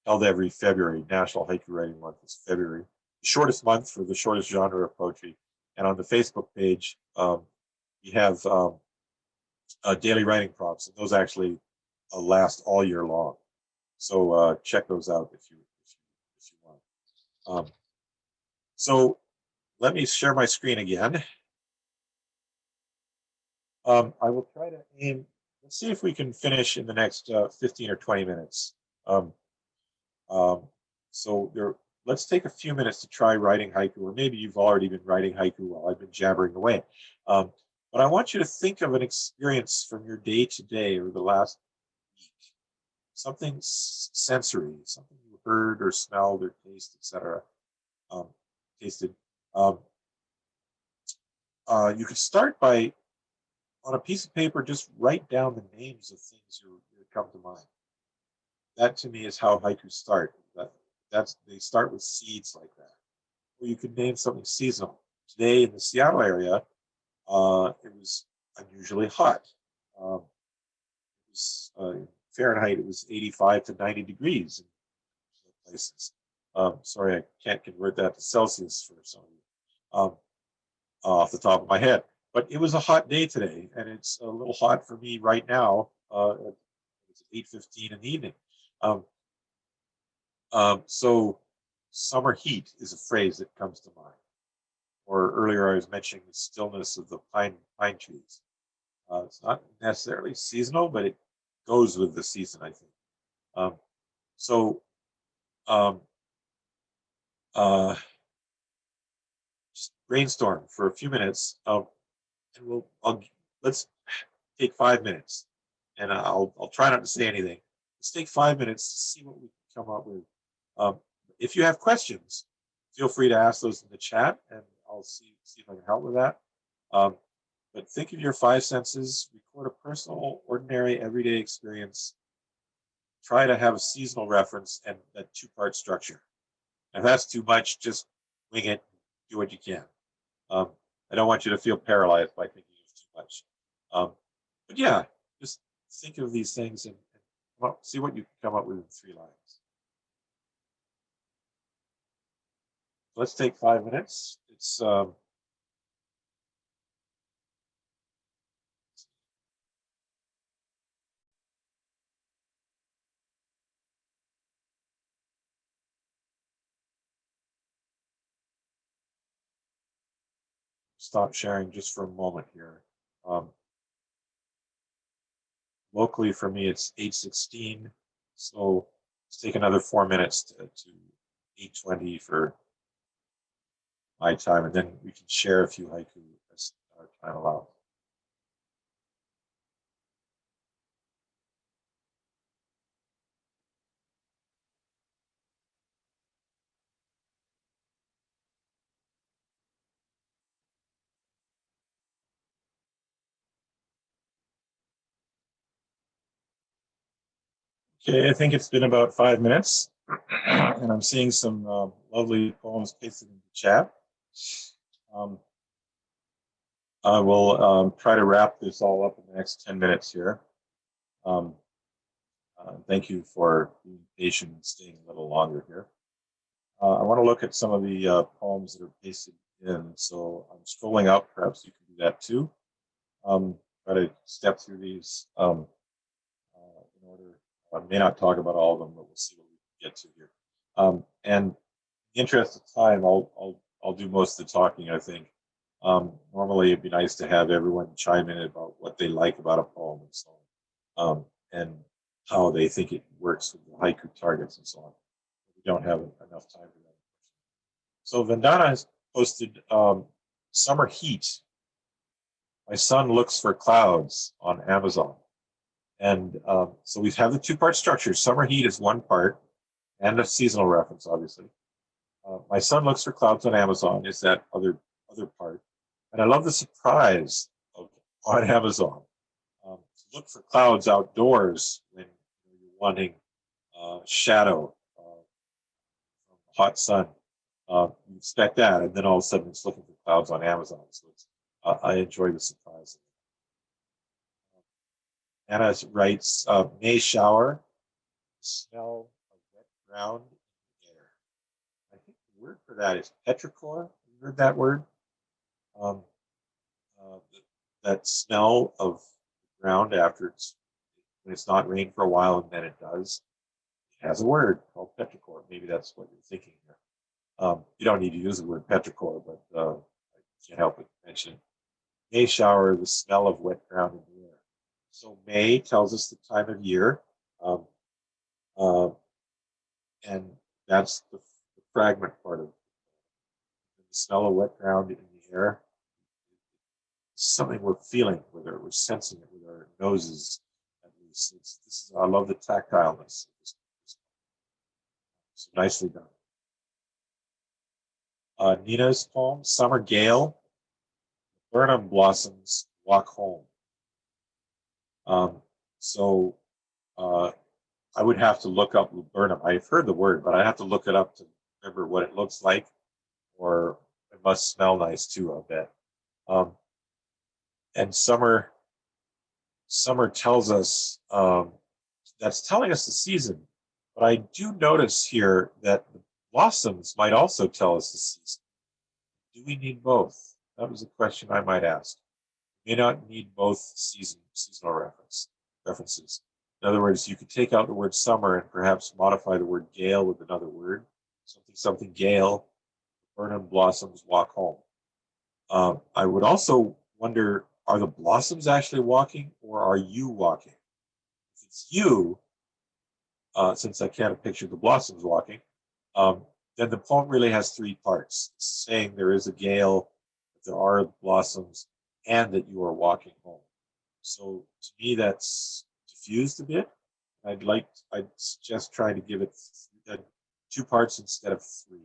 held every February. National Haiku Writing Month is February. The shortest month for the shortest genre of poetry. And on the Facebook page, we have daily writing prompts, and those actually last all year long. So check those out if you want. So let me share my screen again. I will try to aim. Let's see if we can finish in the next 15 or 20 minutes. So let's take a few minutes to try writing haiku, or maybe you've already been writing haiku while I've been jabbering away. But I want you to think of an experience from your day to day or the last week, something sensory, something you heard or smelled or tasted, etc. Tasted. You could start by, on a piece of paper, just write down the names of things that come to mind. That to me is how haikus start. They start with seeds like that. Or you could name something seasonal. Today in the Seattle area, it was unusually hot. It was Fahrenheit. It was 85 to 90 degrees in places. Sorry, I can't convert that to Celsius for some of you off the top of my head. But it was a hot day today, and it's a little hot for me right now. It's 8:15 in the evening. So summer heat is a phrase that comes to mind. Or earlier I was mentioning the stillness of the pine trees. It's not necessarily seasonal, but it goes with the season, I think. So just brainstorm for a few minutes, and let's take 5 minutes, and I'll try not to say anything. Let's take 5 minutes to see what we can come up with. If you have questions, feel free to ask those in the chat, and I'll see if I can help with that. But think of your 5 senses, record a personal, ordinary, everyday experience. Try to have a seasonal reference and a 2-part structure. If that's too much, just wing it, do what you can. I don't want you to feel paralyzed by thinking of too much. But yeah, just think of these things and see what you can come up with in 3 lines. Let's take 5 minutes. It's stop sharing just for a moment here. Locally for me, it's 8:16, so let's take another 4 minutes to 8:20 for my time, and then we can share a few haiku as our time allows. Okay, I think it's been about 5 minutes, and I'm seeing some lovely poems pasted in the chat. I will try to wrap this all up in the next 10 minutes here. Thank you for being patient and staying a little longer here. I want to look at some of the poems that are pasted in. So I'm scrolling up. Perhaps you can do that too. Try to step through these in order. I may not talk about all of them, but we'll see what we can get to here. And in the interest of time, I'll do most of the talking, I think. Normally, it'd be nice to have everyone chime in about what they like about a poem and so on, and how they think it works with the haiku targets and so on. We don't have enough time for that. So Vandana has posted Summer Heat. My son looks for clouds on Amazon. And so we have the 2-part structure. Summer Heat is 1 part, and a seasonal reference, obviously. My son looks for clouds on Amazon is that other part. And I love the surprise on Amazon. To look for clouds outdoors when you're wanting shadow from hot sun. You expect that, and then all of a sudden it's looking for clouds on Amazon. So it's, I enjoy the surprise. Anna writes, May shower, smell of wet ground in the air. I think the word for that is petrichor. You heard that word? That smell of the ground after when it's not rained for a while and then it does. It has a word called petrichor. Maybe that's what you're thinking here. You don't need to use the word petrichor, but I can't help but mention it. May shower, the smell of wet ground in the air. So May tells us the time of year, and that's the fragment part of it. The smell of wet ground in the air. Something we're feeling, whether we're sensing it with our noses, at least. I love the tactileness. So nicely done. Nina's poem, Summer Gale, Burnham Blossoms Walk Home. So I would have to look up laburnum. I've heard the word, but I have to look it up to remember what it looks like, or it must smell nice too, I bet. And summer tells us, that's telling us the season. But I do notice here that the blossoms might also tell us the season. Do we need both? That was a question I might ask. may not need both seasonal references. In other words, you could take out the word summer and perhaps modify the word gale with another word, something gale, Burnham blossoms walk home. I would also wonder, are the blossoms actually walking or are you walking? If it's you, since I can't picture the blossoms walking, then the poem really has three parts. It's saying there is a gale, that there are blossoms, and that you are walking home. So to me, that's diffused a bit. I'd suggest trying to give it 2 parts instead of 3,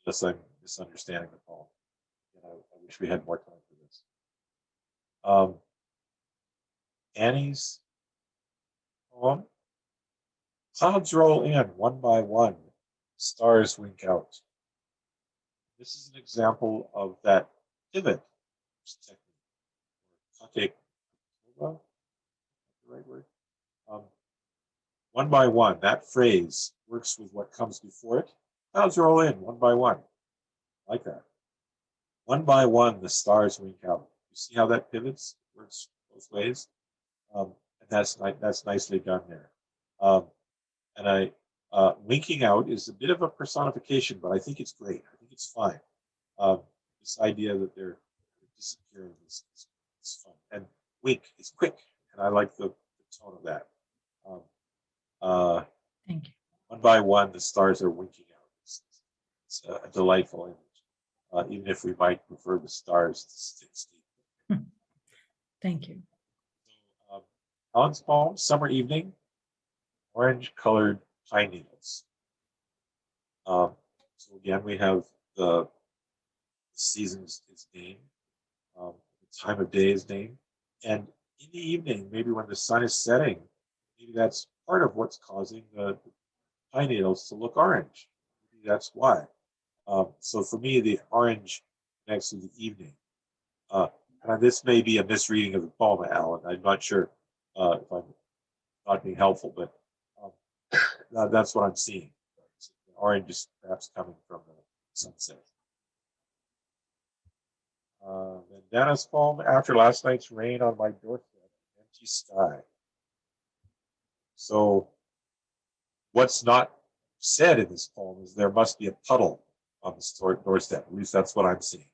unless I'm misunderstanding the poem. I wish we had more time for this. Annie's poem. Clouds roll in one by one, stars wink out. This is an example of that pivot technique. The right word. One by one, that phrase works with what comes before it. Clouds roll in one by one, like that. One by one, the stars wink out. You see how that pivots? Works both ways. And that's nicely done there. Winking out is a bit of a personification, but I think it's great. I think it's fine. This idea that they're disappearing is fun. And wink is quick, and I like the tone of that. Thank you. One by one, the stars are winking out. It's a delightful image, even if we might prefer the stars to stay. Thank you. Alan's poem, Summer Evening, Orange-Colored Pine Needles. So again, we have the season's name, the time of day is named, and in the evening, maybe when the sun is setting, maybe that's part of what's causing the pine needles to look orange. Maybe that's why. So for me, the orange connects to the evening. And this may be a misreading of the poem, Alan. I'm not sure if I'm not being helpful, but that's what I'm seeing. Orange is perhaps coming from the sunset. Then Dana's poem, After Last Night's Rain on My Doorstep, Empty Sky. So what's not said in this poem is there must be a puddle on the doorstep. At least that's what I'm seeing.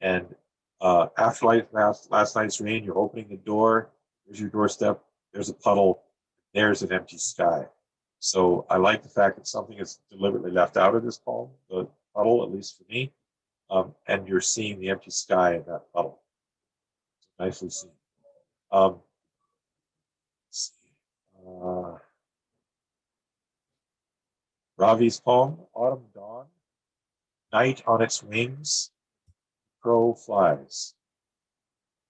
And after last night's rain, you're opening the door, there's your doorstep, there's a puddle, there's an empty sky. So I like the fact that something is deliberately left out of this poem, the puddle, at least for me, and you're seeing the empty sky in that puddle. It's nicely seen. Let's see. Ravi's poem, Autumn Dawn, Night on its Wings, Crow Flies.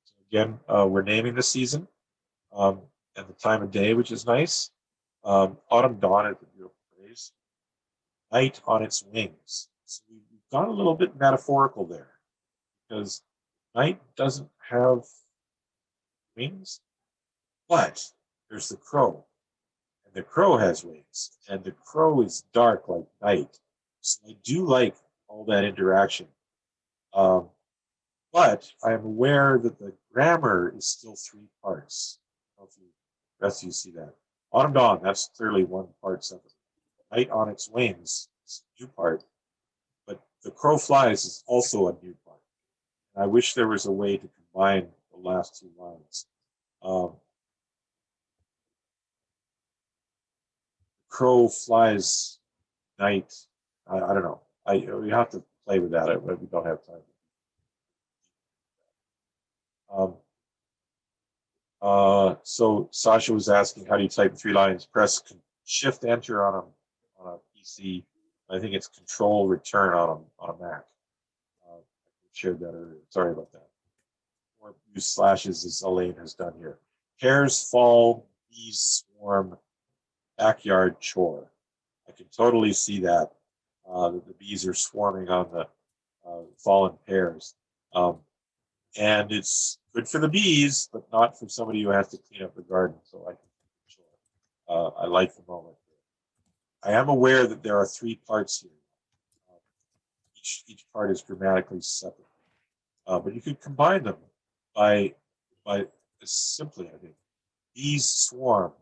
So again, we're naming the season and the time of day, which is nice. Autumn Dawn is a beautiful phrase. Night on its wings. So we've gone a little bit metaphorical there because night doesn't have wings, but there's the crow. And the crow has wings, and the crow is dark like night. So I do like all that interaction. But I am aware that the grammar is still 3 parts. I don't know if you, rest of you see that. Autumn Dawn, that's clearly 1 part sentence. Night on its wings is a new part, but the crow flies is also a new part. And I wish there was a way to combine the last 2 lines. Crow flies night. I don't know. We have to play with that, but we don't have time. So Sasha was asking, how do you type 3 lines? Press Shift Enter on a PC. I think it's Control Return on a Mac. I shared that earlier. Sorry about that. Or use slashes as Elaine has done here. Hares fall, bees swarm, backyard chore. I can totally see that. The bees are swarming on the fallen pears. And it's good for the bees, but not for somebody who has to clean up the garden. So I can I like the moment. I am aware that there are 3 parts here. Each part is grammatically separate, but you could combine them by simply, I think, bees swarm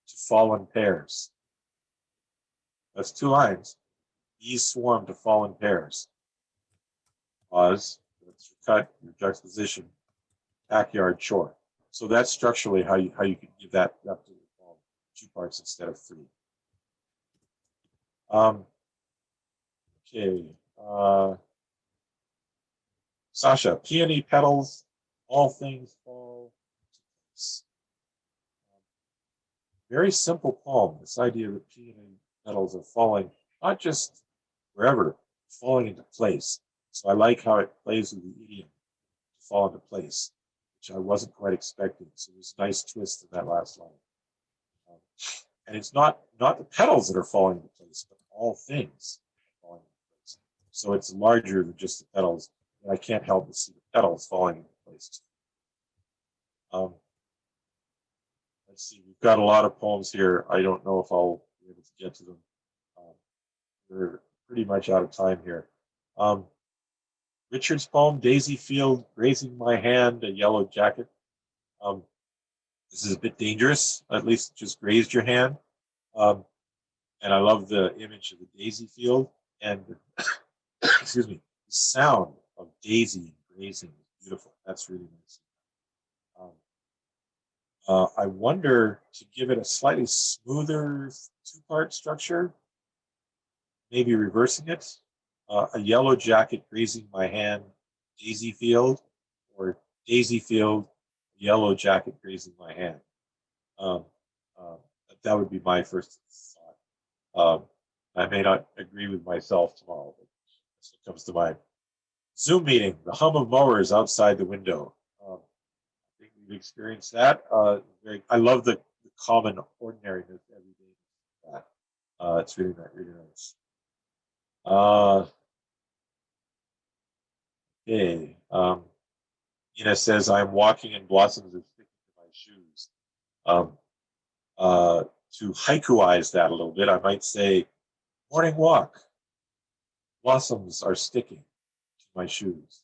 to fall in pairs. That's 2 lines. Bees swarm to fall in pairs. Pause. That's your cut, your juxtaposition, backyard chore. So that's structurally how you can give that to the poem, 2 parts instead of 3. Okay. Sasha, peony petals, all things fall to place. Very simple poem. This idea that peony petals are falling, not just wherever, falling into place. So I like how it plays with the idiom to fall into place, which I wasn't quite expecting. So there's a nice twist in that last line. And it's not the petals that are falling into place, but all things falling into place. So it's larger than just the petals, and I can't help but see the petals falling into place too. Let's see, we've got a lot of poems here. I don't know if I'll be able to get to them. We're pretty much out of time here. Richard's poem, Daisy Field, Grazing My Hand, a Yellow Jacket. This is a bit dangerous, at least just grazed your hand. And I love the image of the daisy field and excuse me, the sound of daisy grazing is beautiful. That's really nice. I wonder, to give it a slightly smoother 2-part structure, maybe reversing it. A yellow jacket grazing my hand, daisy field, or daisy field, yellow jacket grazing my hand. That would be my first thought. I may not agree with myself tomorrow, but that's what comes to mind. Zoom meeting, the hum of mowers outside the window. I think we've experienced that. I love the common ordinariness every day. It's really nice. Okay. Ina says, I'm walking and blossoms are sticking to my shoes. To haikuize that a little bit, I might say, morning walk. Blossoms are sticking to my shoes.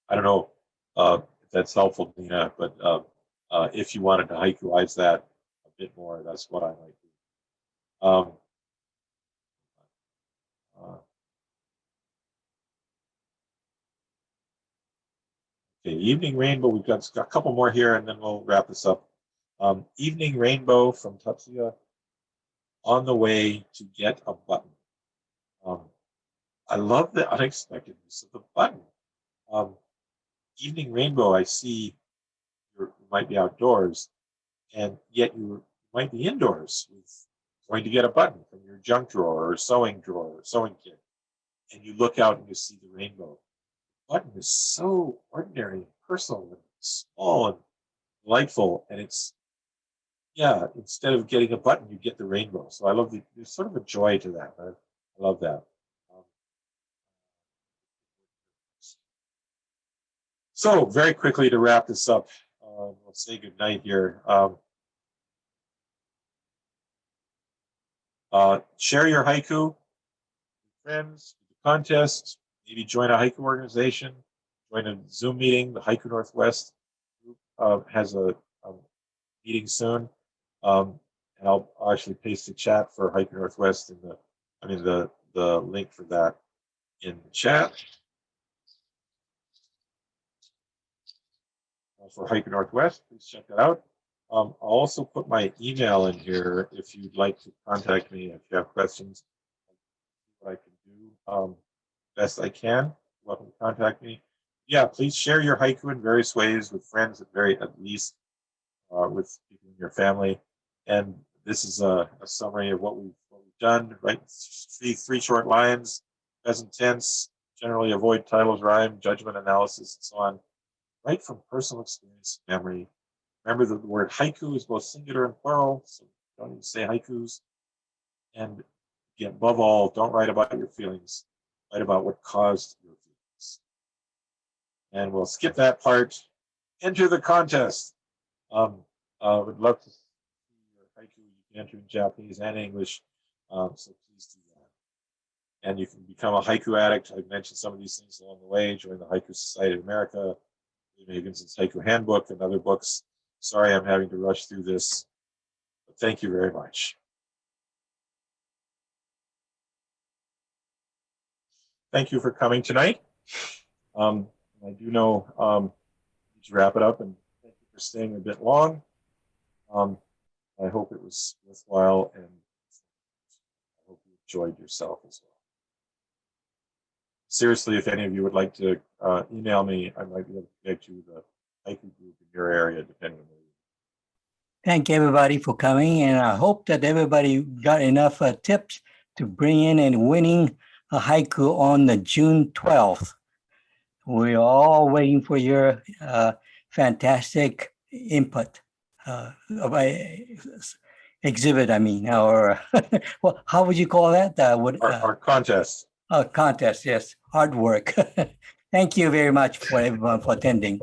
I don't know if that's helpful, Nina, but if you wanted to haikuize that a bit more, that's what I might do. Okay, Evening Rainbow, we've got a couple more here and then we'll wrap this up. Evening Rainbow from Tatsuya, on the way to get a button. I love the unexpectedness of the button. Evening Rainbow, I see you might be outdoors, and yet you might be indoors with going to get a button from your junk drawer or sewing kit, and you look out and you see the rainbow. The button is so ordinary and personal and small and delightful, and it's, yeah, instead of getting a button, you get the rainbow. So I love there's sort of a joy to that. I love that. So very quickly to wrap this up, let's say good night here. Share your haiku with friends, with the contest, maybe join a haiku organization, join a Zoom meeting. The Haiku Northwest group has a meeting soon. And I'll actually paste the chat for Haiku Northwest in the link for that in the chat. For Haiku Northwest, please check that out. I'll also put my email in here if you'd like to contact me if you have questions. What I can do best I can. Welcome to contact me. Yeah, please share your haiku in various ways with friends, at least with people in your family. And this is a summary of what we've done. Right, three short lines, present tense. Generally avoid titles, rhyme, judgment, analysis, and so on. Write from personal experience, memory. Remember that the word haiku is both singular and plural, so don't even say haikus. And again, above all, don't write about your feelings. Write about what caused your feelings. And we'll skip that part. Enter the contest. Would love to see your haiku. You can enter in Japanese and English, so please do that. And you can become a haiku addict. I've mentioned some of these things along the way. Join the Haiku Society of America. Megan's Haiku Handbook and other books. Sorry I'm having to rush through this, but thank you very much. Thank you for coming tonight. I do know we need to wrap it up, and thank you for staying a bit long. I hope it was worthwhile, and I hope you enjoyed yourself as well. Seriously, if any of you would like to email me, I might be able to get you the haiku group in your area, depending on where you are. Thank everybody for coming, and I hope that everybody got enough tips to bring in and winning a haiku on the June 12th. We're all waiting for your fantastic input, exhibit, I mean, or well, how would you call that? Our contest. Contest, yes, artwork. Thank you very much for everyone for attending.